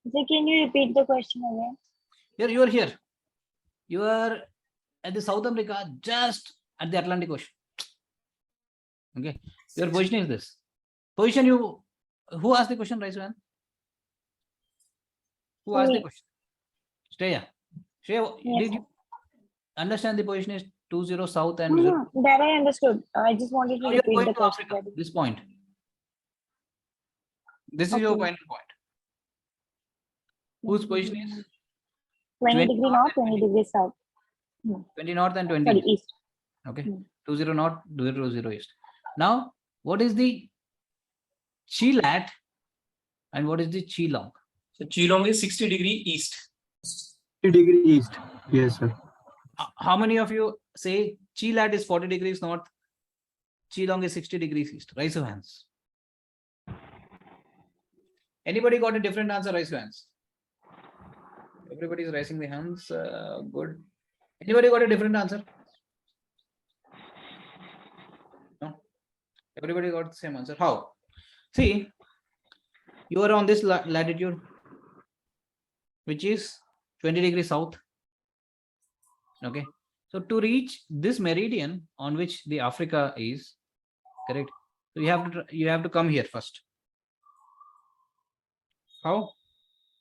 Speaker 6: So can you repeat the question again?
Speaker 1: Here you are here. You are at the South America, just at the Atlantic Ocean. Okay. Your position is this. Position you. Who asked the question, raise your hand? Who asked the question? Shreya. Shreya,
Speaker 6: Yes,
Speaker 1: did
Speaker 6: sir.
Speaker 1: you understand the position is 20 south and
Speaker 6: No,
Speaker 1: 0?
Speaker 6: no, that I understood. I just wanted to
Speaker 1: Now you are
Speaker 6: repeat
Speaker 1: going
Speaker 6: the
Speaker 1: to
Speaker 6: question.
Speaker 1: Africa. This point. This is
Speaker 6: Okay.
Speaker 1: your final point. Whose position is
Speaker 6: 20 degree north, 20 degrees south.
Speaker 1: 20 north and 20
Speaker 6: Sorry,
Speaker 1: east.
Speaker 6: east.
Speaker 1: Okay.
Speaker 6: Hmm.
Speaker 1: 20 north, 20 east. Now, what is the chi lat and what is the chi long?
Speaker 4: So chi long is 60 degree east.
Speaker 8: 60-degree east. Yes, sir.
Speaker 1: How many of you say chi lat is 40 degrees north, chi long is 60 degrees east? Raise your hands. Anybody got a different answer? Raise your hands. Everybody is raising the hands. Good. Anybody got a different answer? No. Everybody got the same answer. How? See, you are on this latitude, which is 20 degrees south. Okay. So to reach this meridian on which the Africa is, correct? So you have to come here first. How?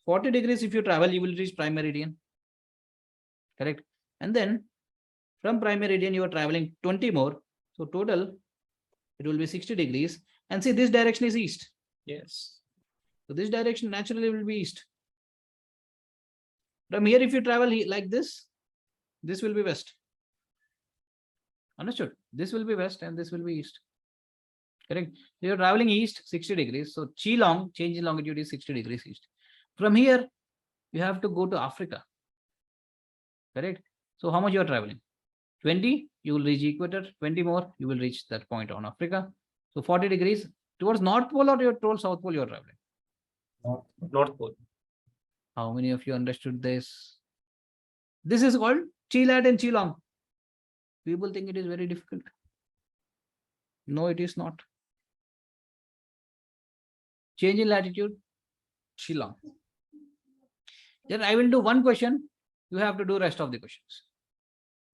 Speaker 1: 40 degrees if you travel, you will reach prime meridian. Correct. And then from prime meridian, you are traveling 20 more. So total, it will be 60 degrees. And see, this direction is east.
Speaker 4: Yes.
Speaker 1: So this direction naturally will be east. From here, if you travel like this will be west. Understood? This will be west and this will be east. correct? You're traveling east 60 degrees. So chi long, change in longitude is 60 degrees east. From here, you have to go to Africa, correct? So how much you are traveling? 20, you will reach equator. 20 more, you will reach that point on Africa. So 40 degrees towards North Pole or towards South Pole you are traveling?
Speaker 4: North Pole.
Speaker 1: How many of you understood this? This is called chi lat and chi long. People think it is very difficult. No, it is not. Change in latitude, chi long. Then I will do one question. You have to do rest of the questions.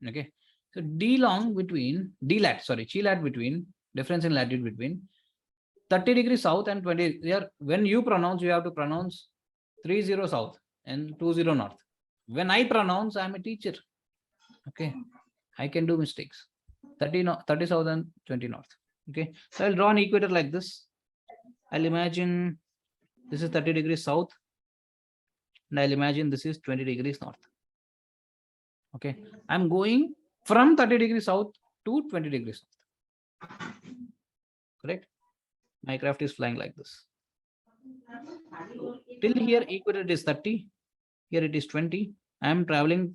Speaker 1: Okay. So d long between d lat, sorry, chi lat between difference in latitude between 30 degrees south and 20 here. When you pronounce, you have to pronounce 30 south and 20 north. When I pronounce, I am a teacher. Okay, I can do mistakes. 30 south and 20 north. Okay, so I'll draw an equator like this. I'll imagine this is 30 degrees south, and I'll imagine this is 20 degrees north. Okay, I'm going from 30 degrees south to 20 degrees north. Correct? My craft is flying like this. Till here, equator is 30. Here it is 20. I am traveling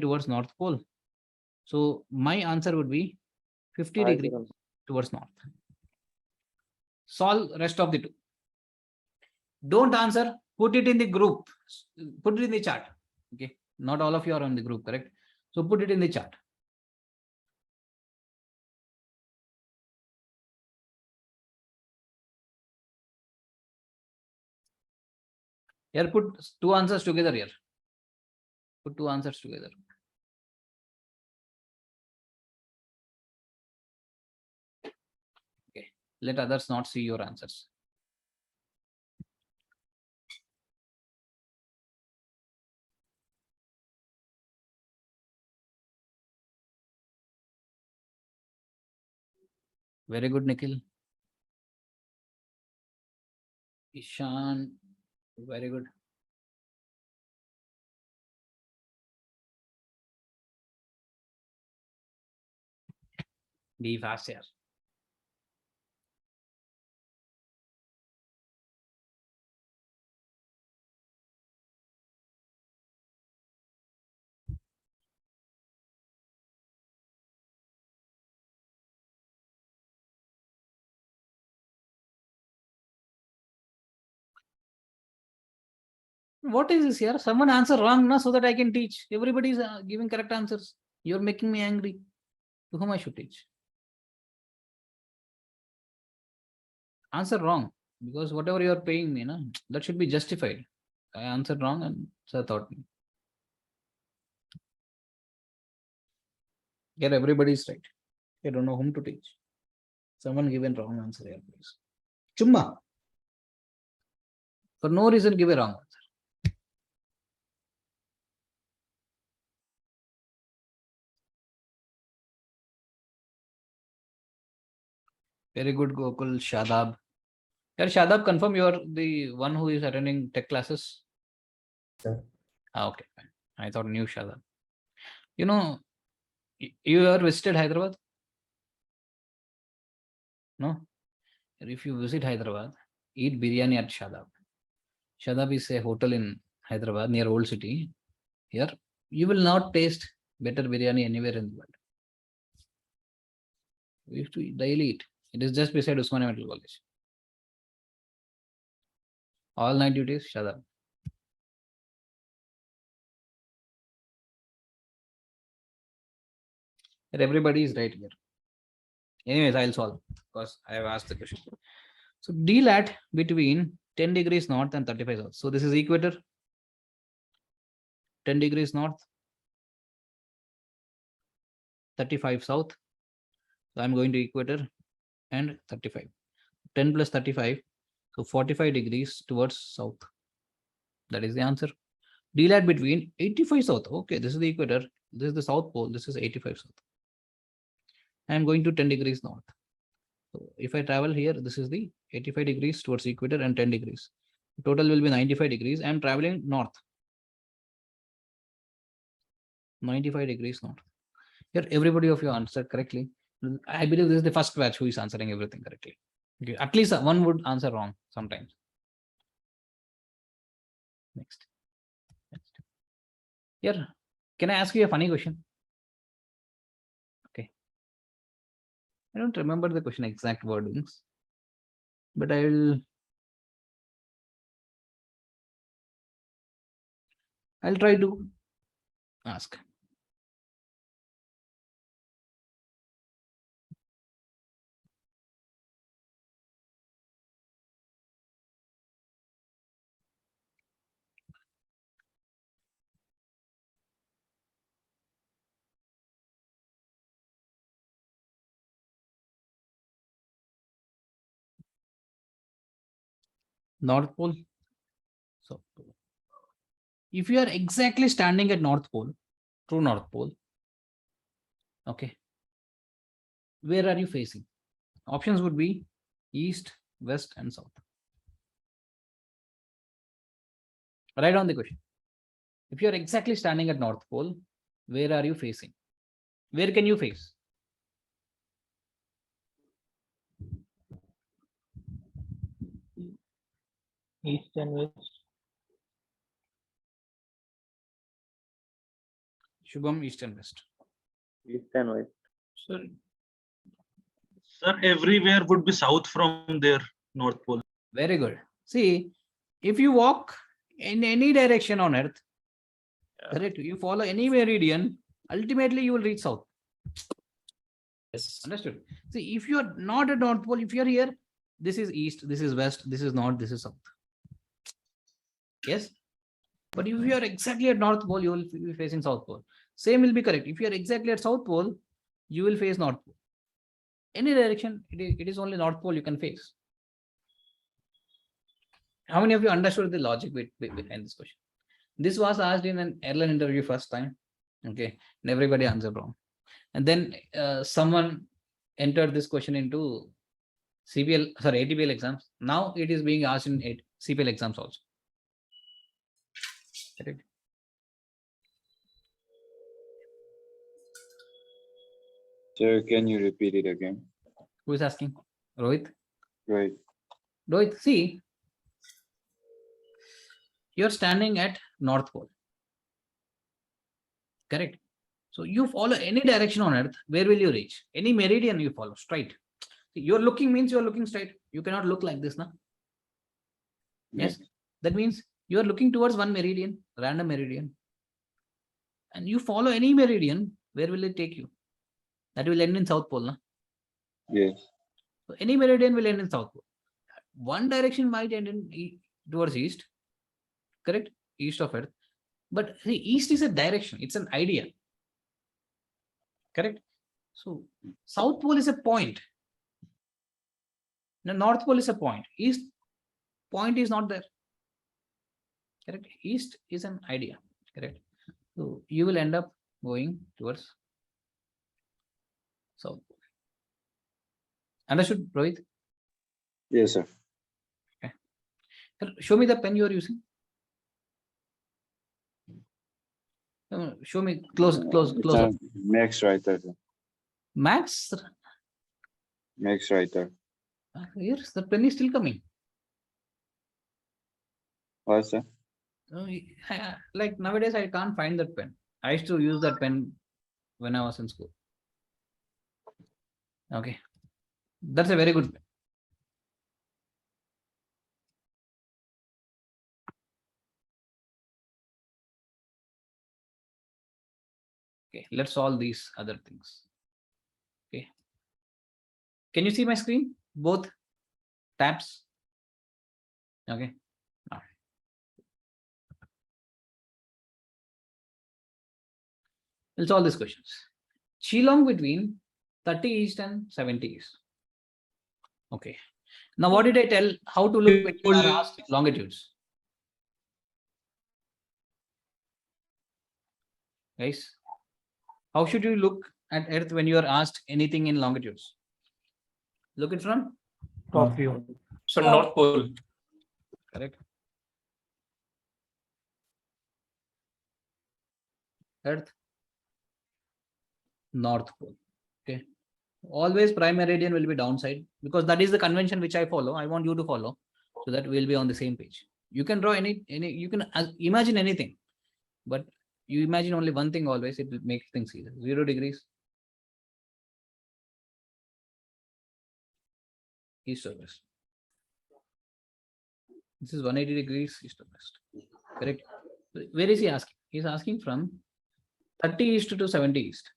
Speaker 1: towards North Pole. So my answer would be 50 degrees towards north. Solve rest of the two. Don't answer, put it in the group, put it in the chart. Okay, not all of you are on the group, correct? So put it in the chart. Here, put two answers together here. Put two answers together. Okay, let others not see your answers. Very good, Nikhil. Ishan, very good. Be fast here. What is this here? Someone answer wrong, no, so that I can teach. Everybody is giving correct answers. You're making me angry. To whom I should teach? Answer wrong, because whatever you are paying me, no, that should be justified. I answered wrong and sir taught me. Yeah, everybody is right. I don't know whom to teach. Someone given wrong answer here, please. Chumma. For no reason, give a wrong answer. Very good, Gokul, Shadab. Yeah, Shadab, confirm you are the one who is attending tech classes?
Speaker 5: Sir.
Speaker 1: Okay, fine. I thought new Shadab. You know, you ever visited Hyderabad? No? If you visit Hyderabad, eat biryani at Shadab. Shadab is a hotel in Hyderabad near Old City. Here, you will not taste better biryani anywhere in the world. We have to daily eat. It is just beside Usmania Medical College. All night duties, Shadab. Everybody is right here. Anyways, I'll solve because I have asked the question. So D lat between 10 degrees north and 35 south. So this is equator. 10 degrees north, 35 south. So I'm going to equator and 35. 10 plus 35. So 45 degrees towards south. That is the answer. D lat between 85 south. Okay, this is the equator. This is the south pole. This is 85 south. I'm going to 10 degrees north. So if I travel here, this is the 85 degrees towards equator and 10 degrees. Total will be 95 degrees. I'm traveling north. 95 degrees north. Here, everybody of you answered correctly. I believe this is the first batch who is answering everything correctly. Okay, at least one would answer wrong sometimes. Next. Here, can I ask you a funny question? Okay. I don't remember the question exact wordings, but I'll try to ask. North Pole. So if you are exactly standing at North Pole, true North Pole, okay, where are you facing? Options would be east, west, and south. Write down the question. If you are exactly standing at North Pole, where are you facing? Where can you face?
Speaker 8: East and west.
Speaker 1: Shubham, east and west.
Speaker 5: East and west.
Speaker 3: Sir, everywhere would be south from their North Pole.
Speaker 1: Very good. See, if you walk in any direction on Earth, correct, you follow any meridian, ultimately you will reach south.
Speaker 4: Yes.
Speaker 1: Understood? See, if you are not at North Pole, if you are here, this is east, this is west, this is north, this is south. Yes. But if you are exactly at North Pole, you will be facing South Pole. Same will be correct. If you are exactly at South Pole, you will face North Pole. Any direction, it is only North Pole you can face. How many of you understood the logic behind this question? This was asked in an airline interview first time. Okay, and everybody answered wrong. And then someone entered this question into ATPL exams. Now it is being asked in CPL exams also. Correct.
Speaker 5: Sir, can you repeat it again?
Speaker 1: Who is asking? Rohit?
Speaker 5: Right.
Speaker 1: Rohit, see, you're standing at North Pole. Correct. So you follow any direction on Earth, where will you reach? Any meridian you follow, straight. See, you're looking means you're looking straight. You cannot look like this now. Yes. That means you are looking towards one meridian, random meridian. And you follow any meridian, where will it take you? That will end in South Pole. Na?
Speaker 5: Yes.
Speaker 1: So any meridian will end in South Pole. One direction might end in towards east, correct? East of Earth. But see, east is a direction, it's an idea. Correct? So South Pole is a point. The North Pole is a point. East point is not there. Correct? East is an idea. Correct? So you will end up going towards South Pole. Understood, Rohit?
Speaker 5: Yes, sir.
Speaker 1: Okay. Show me the pen you are using. Show me close. Up.
Speaker 5: Max writer. Sir.
Speaker 1: Max?
Speaker 5: Max writer.
Speaker 1: Yes, the pen is still coming.
Speaker 5: What, sir?
Speaker 1: Like nowadays, I can't find that pen. I used to use that pen when I was in school. Okay. That's a very good pen. Okay, let's solve these other things. Okay. Can you see my screen? Both tabs? Okay. All right. We'll solve these questions. Shillong between 30 east and 70 east. Okay. Now, what did I tell? How to look when you are asked longitudes? Guys, how should you look at Earth when you are asked anything in longitudes? Look it from
Speaker 8: Top view.
Speaker 4: So North Pole.
Speaker 1: Correct. Earth, North Pole. Okay. always prime meridian will be downside, because that is the convention which I follow. I want you to follow, so that we'll be on the same page. You can draw any, you can imagine anything, but you imagine only one thing always, it will make things easier. 0 degrees east or west. This is 180 degrees east or west. Correct. Where is he asking? He's asking from 30 east to 70 east.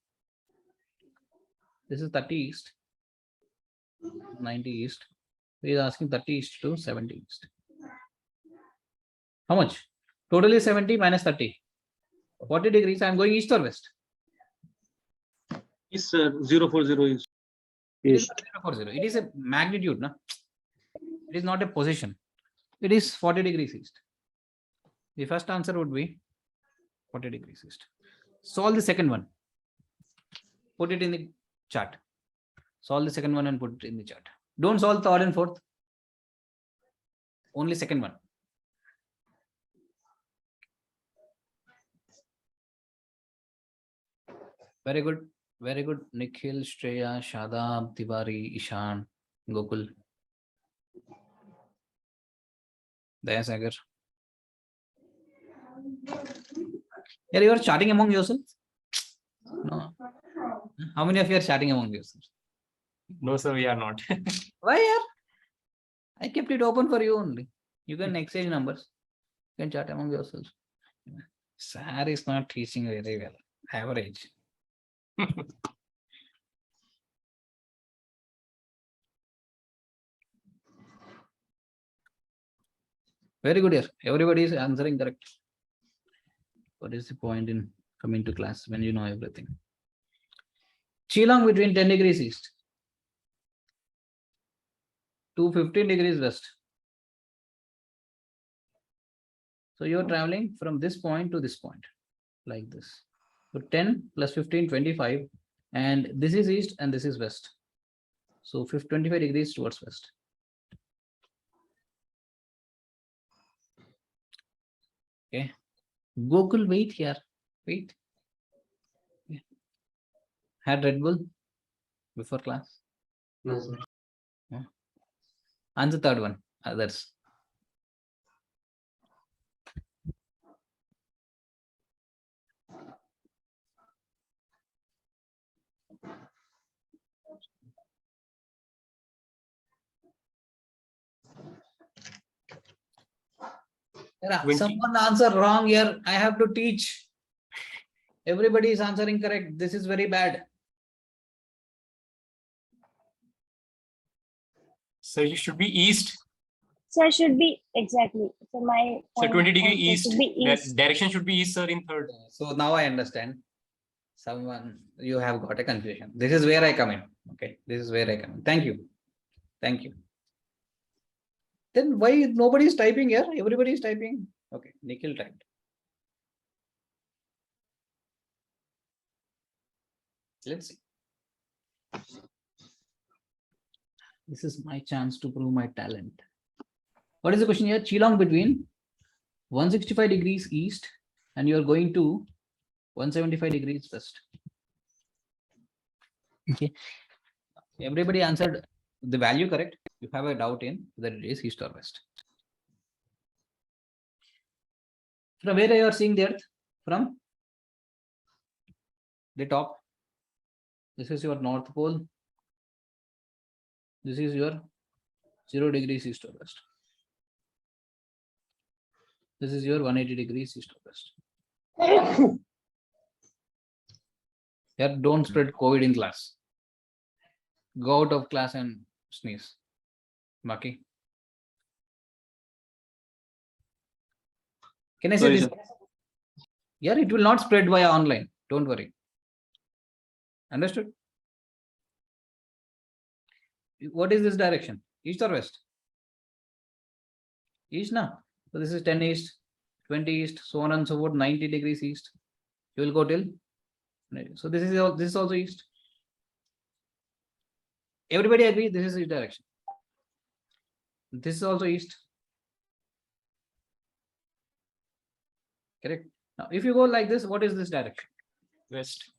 Speaker 1: This is 30 east, 90 east. He is asking 30 east to 70 east. How much? Totally 70 minus 30. 40 degrees. I am going east or west?
Speaker 3: East, sir. 040 east.
Speaker 1: It is not 040. It is a magnitude, no? It is not a position. It is 40 degrees east. The first answer would be 40 degrees east. Solve the second one. Put it in the chart. Solve the second one and put it in the chart. Don't solve third and fourth. Only second one. Very good. Very good. Nikhil, Shreya, Shadab, Tiwari, Ishan, Gokul. Dayasagar. Yeah, you are chatting among yourselves? No. How many of you are chatting among yourselves?
Speaker 4: No, sir, we are not.
Speaker 1: Why, yeah? I kept it open for you only. You can exchange numbers. You can chat among yourselves. Sir is not teaching very well. Average. Very good here. Everybody is answering correct. What is the point in coming to class when you know everything? Geelong between 10 degrees east to 15 degrees west. So you're traveling from this point to this point, like this. So 10 plus 15, 25. And this is east and this is west. So 25 degrees towards west. Okay. Gokul, wait here. Wait. Okay. Had Red Bull before class?
Speaker 4: No, sir.
Speaker 1: Yeah. And the third one, others. Someone answer wrong here. I have to teach. Everybody is answering correct. This is very bad.
Speaker 4: So you should be east.
Speaker 6: So should be exactly. So my
Speaker 4: So 20 degree
Speaker 6: answer
Speaker 4: east.
Speaker 6: should be east.
Speaker 4: Direction should be east, sir, in third.
Speaker 1: So now I understand. Someone, you have got a confusion. This is where I come in. Okay. This is where I come in. Thank you. Thank you. Then why nobody is typing here? Everybody is typing. Okay. Nikhil typed. Let's see. This is my chance to prove my talent. What is the question here? Geelong between 165 degrees east and you are going to 175 degrees west. Okay. Everybody answered the value correct. You have a doubt in whether it is east or west. From where you are seeing the earth? From the top. This is your north pole. This is your 0 degrees east or west. This is your 180 degrees east or west. Here, don't spread COVID in class. Go out of class and sneeze. Maki. Can I say
Speaker 3: Sorry,
Speaker 1: this?
Speaker 3: sir.
Speaker 1: Yeah, it will not spread via online. Don't worry. Understood? What is this direction? East or west? East now. So this is 10 east, 20 east, so on and so forth, 90 degrees east. You will go till. So this is also east. Everybody agree this is the direction. This is also east. Correct. Now, if you go like this, what is this direction?
Speaker 4: West.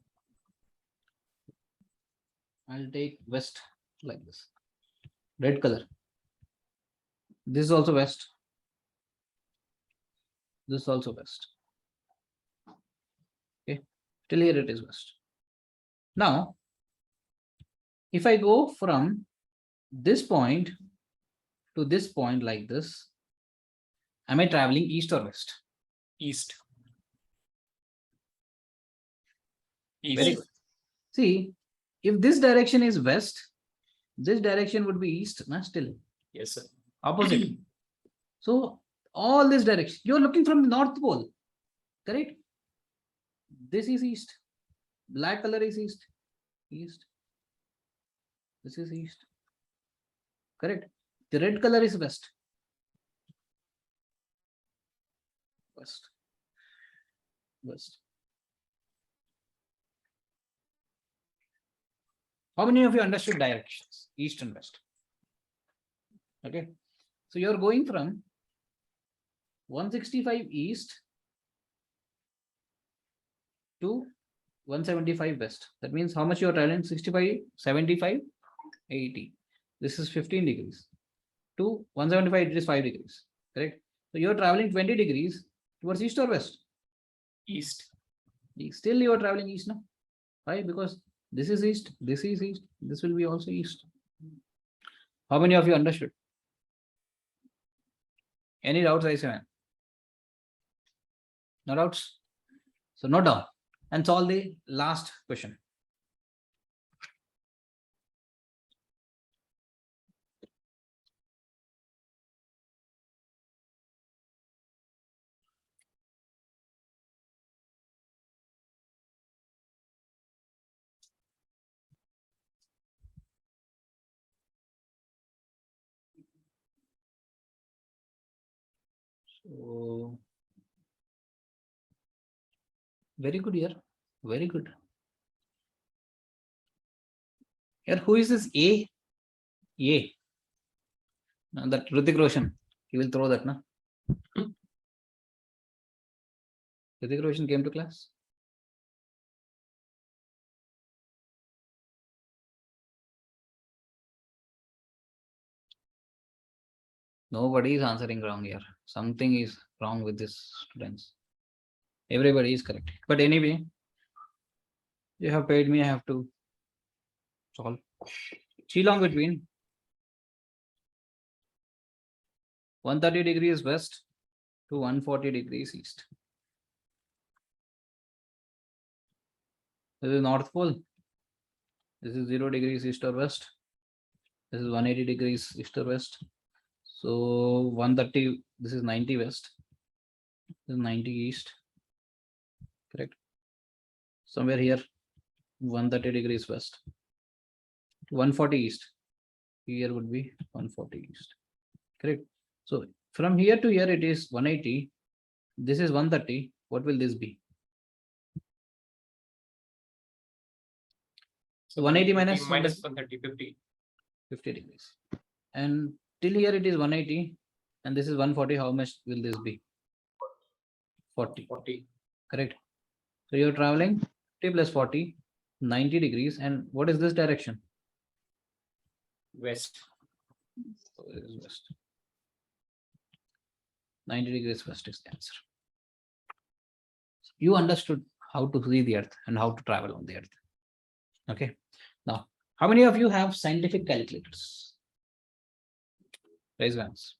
Speaker 1: I'll take west like this. Red color. This is also west. This is also west. Okay, till here it is west. Now, if I go from this point to this point like this, am I traveling east or west?
Speaker 4: East.
Speaker 1: Very
Speaker 4: East.
Speaker 1: good. See, if this direction is west, this direction would be east, na, still
Speaker 4: Yes, sir.
Speaker 1: opposite. So all this direction, you're looking from the North Pole, correct? This is east. Black color is east. East. This is east. Correct. The red color is west. West. West. How many of you understood directions, east and west? Okay. So you're going from 165 east to 175 west. That means how much you are traveling? 65, 75, 80. This is 15 degrees. To 175, it is 5 degrees. Correct. So you're traveling 20 degrees towards east or west?
Speaker 4: East.
Speaker 1: Still you are traveling east now. Why? Because this is east, this is east, this will be also east. How many of you understood? Any doubts, I say? No doubts? So note down and solve the last question. So very good here. Very good. Here, who is this A? A. Now that Hrithik Roshan. He will throw that, na? Hrithik Roshan came to class. Nobody is answering wrong here. Something is wrong with these students. Everybody is correct. But anyway, you have paid me, I have to solve. Shillong between 130 degrees west to 140 degrees east. This is North Pole. This is 0 degrees east or west. This is 180 degrees east or west. So 130, this is 90 west. This is 90 east. Correct. Somewhere here, 130 degrees west. 140 east. Here would be 140 east. Correct. So from here to here, it is 180. This is 130. What will this be? So 180 minus
Speaker 4: minus 130, 50.
Speaker 1: 50 degrees. And till here it is 180. And this is 140. How much will this be? 40.
Speaker 4: 40.
Speaker 1: Correct. So you're traveling 50 plus 40, 90 degrees. And what is this direction?
Speaker 4: West.
Speaker 1: So it is west. 90 degrees west is the answer. You understood how to see the earth and how to travel on the earth. Okay. Now, how many of you have scientific calculators? Raise your hands.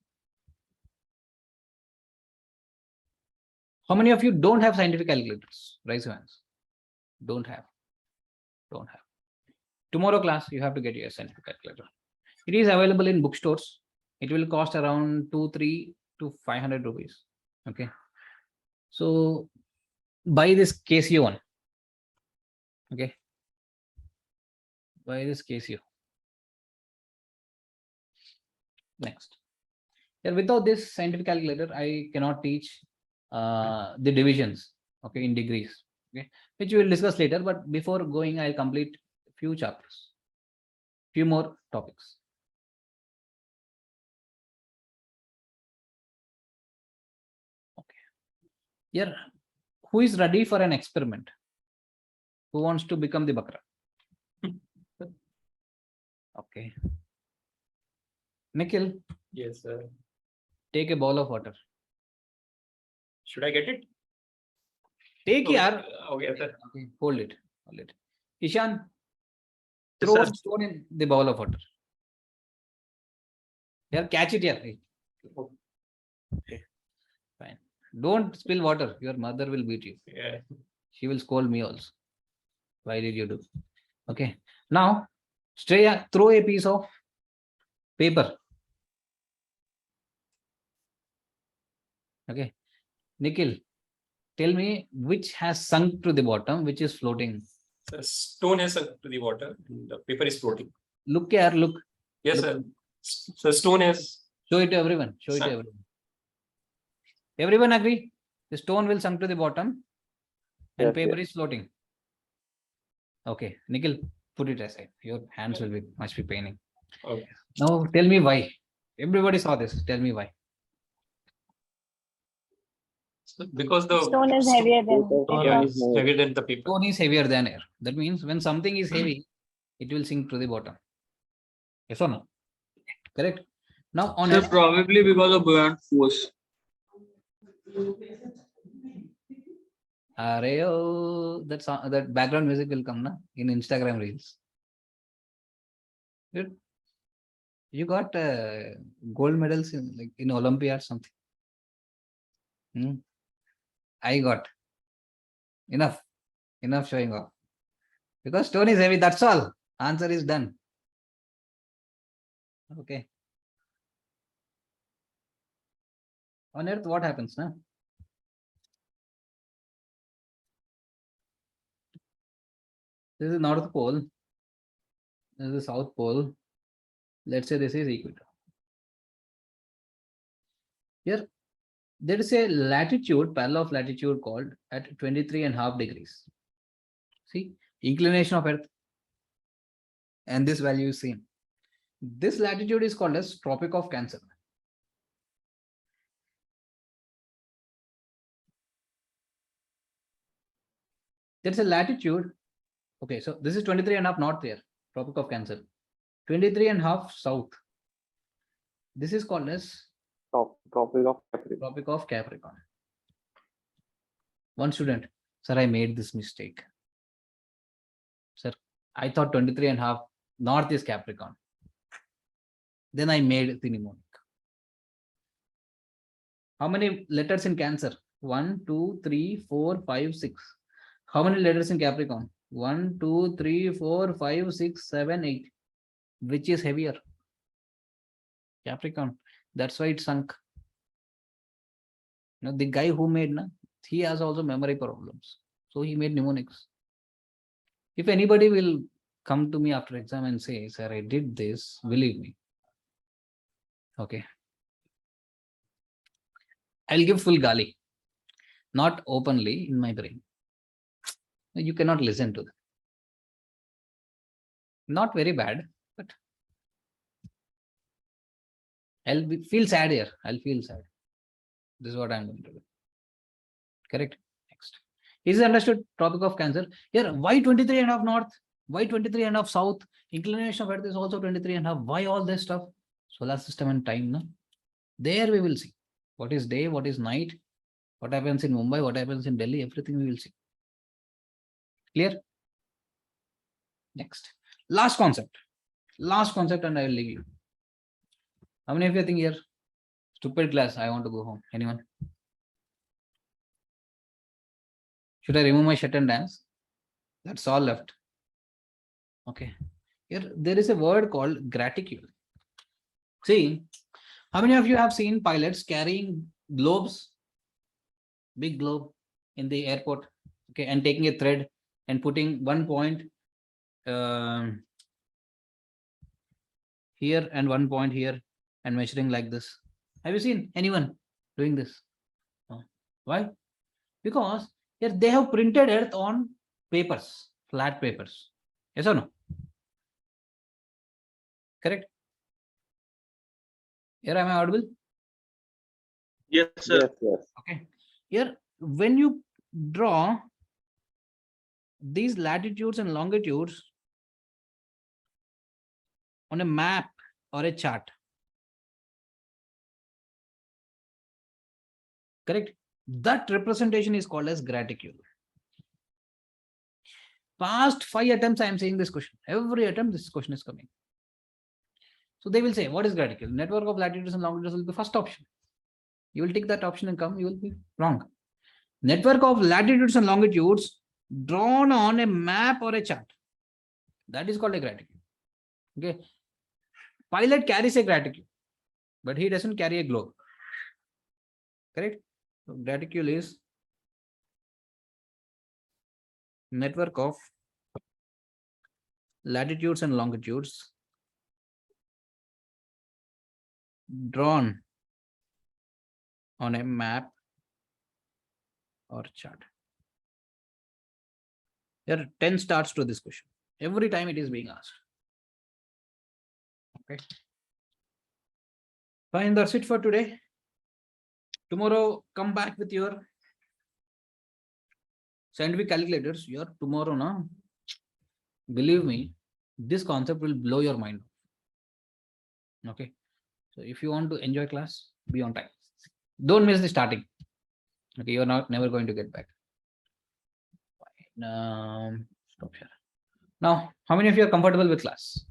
Speaker 1: How many of you don't have scientific calculators? Raise your hands. Don't have. Don't have. Tomorrow class, you have to get your scientific calculator. It is available in bookstores. It will cost around 200 to 500 rupees. Okay. So buy this KCO one. Okay. Buy this KCO. Next. Here, without this scientific calculator, I cannot teach the divisions, okay, in degrees, okay, which we will discuss later. But before going, I'll complete a few chapters, few more topics. Okay. Here, who is ready for an experiment? Who wants to become the Bakra? Okay. Nikhil,
Speaker 4: Yes, sir.
Speaker 1: take a bowl of water.
Speaker 4: Should I get it?
Speaker 1: Take
Speaker 4: Okay,
Speaker 1: yaar.
Speaker 4: okay, sir.
Speaker 1: Okay, hold it. Hold it. Ishan,
Speaker 3: Yes,
Speaker 1: throw a
Speaker 3: sir.
Speaker 1: stone in the bowl of water. Here, catch it here. Okay, fine. Don't spill water. Your mother will beat you.
Speaker 4: Yeah.
Speaker 1: She will scold me also. Why did you do? Okay. Now, throw a piece of paper. Okay. Nikhil, tell me which has sunk to the bottom, which is floating.
Speaker 4: The stone has sunk to the water and the paper is floating.
Speaker 1: Look here, look.
Speaker 4: Yes,
Speaker 1: Look.
Speaker 4: sir. So stone has
Speaker 1: Show it to everyone. Show it to
Speaker 4: sunk.
Speaker 1: everyone. Everyone agree? The stone will sunk to the bottom and
Speaker 5: Yes,
Speaker 1: paper is floating. Okay. Nikhil, put it aside. Your hands will be must be paining.
Speaker 4: Okay.
Speaker 1: Now tell me why. Everybody saw this. Tell me why.
Speaker 4: So because the
Speaker 6: Stone is heavier than
Speaker 4: yeah,
Speaker 6: paper.
Speaker 4: is heavier than the paper.
Speaker 1: Stone is heavier than air. That means when something is heavy, it will sink to the bottom. Yes or no? Correct. Now on
Speaker 3: Sir,
Speaker 1: earth,
Speaker 3: probably because of buoyant force.
Speaker 1: that background music will come na in Instagram reels. Good. You got gold medals in like in Olympia or something. I got enough showing off. Because stone is heavy, that's all. Answer is done. Okay. On earth, what happens now? This is North Pole. This is the South Pole. Let's say this is equator. Here, there is a latitude, parallel of latitude called at 23.5 degrees. See, inclination of Earth. And this value is same. This latitude is called as Tropic of Cancer. There's a latitude. Okay, so this is 23.5 north here, Tropic of Cancer. 23.5 south. This is called as
Speaker 5: Tropic of Capricorn.
Speaker 1: Tropic of Capricorn. One student, sir, I made this mistake. Sir, I thought 23.5 north is Capricorn. Then I made the mnemonic. How many letters in Cancer? 1, 2, 3, 4, 5, 6. How many letters in Capricorn? 1, 2, 3, 4, 5, 6, 7, 8. Which is heavier? Capricorn. That's why it sunk. Now, the guy who made, he has also memory problems. So he made mnemonics. If anybody will come to me after exam and say, sir, I did this, believe me. Okay. I'll give full gali. Not openly in my brain. You cannot listen to them. Not very bad, but feel sad here. I'll feel sad. This is what I'm going to do. Correct. Next. Is it understood? Tropic of Cancer. Here, why 23.5 north? Why 23.5 south? Inclination of Earth is also 23.5. Why all this stuff? Solar system and time. No? There we will see. What is day? What is night? What happens in Mumbai? What happens in Delhi? Everything we will see. Clear? Next. Last concept. Last concept, and I will leave you. How many of you think here? Stupid class. I want to go home. Anyone? Should I remove my shirt and dance? That's all left. Okay. Here there is a word called graticule. See, how many of you have seen pilots carrying globes, big globe in the airport, okay, and taking a thread and putting 1 point here and 1 point here and measuring like this? Have you seen anyone doing this? Why? Because here they have printed Earth on papers, flat papers. Yes or no? Correct? Here am I audible?
Speaker 3: Yes, sir.
Speaker 5: Yes, yes.
Speaker 1: Okay. Here, when you draw these latitudes and longitudes on a map or a chart. Correct? That representation is called as graticule. Past 5 attempts, I am saying this question. Every attempt, this question is coming. So they will say, what is graticule? Network of latitudes and longitudes will be the first option. You will take that option and come, you will be wrong. Network of latitudes and longitudes drawn on a map or a chart. That is called a graticule. Okay. Pilot carries a graticule, but he doesn't carry a globe. Correct? So graticule is network of latitudes and longitudes drawn on a map or chart. There are 10 starts to this question. Every time it is being asked. Okay. Fine, that's it for today. Tomorrow, come back with your scientific calculators. Your tomorrow, na? Believe me, this concept will blow your mind. Okay. So if you want to enjoy class, be on time. Don't miss the starting. Okay, you're not never going to get back. Fine. Stop here. Now, how many of you are comfortable with class?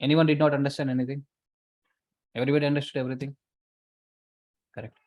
Speaker 1: Anyone did not understand anything? Everybody understood everything? Correct.